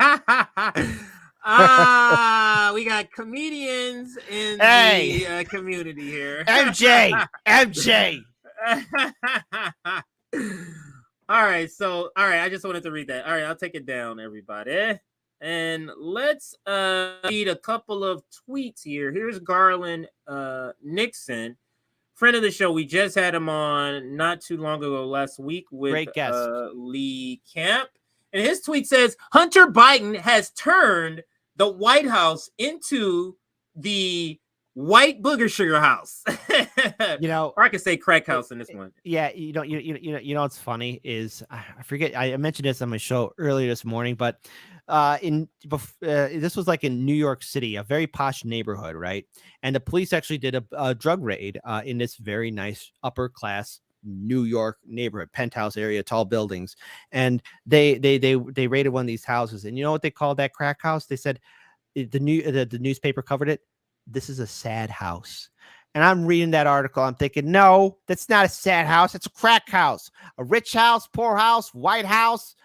got comedians in the community here. MJ. All right. I just wanted to read that. All right. I'll take it down, everybody. And let's read a couple of tweets here. Here's Carlin Nixon, friend of the show. We just had him on not too long ago last week with Great guest. Lee Camp. And his tweet says, Hunter Biden has turned the White House into the white booger sugar house. You know, or I could say crack house in this one. Yeah, you know what's funny is I forget, I mentioned this on my show earlier this morning, but this was like in New York City, a very posh neighborhood, right? And the police actually did a drug raid in this very nice upper class New York neighborhood, penthouse area, tall buildings, and they raided one of these houses. And you know what they called that crack house? They said the newspaper covered it. This is a sad house. And I'm reading that article. I'm thinking, no, that's not a sad house. It's a crack house, a rich house, poor house, white house,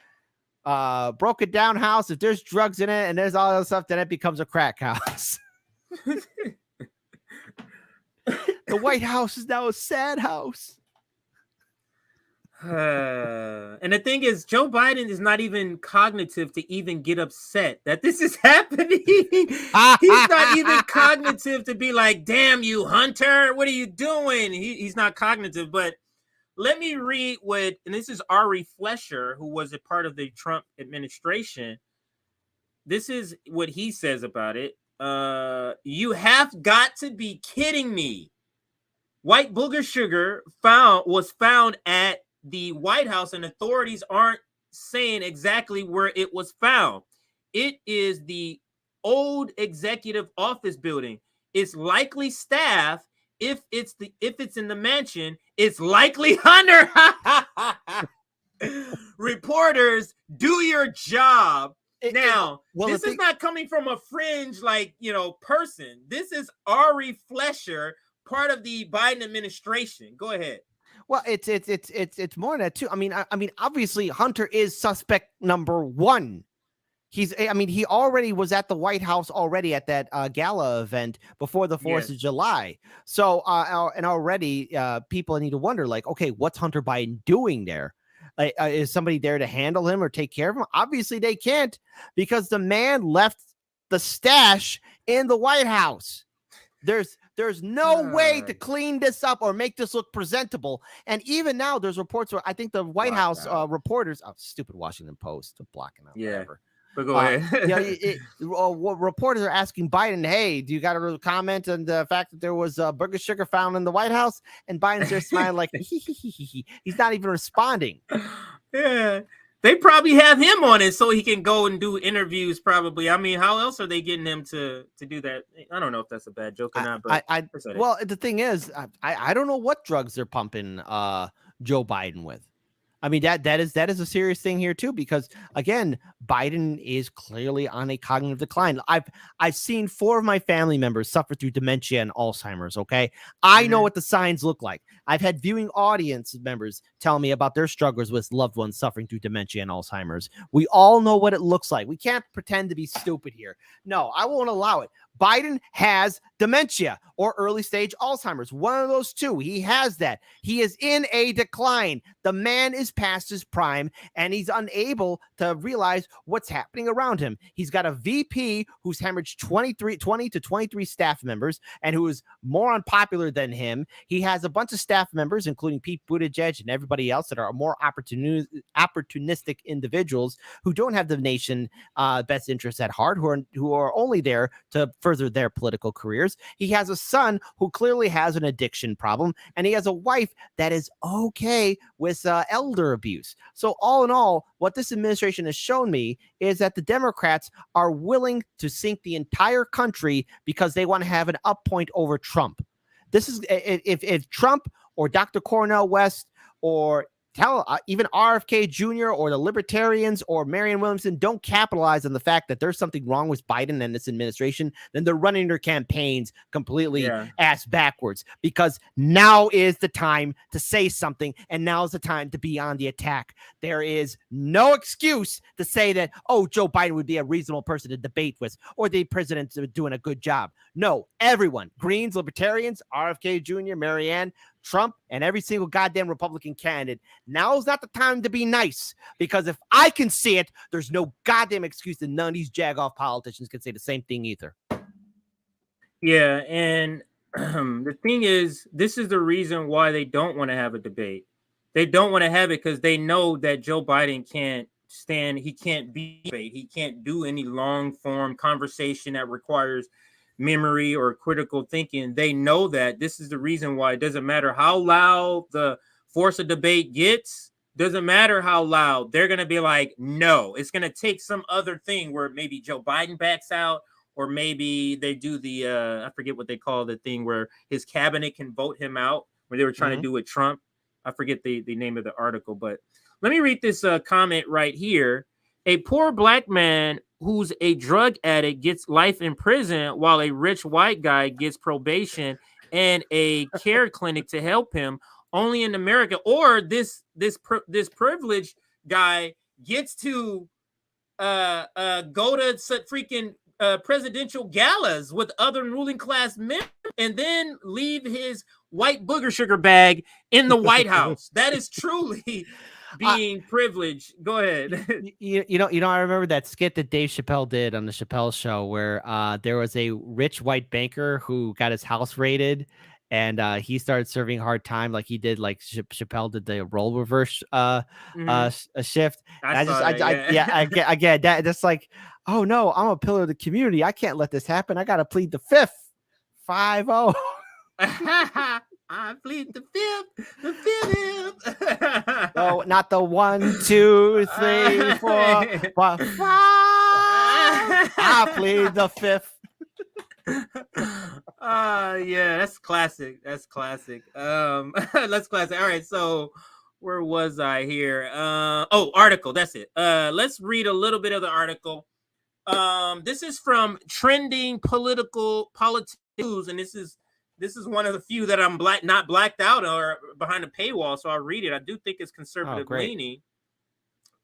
broken down house. If there's drugs in it and there's all that stuff, then it becomes a crack house. The White House is now a sad house. And the thing is, Joe Biden is not even cognitive to even get upset that this is happening. He's not even cognitive to be like, damn you, Hunter, what are you doing? He's not cognitive. But let me read what, and this is Ari Fleischer, who was a part of the Trump administration. This is what he says about it. You have got to be kidding me. White booger sugar was found at the White House, and authorities aren't saying exactly where it was found. It is the old executive office building. It's likely staff. If it's in the mansion, it's likely Hunter. Reporters, do your job. This is not coming from a fringe person. This is Ari Fleischer, part of the Biden administration. Go ahead. Well, it's more than that too. I mean, obviously Hunter is suspect number one. He already was at the White House already at that gala event before the 4th of July. So, and already people need to wonder, like, okay, what's Hunter Biden doing there? Is somebody there to handle him or take care of him? Obviously they can't, because the man left the stash in the White House. There's no way to clean this up or make this look presentable. And even now, there's reports where I think the White House reporters, stupid Washington Post, blocking out. Whatever. But go ahead. Reporters are asking Biden, hey, do you got a comment on the fact that there was burger sugar found in the White House? And Biden's there smiling like, he's not even responding. Yeah. They probably have him on it so he can go and do interviews. Probably. I mean, how else are they getting him to do that? I don't know if that's a bad joke or not. But well, the thing is, I don't know what drugs they're pumping Joe Biden with. I mean, that is a serious thing here too, because again, Biden is clearly on a cognitive decline. I've seen 4 of my family members suffer through dementia and Alzheimer's. Okay, I know what the signs look like. I've had viewing audience members tell me about their struggles with loved ones suffering through dementia and Alzheimer's. We all know what it looks like. We can't pretend to be stupid here. No, I won't allow it. Biden has dementia or early stage Alzheimer's. One of those two. He has that. He is in a decline. The man is past his prime, and he's unable to realize what's happening around him. He's got a VP who's hemorrhaged 20 to 23 staff members and who is more unpopular than him. He has a bunch of staff members, including Pete Buttigieg and everybody else, that are more opportunistic individuals who don't have the nation best interests at heart, who are only there to further their political careers. He has a son who clearly has an addiction problem, and he has a wife that is okay with elder abuse. So all in all, what this administration has shown me is that the Democrats are willing to sink the entire country because they want to have an up point over Trump. This is if Trump or Dr. Cornell West or even RFK Jr. or the Libertarians or Marianne Williamson don't capitalize on the fact that there's something wrong with Biden and this administration, then they're running their campaigns completely ass backwards, because now is the time to say something, and now is the time to be on the attack. There is no excuse to say that, oh, Joe Biden would be a reasonable person to debate with, or the president's doing a good job. No, everyone, Greens, Libertarians, RFK Jr., Marianne, Trump, and every single goddamn Republican candidate. Now is not the time to be nice, because if I can see it, there's no goddamn excuse that none of these jagoff politicians can say the same thing either. Yeah, and the thing is, this is the reason why they don't want to have a debate. They don't want to have it because they know that Joe Biden can't stand, he can't be debate. He can't do any long form conversation that requires memory or critical thinking. They know that. This is the reason why it doesn't matter how loud the force of debate gets, doesn't matter how loud, they're going to be like, no. It's going to take some other thing where maybe Joe Biden backs out, or maybe they do the I forget what they call the thing where his cabinet can vote him out, where they were trying to do with Trump. I forget the name of the article, but let me read this comment right here. A poor black man who's a drug addict gets life in prison, while a rich white guy gets probation and a care clinic to help him. Only in America, or this privileged guy gets to go to freaking presidential galas with other ruling class men, and then leave his white booger sugar bag in the White House. That is truly being privileged. Go ahead. You know, I remember that skit that Dave Chappelle did on the Chappelle Show where there was a rich white banker who got his house raided, and he started serving hard time like he did, like Chappelle did the role reverse shift. I get that. That's like, oh no, I'm a pillar of the community. I can't let this happen. I got to plead the fifth. 5-0. I plead the fifth. No, not the 1, 2, 3, 4, 5. I plead the fifth. Yeah, that's classic. That's classic. That's classic. All right, so where was I here? Article. That's it. Let's read a little bit of the article. This is from Trending Politics News, and this is one of the few that I'm not blacked out or behind a paywall, so I'll read it. I do think it's conservative leaning.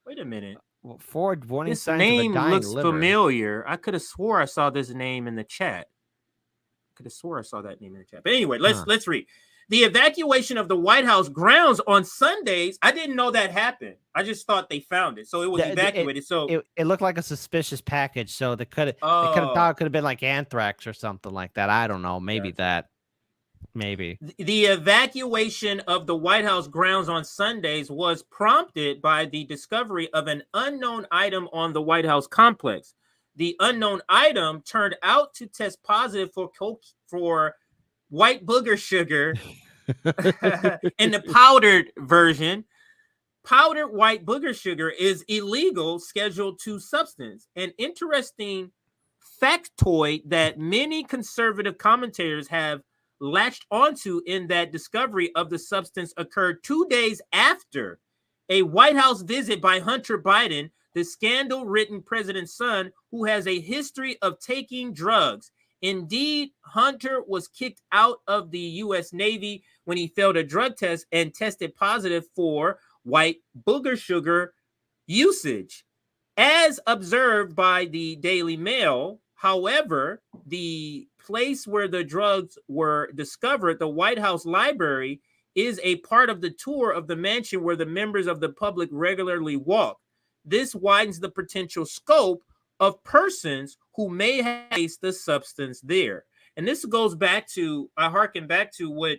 Wait a minute. Well, forward warning this signs name of a dying looks liver. familiar. I could have swore I saw this name in the chat. Could have swore I saw that name in the chat. But anyway, let's read. The evacuation of the White House grounds on Sundays. I didn't know that happened. I just thought they found it, so it was evacuated. It looked like a suspicious package. So they could have been like anthrax or something like that. I don't know. Maybe that. Maybe the evacuation of the White House grounds on Sundays was prompted by the discovery of an unknown item on the White House complex. The unknown item turned out to test positive for white booger sugar in the powdered version. powdered white booger sugar is illegal Schedule II substance. An interesting factoid that many conservative commentators have latched onto in that discovery of the substance occurred 2 days after a White House visit by Hunter Biden, the scandal-ridden president's son, who has a history of taking drugs. Indeed, Hunter was kicked out of the U.S. Navy when he failed a drug test and tested positive for white booger sugar usage. As observed by the Daily Mail, however, the place where the drugs were discovered, the White House Library, is a part of the tour of the mansion where the members of the public regularly walk. This widens the potential scope of persons who may have placed the substance there. And this goes back to, I harken back to what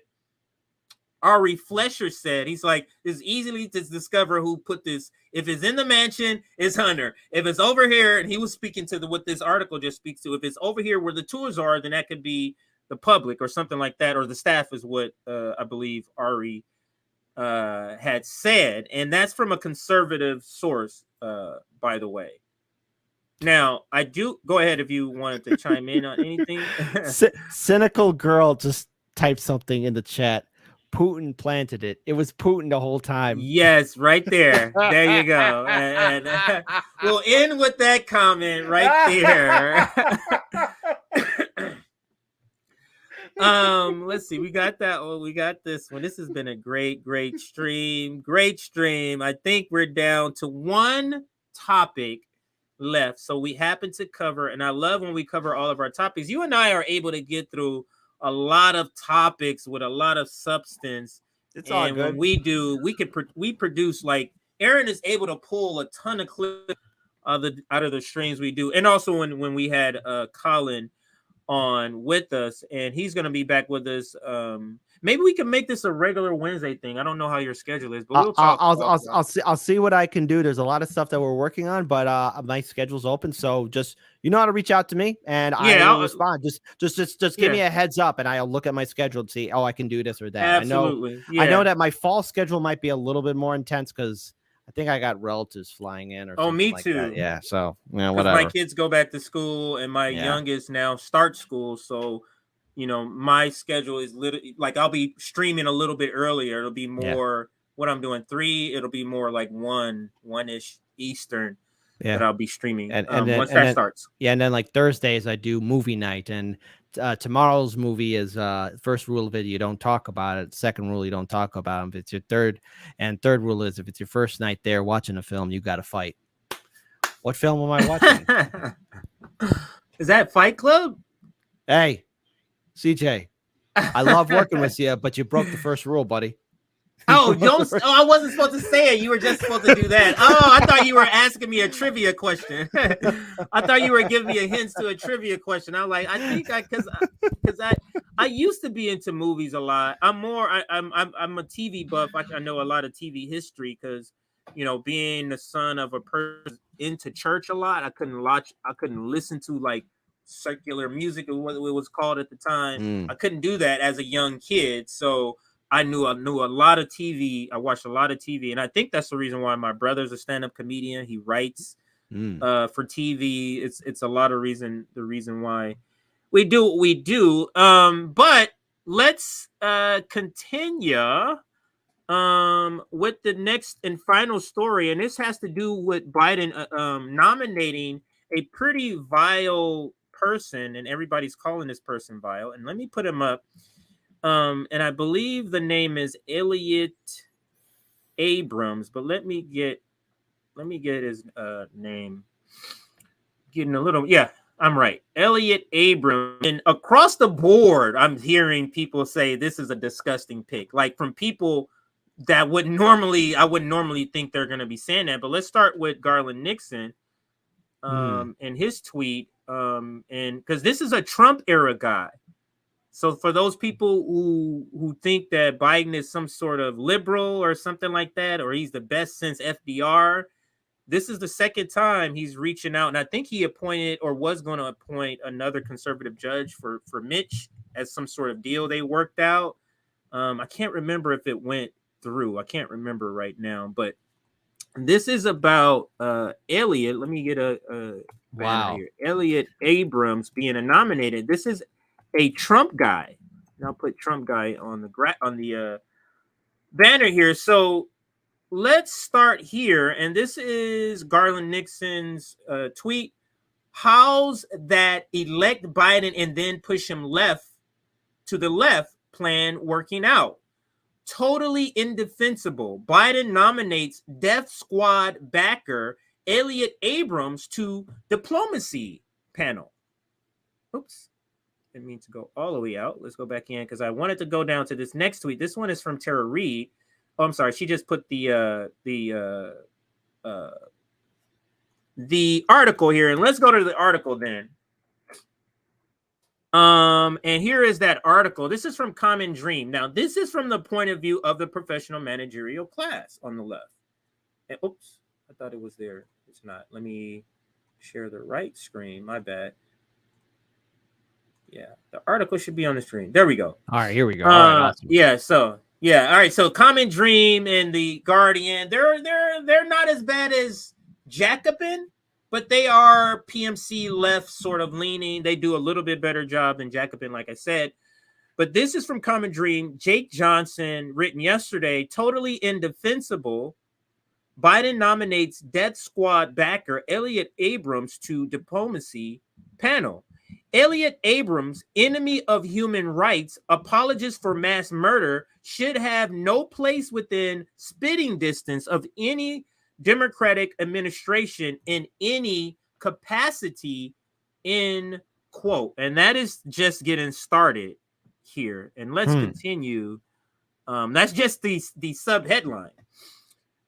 Ari Flesher said. He's like, it's easily to discover who put this. If it's in the mansion, it's Hunter. If it's over here, and he was speaking to what this article just speaks to, if it's over here where the tours are, then that could be the public or something like that, or the staff is what I believe Ari had said. And that's from a conservative source, by the way. Now, I do go ahead if you wanted to chime in on anything. Cynical girl just typed something in the chat. Putin planted it. It was Putin the whole time. Yes, right there. There you go. And we'll end with that comment right there. Let's see. We got that. Oh, we got this one. This has been a great stream. Great stream. I think we're down to one topic left. So we happen to cover, and I love when we cover all of our topics. You and I are able to get through a lot of topics with a lot of substance. It's all and good. When we do, we produce, like, Aaron is able to pull a ton of clips out of the streams we do. And also when we had Carlin on with us, and he's going to be back with us. Maybe we can make this a regular Wednesday thing. I don't know how your schedule is, but we'll talk. I'll see what I can do. There's a lot of stuff that we're working on, but my schedule's open. So just, you know how to reach out to me, and I'll respond. Just give me a heads up, and I'll look at my schedule and see, I can do this or that. Absolutely. I know that my fall schedule might be a little bit more intense because I think I got relatives flying in or something. Me like too. That. Yeah. So whatever. My kids go back to school, and my youngest now starts school. So, my schedule is literally like I'll be streaming a little bit earlier. It'll be more what I'm doing 3. It'll be more like 1-ish Eastern. Yeah. That I'll be streaming and once that starts. Yeah, and then like Thursdays I do movie night, and tomorrow's movie is first rule of it, you don't talk about it. Second rule, you don't talk about it. If it's your third rule is if it's your first night there watching a film, you got to fight. What film am I watching? Is that Fight Club? Hey, CJ, I love working with you, but you broke the first rule, buddy. Oh, I wasn't supposed to say it. You were just supposed to do that. Oh, I thought you were asking me a trivia question. I thought you were giving me a hint to a trivia question. I'm like, I think because I used to be into movies a lot. I'm a TV buff. I know a lot of TV history because, being the son of a person into church a lot, I couldn't listen to like secular music or what it was called at the time. I couldn't do that as a young kid. So I knew a lot of TV. I watched a lot of TV, and I think that's the reason why my brother's a stand-up comedian. He writes for TV. It's a lot of the reason why we do what we do. But let's continue with the next and final story, and this has to do with Biden nominating a pretty vile person, and everybody's calling this person vile. And let me put him up. And I believe the name is Elliott Abrams, but let me get his name. Getting a little, I'm right. Elliott Abrams. And across the board, I'm hearing people say this is a disgusting pick. Like from people that I wouldn't normally think they're going to be saying that. But let's start with Garland Nixon and his tweet. And because this is a Trump era guy. So for those people who think that Biden is some sort of liberal or something like that, or he's the best since FDR, this is the second time he's reaching out. And I think he appointed or was going to appoint another conservative judge for Mitch as some sort of deal they worked out. I can't remember if it went through. I can't remember right now, but This is about Elliott. Let me get a banner here. Elliott Abrams being nominated. This is a Trump guy. And I'll put Trump guy on the banner here. So let's start here. And this is Garland Nixon's tweet. How's that elect Biden and then push him left to the left plan working out? Totally indefensible. Biden nominates death squad backer Elliott Abrams to diplomacy panel. Oops. Didn't mean to go all the way out. Let's go back in because I wanted to go down to this next tweet. This one is from Tara Reid. Oh, I'm sorry. She just put the article here, and let's go to the article then. And here is that article. This is from Common Dream. Now, this is from the point of view of the professional managerial class on the left. And, oops, I thought it was there. It's not. Let me share the right screen. My bad. Yeah, the article should be on the screen. There we go. All right, here we go. All right, awesome. Yeah, so yeah, all right. So Common Dream and the Guardian, they're not as bad as Jacobin, but they are PMC left sort of leaning. They do a little bit better job than Jacobin, like I said. But this is from Common Dream. Jake Johnson, written yesterday, totally indefensible. Biden nominates death squad backer Elliott Abrams to diplomacy panel. Elliott Abrams, enemy of human rights, apologist for mass murder, should have no place within spitting distance of any Democratic administration in any capacity, end quote. And that is just getting started here. And let's continue. That's just the sub headline.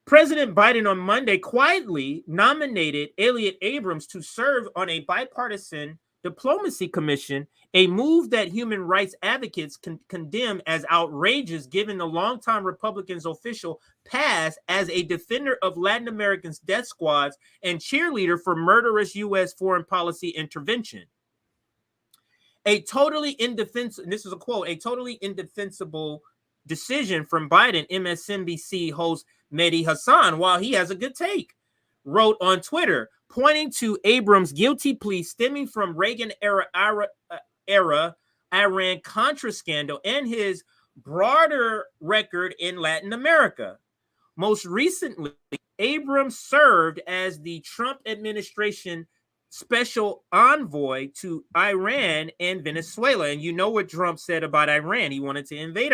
President Biden on Monday quietly nominated Elliott Abrams to serve on a bipartisan diplomacy commission, a move that human rights advocates condemn as outrageous given the longtime Republicans' official past as a defender of Latin Americans' death squads and cheerleader for murderous U.S. foreign policy intervention. A totally indefensible, this is a quote, a totally indefensible decision from Biden, MSNBC host Mehdi Hassan, while he has a good take, wrote on Twitter, pointing to Abrams' guilty plea stemming from Reagan-era Iran-Contra scandal and his broader record in Latin America. Most recently, Abrams served as the Trump administration special envoy to Iran and Venezuela. And you know what Trump said about Iran. He wanted to invade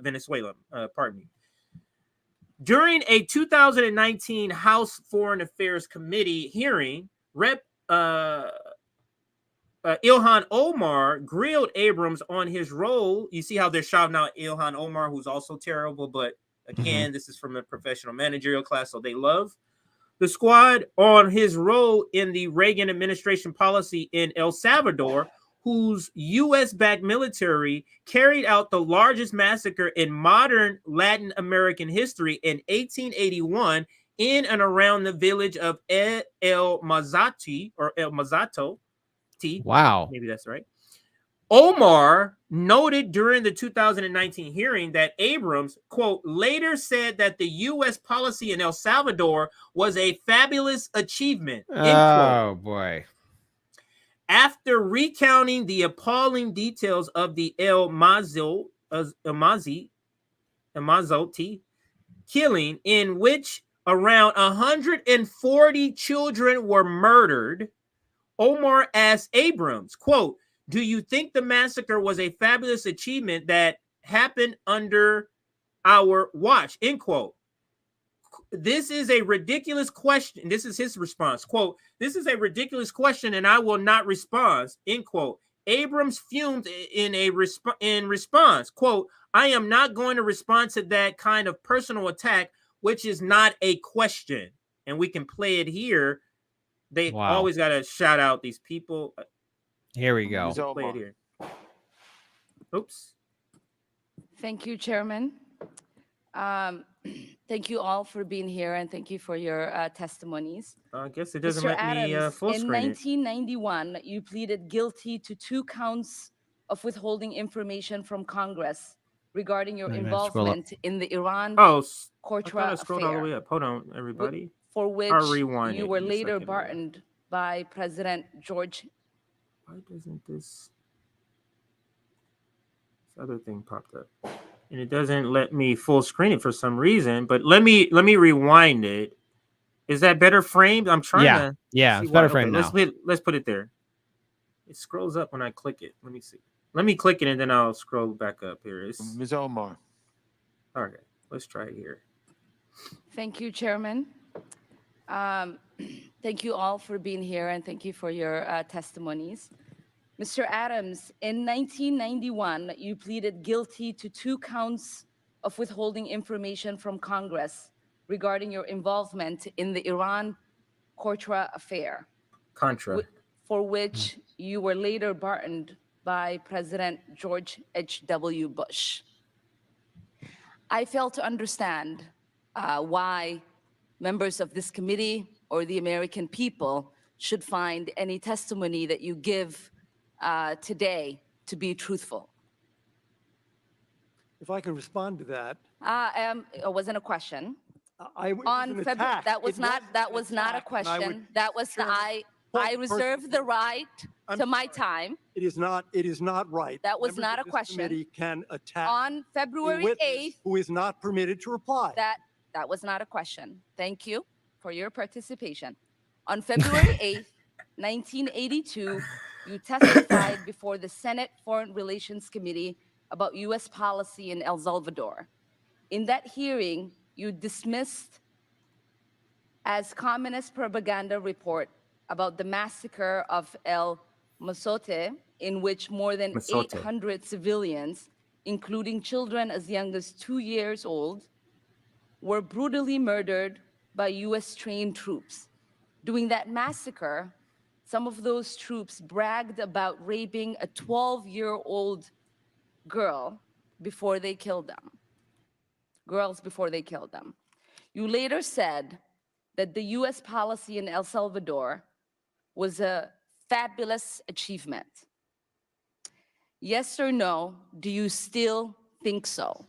Venezuela, pardon me. During a 2019 House Foreign Affairs Committee hearing, Rep. Ilhan Omar grilled Abrams on his role. You see how they're shouting out Ilhan Omar, who's also terrible, but again, this is from a professional managerial class, so they love the squad, on his role in the Reagan administration policy in El Salvador, whose U.S.-backed military carried out the largest massacre in modern Latin American history in 1881 in and around the village of El Mazato. Wow. Maybe that's right. Omar noted during the 2019 hearing that Abrams, quote, later said that the U.S. policy in El Salvador was a fabulous achievement. Oh, boy. After recounting the appalling details of the El Mazote killing, in which around 140 children were murdered, Omar asked Abrams, quote, do you think the massacre was a fabulous achievement that happened under our watch, end quote. This is a ridiculous question. This is his response. Quote, this is a ridiculous question and I will not respond, end quote. Abrams fumed in response. Quote, I am not going to respond to that kind of personal attack, which is not a question. And we can play it here. They always got to shout out these people. Here we go. Play it here. Oops. Thank you, Chairman. Thank you all for being here, and thank you for your testimonies. I guess it doesn't Mr. let me full in screen 1991, you pleaded guilty to 2 counts of withholding information from Congress regarding your I'm gonna scroll up. involvement in the Iran Oh, I thought Contra I scrolled all the way affair, up. Hold on, everybody. for I'll which rewind you it were in a later second. pardoned by President George. Why doesn't this other thing popped up? And it doesn't let me full screen it for some reason. But let me rewind it. Is that better framed? I'm trying to. Yeah, see it's better why. framed now. Let's put it there. It scrolls up when I click it. Let me see. Let me click it and then I'll scroll back up here. It's Ms. Omar. all right. Let's try it here. Thank you, Chairman. Thank you all for being here and thank you for your testimonies. Mr. Adams, in 1991, you pleaded guilty to 2 counts of withholding information from Congress regarding your involvement in the Iran Contra affair, for which you were later pardoned by President George H.W. Bush. I fail to understand why members of this committee or the American people should find any testimony that you give today to be truthful. If I can respond to that. It wasn't a question. On February, that was not a question. That was I reserve the right to my time. It is not right. That was not a question. Committee can attack on February 8th, who is not permitted to reply. That was not a question. Thank you for your participation. On February 8th, 1982, you testified before the Senate Foreign Relations Committee about U.S. policy in El Salvador. In that hearing, you dismissed as communist propaganda report about the massacre of El Mozote, in which more than 800 civilians, including children as young as 2 years old, were brutally murdered by U.S. trained troops. During that massacre, some of those troops bragged about raping a 12-year-old girl before they killed them. Girls before they killed them. You later said that the U.S. policy in El Salvador was a fabulous achievement. Yes or no, do you still think so?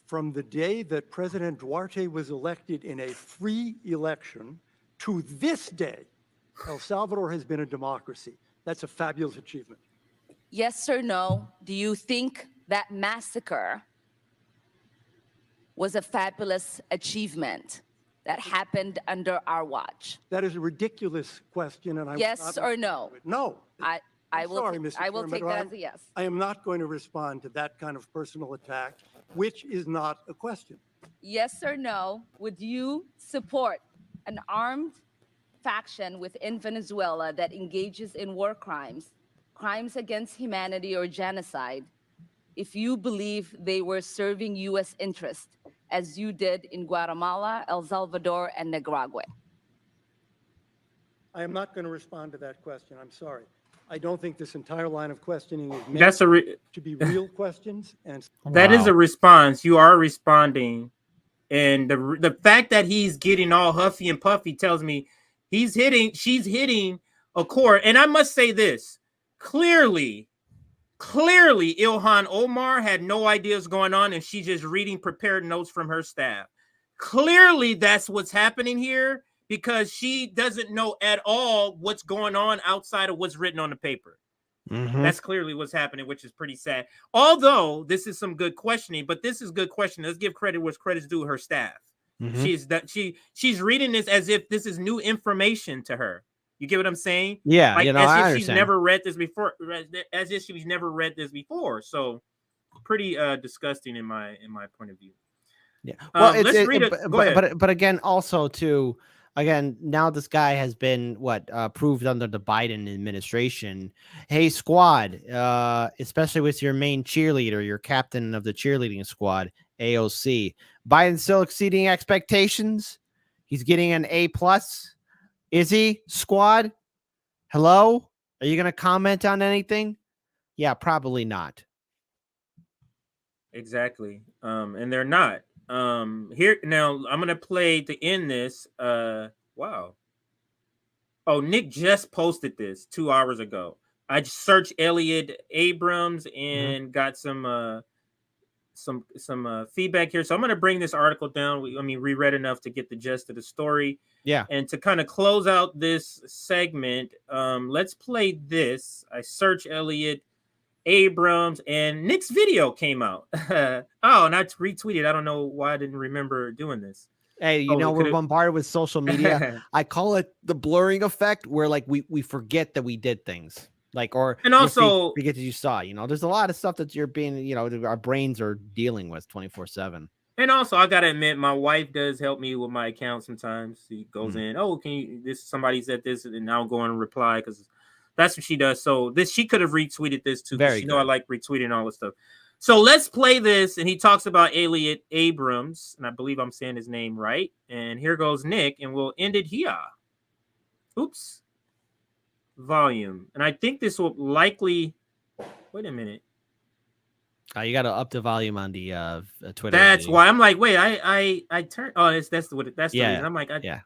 From the day that President Duarte was elected in a free election to this day, El Salvador has been a democracy. That's a fabulous achievement. Yes or no, do you think that massacre was a fabulous achievement that happened under our watch? That is a ridiculous question, and I yes or no? No. I will take that as a yes. I am not going to respond to that kind of personal attack, which is not a question. Yes or no, would you support an armed faction within Venezuela that engages in war crimes, crimes against humanity or genocide, if you believe they were serving U.S. interests, as you did in Guatemala, El Salvador, and Nicaragua? I am not going to respond to that question. I'm sorry. I don't think this entire line of questioning is meant to be real questions. And that is a response. You are responding. And the fact that he's getting all huffy and puffy tells me she's hitting a chord. And I must say this, clearly Ilhan Omar had no idea what's going on, and she's just reading prepared notes from her staff. Clearly that's what's happening here, because she doesn't know at all what's going on outside of what's written on the paper. That's clearly what's happening, which is pretty sad. Although this is some good questioning, but this is good questioning. Let's give credit where credit's due her staff. She's reading this as if this is new information to her. You get what I'm saying? Yeah, like, as if she's never read this before, as if she's never read this before. So pretty disgusting in my point of view. Yeah. Well, let's read it. But again, also too, now this guy has been approved under the Biden administration. Hey, squad, especially with your main cheerleader, your captain of the cheerleading squad, AOC. Biden still exceeding expectations. He's getting an A+. Is he, squad? Hello? Are you going to comment on anything? Yeah, probably not. Exactly. And they're not. Here now, I'm going to play to end this. Wow. Oh, Nick just posted this 2 hours ago. I just searched Elliott Abrams and got some feedback here. So I'm going to bring this article down. We read enough to get the gist of the story. Yeah. And to kind of close out this segment, let's play this. I searched Elliott Abrams and Nick's video came out. And I retweeted. I don't know why I didn't remember doing this. Hey, we're bombarded with social media. I call it the blurring effect, where like we forget that we did things. And also forget that you saw, there's a lot of stuff that you're being, our brains are dealing with 24/7. And also, I gotta admit, my wife does help me with my account sometimes. She goes in, can you? Somebody said this, and I'll go and reply because that's what she does. So she could have retweeted this too. Very you know, I like retweeting all this stuff. So let's play this, and he talks about Elliott Abrams, and I believe I'm saying his name right. And here goes Nick, and we'll end it here. Oops. Volume, and I think this will likely. Wait a minute. You got to up the volume on the Twitter. That's why I'm like, wait, I turned. Oh, that's the reason. I'm like, yeah,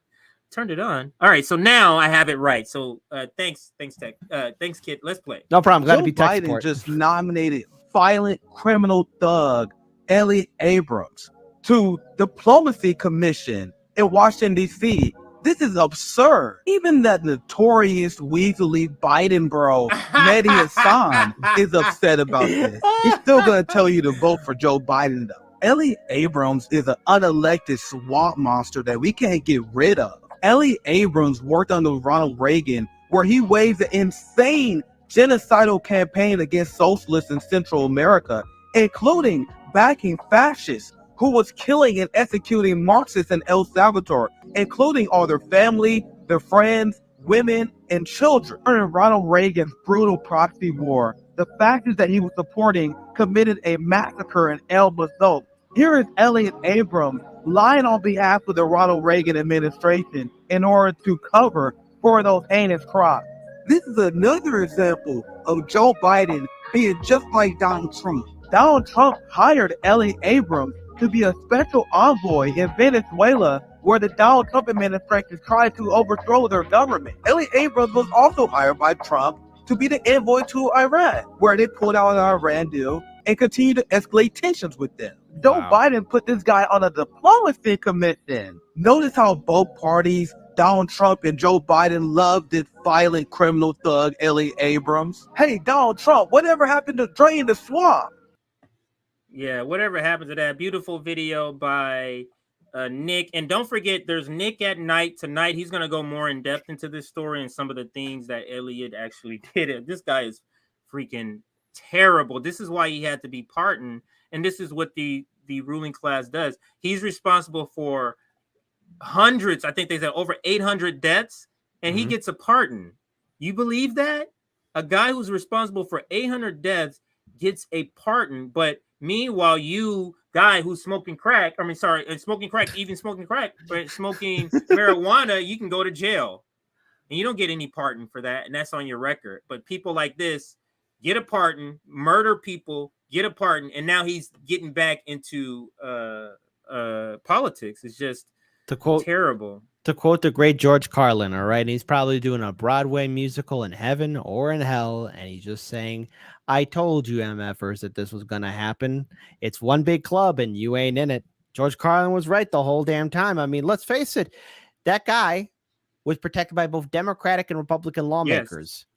turned it on. All right, so now I have it right. So thanks, Tech. Thanks, Kid. Let's play. No problem. Glad to be Joe tech Biden support. just nominated violent criminal thug Elliott Abrams to diplomacy commission in Washington, D.C. This is absurd. Even that notorious weaselly Biden bro, Mehdi Hassan, is upset about this. He's still going to tell you to vote for Joe Biden, though. Elliott Abrams is an unelected swamp monster that we can't get rid of. Elliott Abrams worked under Ronald Reagan, where he waged an insane genocidal campaign against socialists in Central America, including backing fascists who was killing and executing Marxists in El Salvador, including all their family, their friends, women, and children. During Ronald Reagan's brutal proxy war, the fascists that he was supporting committed a massacre in El Paso. Here is Elliott Abrams lying on behalf of the Ronald Reagan administration in order to cover for those heinous crimes. This is another example of Joe Biden being just like Donald Trump. Donald Trump hired Elliott Abrams to be a special envoy in Venezuela, where the Donald Trump administration tried to overthrow their government. Elliott Abrams was also hired by Trump to be the envoy to Iran, where they pulled out an Iran deal and continue to escalate tensions with them. Joe Biden put this guy on a diplomacy commission. Notice how both parties, Donald Trump and Joe Biden, love this violent criminal thug, Elliott Abrams. Hey, Donald Trump, whatever happened to drain the swamp? Yeah, whatever happened to that beautiful video by Nick. And don't forget, there's Nick at Night tonight. He's going to go more in depth into this story and some of the things that Elliott actually did. This guy is freaking terrible. This is why he had to be pardoned. And this is what the ruling class does. He's responsible for hundreds, I think they said over 800 deaths, and he gets a pardon. You believe that? A guy who's responsible for 800 deaths gets a pardon, but meanwhile, you guy who's smoking crack, even smoking crack, but smoking marijuana, you can go to jail. And you don't get any pardon for that, and that's on your record. But people like this get a pardon, murder people, get a pardon, and now he's getting back into politics. It's just terrible. To quote the great George Carlin, all right, he's probably doing a Broadway musical in heaven or in hell, and he's just saying, I told you, MFers, that this was going to happen. It's one big club, and you ain't in it. George Carlin was right the whole damn time. I mean, let's face it, that guy was protected by both Democratic and Republican lawmakers. Yes.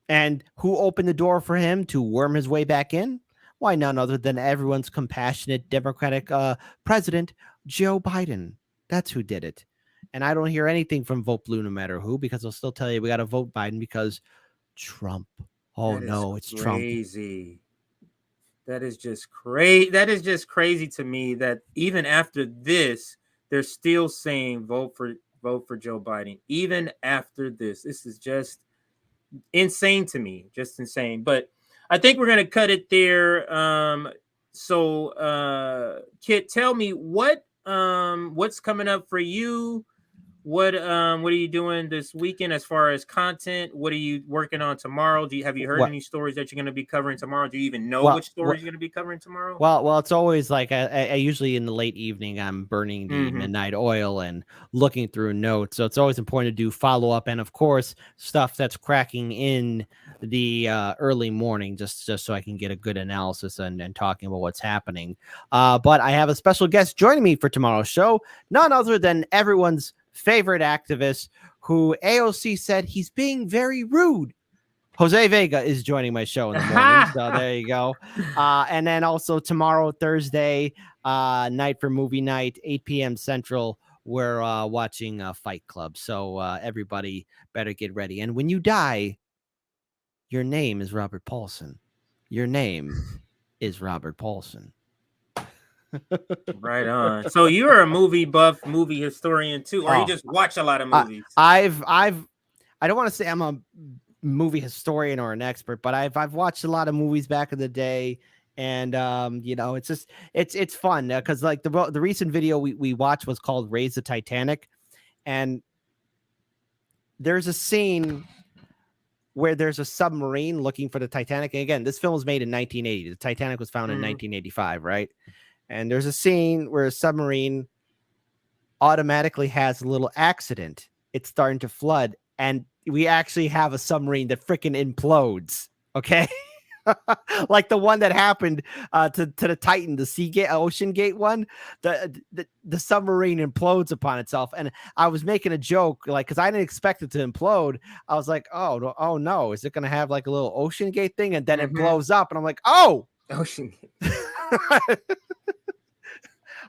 And who opened the door for him to worm his way back in? Why, none other than everyone's compassionate Democratic president, Joe Biden. That's who did it. And I don't hear anything from Vote Blue no matter who, because they'll still tell you we got to vote Biden because Trump. Oh, no, it's crazy. Trump. That is just crazy. That is just crazy to me that even after this, they're still saying vote for Joe Biden. Even after this is just insane to me. Just insane. But I think we're going to cut it there. So, Kit, tell me what's coming up for you. what are you doing this weekend as far as content? What are you working on tomorrow? Have you heard any stories that you're going to be covering tomorrow? Do you even know which stories you're going to be covering tomorrow? Well, it's always like I usually in the late evening I'm burning the midnight oil and looking through notes. So it's always important to do follow up and of course stuff that's cracking in the early morning just so I can get a good analysis and talking about what's happening. But I have a special guest joining me for tomorrow's show, none other than everyone's favorite activist who AOC said he's being very rude. Jose Vega is joining my show in the morning. So there you go. And then also tomorrow, Thursday night for movie night, 8 p.m. Central, we're watching Fight Club. So everybody better get ready. And when you die, your name is Robert Paulson. Your name is Robert Paulson. Right on. So you're a movie buff, movie historian too, or you just watch a lot of movies? I don't want to say I'm a movie historian or an expert, but I've watched a lot of movies back in the day, and you know, it's just it's fun because like the recent video we watched was called Raise the Titanic, and there's a scene where there's a submarine looking for the Titanic. And again, this film was made in 1980. The Titanic was found in 1985, right? And there's a scene where a submarine automatically has a little accident. It's starting to flood. And we actually have a submarine that freaking implodes. Okay. Like the one that happened to the Titan, the Ocean Gate one, the submarine implodes upon itself. And I was making a joke, like, because I didn't expect it to implode. I was like, oh no, is it going to have like a little Ocean Gate thing? And then it blows up. And I'm like, oh, Ocean Gate.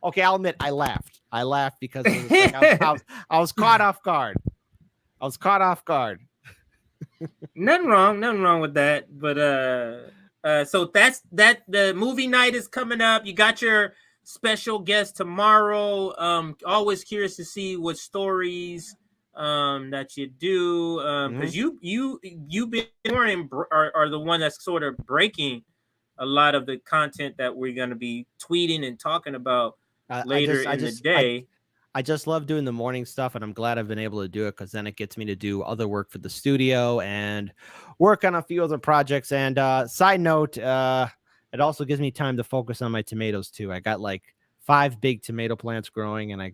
Okay, I'll admit I laughed because it was like I was caught off guard. I was caught off guard. Nothing wrong with that. But so that's that. The movie night is coming up. You got your special guest tomorrow. Always curious to see what stories that you do, because you've been are the one that's sort of breaking a lot of the content that we're going to be tweeting and talking about later in the day. I just love doing the morning stuff, and I'm glad I've been able to do it because then it gets me to do other work for the studio and work on a few other projects. And side note, it also gives me time to focus on my tomatoes too. I got like 5 big tomato plants growing, and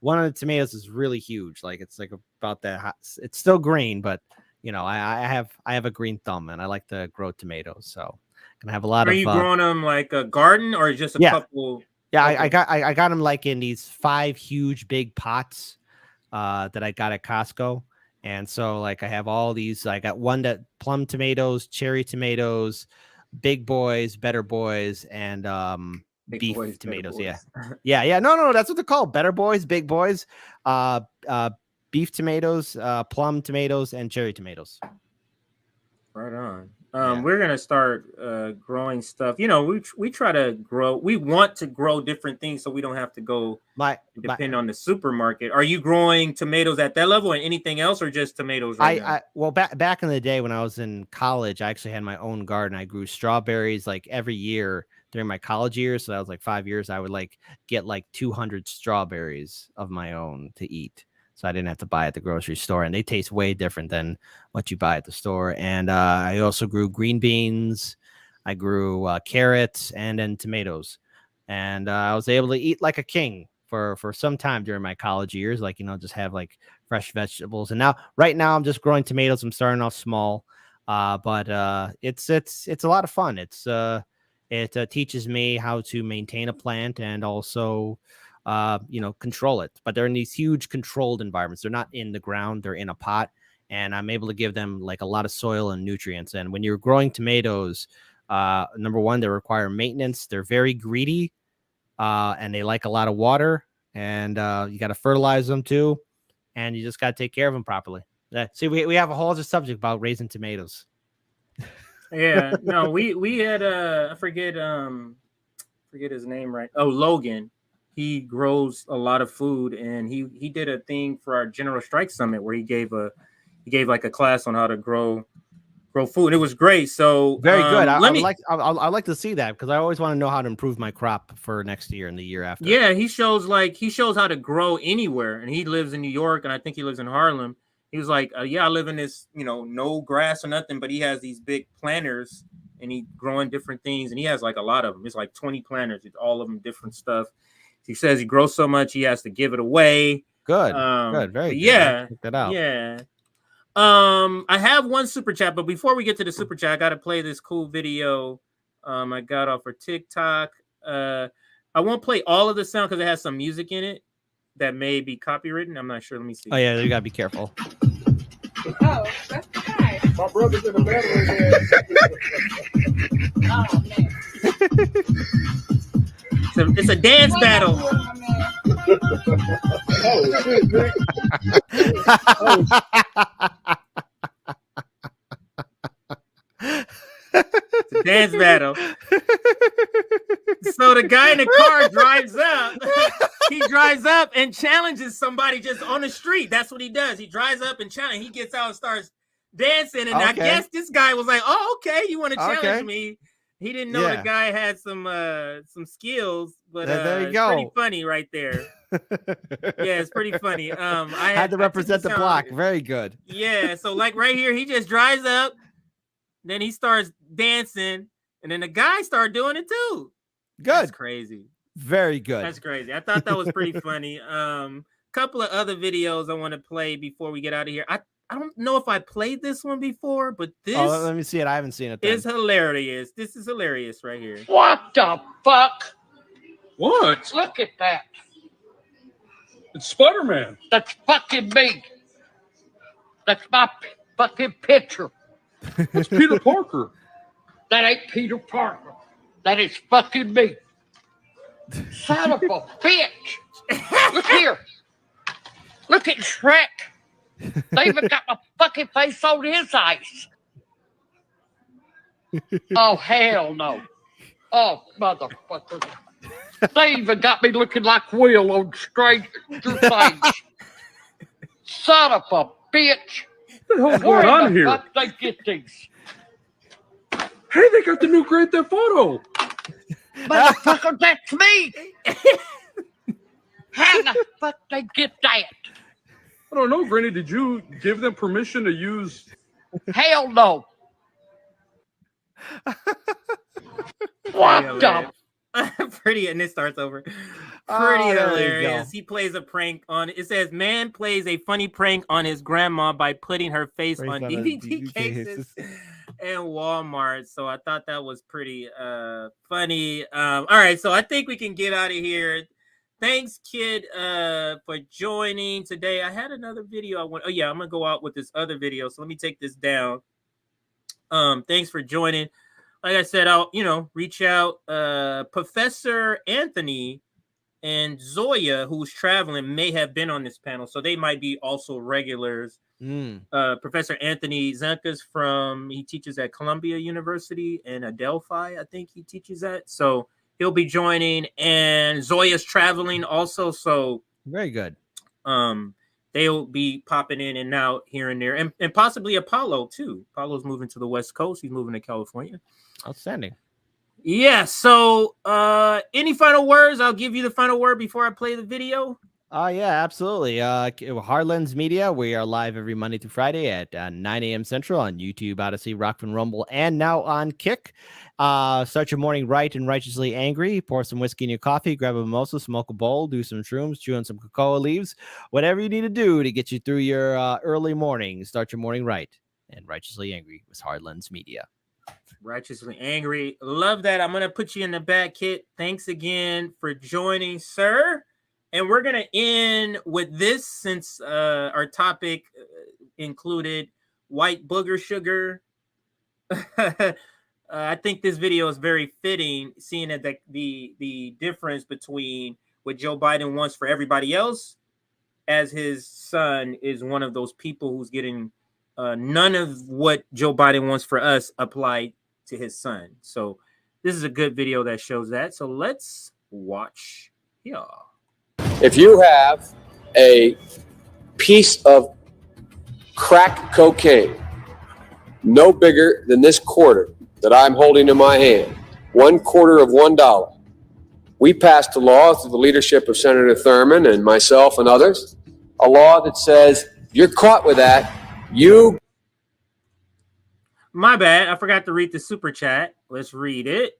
one of the tomatoes is really huge. Like it's like about that hot. It's still green, but you know, I have a green thumb, and I like to grow tomatoes. So gonna have a lot of. Are you growing them like a garden or just a couple? Yeah, I got them like in these 5 huge big pots that I got at Costco. And so like I have all these, I got one that plum tomatoes, cherry tomatoes, big boys, better boys, and beef boys, tomatoes. boys. Yeah. No, that's what they're called. Better boys, big boys, beef tomatoes, plum tomatoes, and cherry tomatoes. Right on. We're gonna start growing stuff. You know, we try to grow. We want to grow different things so we don't have to go depend on the supermarket. Are you growing tomatoes at that level and anything else, or just tomatoes? Well, back in the day when I was in college, I actually had my own garden. I grew strawberries like every year during my college years. So that was like 5 years. I would like get like 200 strawberries of my own to eat. So I didn't have to buy at the grocery store, and they taste way different than what you buy at the store. And I also grew green beans. I grew carrots and then tomatoes. And I was able to eat like a king for some time during my college years, like, you know, just have like fresh vegetables. And right now I'm just growing tomatoes. I'm starting off small, but it's a lot of fun. It teaches me how to maintain a plant and also control it. But they're in these huge controlled environments. They're not in the ground, they're in a pot, and I'm able to give them like a lot of soil and nutrients. And when you're growing tomatoes, number one, they require maintenance. They're very greedy, and they like a lot of water, and you got to fertilize them too, and you just got to take care of them properly. See, we have a whole other subject about raising tomatoes. Yeah, no, we had I forget his name right. Oh, Logan. He grows a lot of food, and he did a thing for our General Strike Summit where he gave like a class on how to grow grow food. It was great. So very good. I'd Let me. I'd like to see that because I always want to know how to improve my crop for next year and the year after. Yeah, he shows how to grow anywhere, and he lives in New York, and I think he lives in Harlem. He was like, yeah, I live in this, no grass or nothing, but he has these big planters, and he growing different things, and he has like a lot of them. It's like 20 planters, it's all of them different stuff. He says he grows so much he has to give it away. Good, good, very good. Yeah, check that out. Yeah. I have one super chat, but before we get to the super chat, I got to play this cool video. I got off of TikTok. I won't play all of the sound because it has some music in it that may be copywritten. I'm not sure. Let me see. Oh yeah, you gotta be careful. Oh, that's nice. My brother's in the battle man. It's a dance battle. Oh shit, man. It's a dance battle. So the guy in the car drives up. He drives up and challenges somebody just on the street. That's what he does. He drives up and challenges. He gets out and starts dancing. And I guess this guy was like, "Oh, okay, you want to challenge me?" He didn't know the guy had some skills, but there you it's go. Pretty funny right there. Yeah, it's pretty funny. I had to represent the block. Very good. Yeah, so like right here, he just drives up, then he starts dancing, and then the guy started doing it too. Good. That's crazy. Very good. That's crazy. I thought that was pretty funny. Couple of other videos I want to play before we get out of here. I don't know if I played this one before, but this let me see it. I haven't seen it. Is hilarious. This is hilarious right here. What the fuck? What? Look at that. It's Spider-Man. That's fucking me. That's my fucking picture. It's Peter Parker. That ain't Peter Parker. That is fucking me. Son of a bitch. Look here. Look at Shrek. They even got my fucking face on his eyes. Oh, hell no. Oh, motherfucker. They even got me looking like Will on Stranger Things. Son of a bitch. What the hell's going on here? Where the fuck they get these? Hey, they got the new Grand Theft Auto. Motherfucker, that's me. How the fuck they get that? I don't know, Granny. Did you give them permission to use? Hell no. What the? Pretty, and it starts over. Pretty hilarious. He plays a prank on. It says, "Man plays a funny prank on his grandma by putting her face on DVD cases in Walmart." So I thought that was pretty funny. All right, so I think we can get out of here. Thanks, kid, for joining today. I had another video I want. Oh yeah, I'm gonna go out with this other video. So let me take this down. Thanks for joining. Like I said, I'll reach out. Professor Anthony and Zoya, who's traveling, may have been on this panel, so they might be also regulars. Professor Anthony Zankas he teaches at Columbia University and Adelphi, I think he teaches at. So he'll be joining, and Zoya's traveling also. So very good. They'll be popping in and out here and there, and possibly Apollo too. Apollo's moving to the West Coast. He's moving to California. Outstanding. Yeah. So, any final words? I'll give you the final word before I play the video. Yeah, absolutely. Heartlands Media. We are live every Monday through Friday at 9 a.m. Central on YouTube, Odyssey, Rockfin Rumble, and now on Kick. Start your morning right and righteously angry. Pour some whiskey in your coffee, grab a mimosa, smoke a bowl, do some shrooms, chew on some cocoa leaves, whatever you need to do to get you through your early morning. Start your morning right and righteously angry with Heartlands Media. Righteously angry. Love that. I'm going to put you in the back, Kit. Thanks again for joining, sir. And we're going to end with this since our topic included white booger sugar. I think this video is very fitting, seeing that the difference between what Joe Biden wants for everybody else, as his son is one of those people who's getting none of what Joe Biden wants for us applied to his son. So this is a good video that shows that. So let's watch here. If you have a piece of crack cocaine no bigger than this quarter that I'm holding in my hand, $1/4 of $1. We passed a law through the leadership of Senator Thurmond and myself and others, a law that says if you're caught with that, you... My bad. I forgot to read the super chat. Let's read it.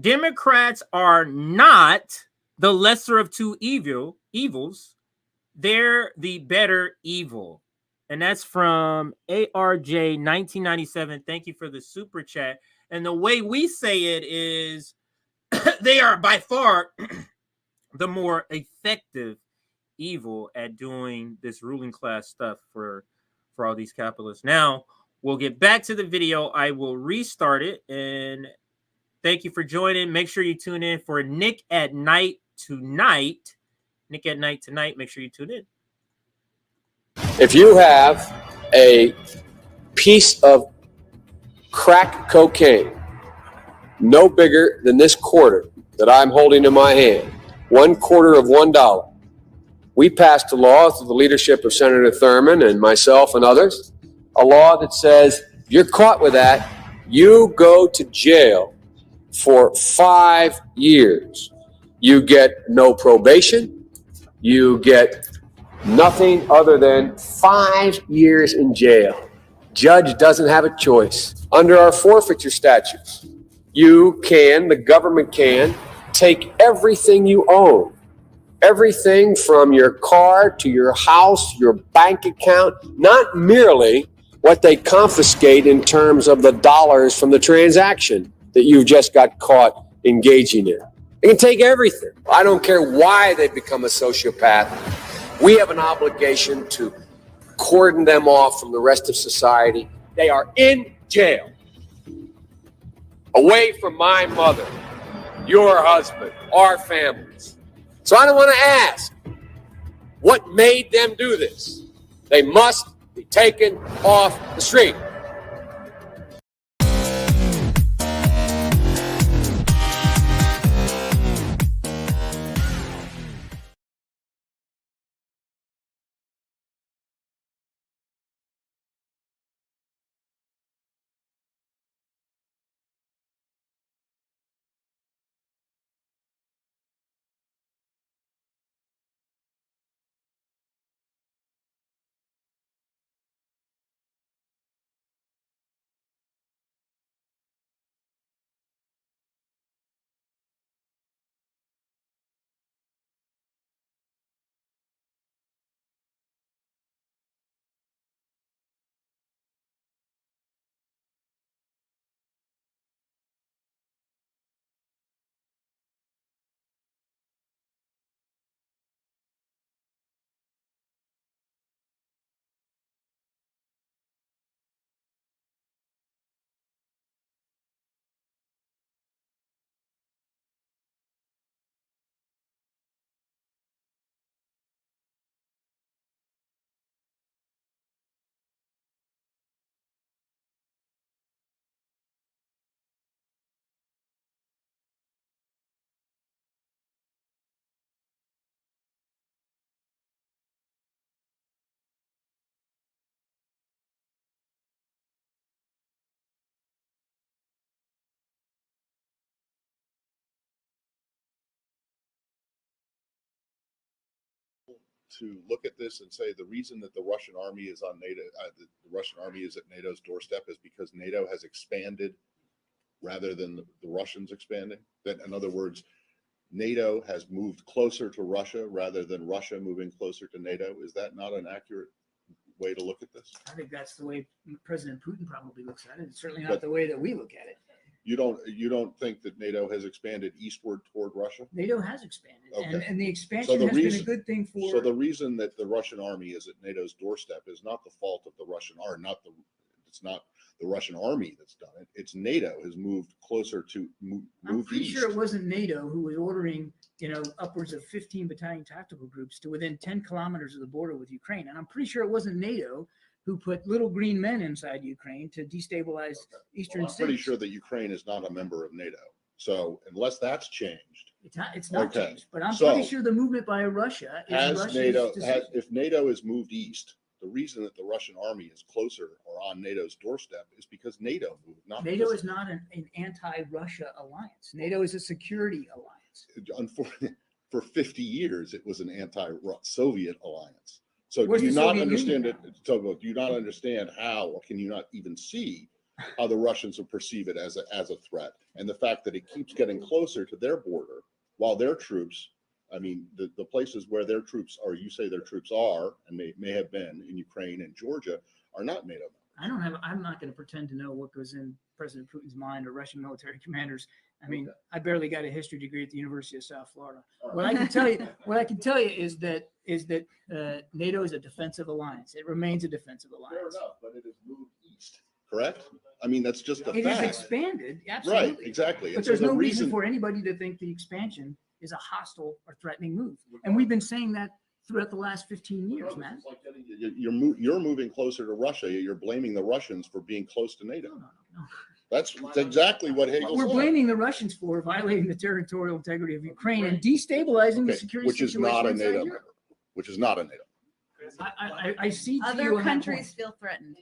Democrats are not the lesser of two evils. They're the better evil. And that's from ARJ 1997. Thank you for the super chat. And the way we say it is they are by far the more effective evil at doing this ruling class stuff for all these capitalists. Now, we'll get back to the video. I will restart it. And thank you for joining. Make sure you tune in for Nick at Night tonight. Nick at Night tonight. Make sure you tune in. If you have a piece of crack cocaine, no bigger than this quarter that I'm holding in my hand, $1/4 of $1. We passed a law through the leadership of Senator Thurmond and myself and others, a law that says if you're caught with that, you go to jail for 5 years. You get no probation. You get nothing other than 5 years in jail. Judge doesn't have a choice. Under our forfeiture statutes, the government can take everything you own, everything from your car to your house, your bank account, not merely what they confiscate in terms of the dollars from the transaction that you've just got caught engaging in. They can take everything. I don't care why they become a sociopath. We have an obligation to cordon them off from the rest of society. They are in jail, away from my mother, your husband, our families. So I don't want to ask what made them do this. They must be taken off the street. To look at this and say the reason that the Russian army is on NATO, the Russian army is at NATO's doorstep is because NATO has expanded rather than the Russians expanding. That, in other words, NATO has moved closer to Russia rather than Russia moving closer to NATO. Is that not an accurate way to look at this? I think that's the way President Putin probably looks at it. It's certainly not the way that we look at it. You don't think that NATO has expanded eastward toward Russia? NATO has expanded, Okay. and the expansion has been a good thing for. So the reason that the Russian army is at NATO's doorstep is not the fault of the Russian army, it's not the Russian army that's done it. It's NATO has moved closer to I'm pretty east. sure it wasn't NATO who was ordering, upwards of 15 battalion tactical groups to within 10 kilometers of the border with Ukraine, and I'm pretty sure it wasn't NATO who put little green men inside Ukraine to destabilize eastern I'm pretty states. sure that Ukraine is not a member of NATO. So unless that's changed, It's not okay. changed, but I'm So, pretty sure the movement by Russia is has Russia's NATO decision. if NATO is moved east, The reason that the Russian army is closer or on NATO's doorstep is because NATO moved, not NATO because is not an anti-Russia alliance. NATO is a security alliance. unfortunately, for 50 years, it was an anti-Soviet alliance. So Where's do you the not Soviet understand Union it? Do you not understand how, or can you not even see how the Russians will perceive it as a threat? And the fact that it keeps getting closer to their border while their troops, I mean, the places where their troops are, you say their troops are, and they may have been in Ukraine and Georgia, are not NATO members. I'm not going to pretend to know what goes in President Putin's mind or Russian military commanders. I mean, I barely got a history degree at the University of South Florida. What I can tell you, is that NATO is a defensive alliance. It remains a defensive alliance. Fair enough, but it has moved east, correct? I mean, that's just a fact. It has expanded, absolutely. Right, exactly. But there's no reason for anybody to think the expansion is a hostile or threatening move. And we've been saying that throughout the last 15 years, man. You're moving closer to Russia. You're blaming the Russians for being close to NATO. No. That's exactly what Hegel We're said. blaming the Russians for violating the territorial integrity of Ukraine and destabilizing the security which is situation not a inside NATO Europe. member. Which is not a NATO. I see Other countries feel threatened.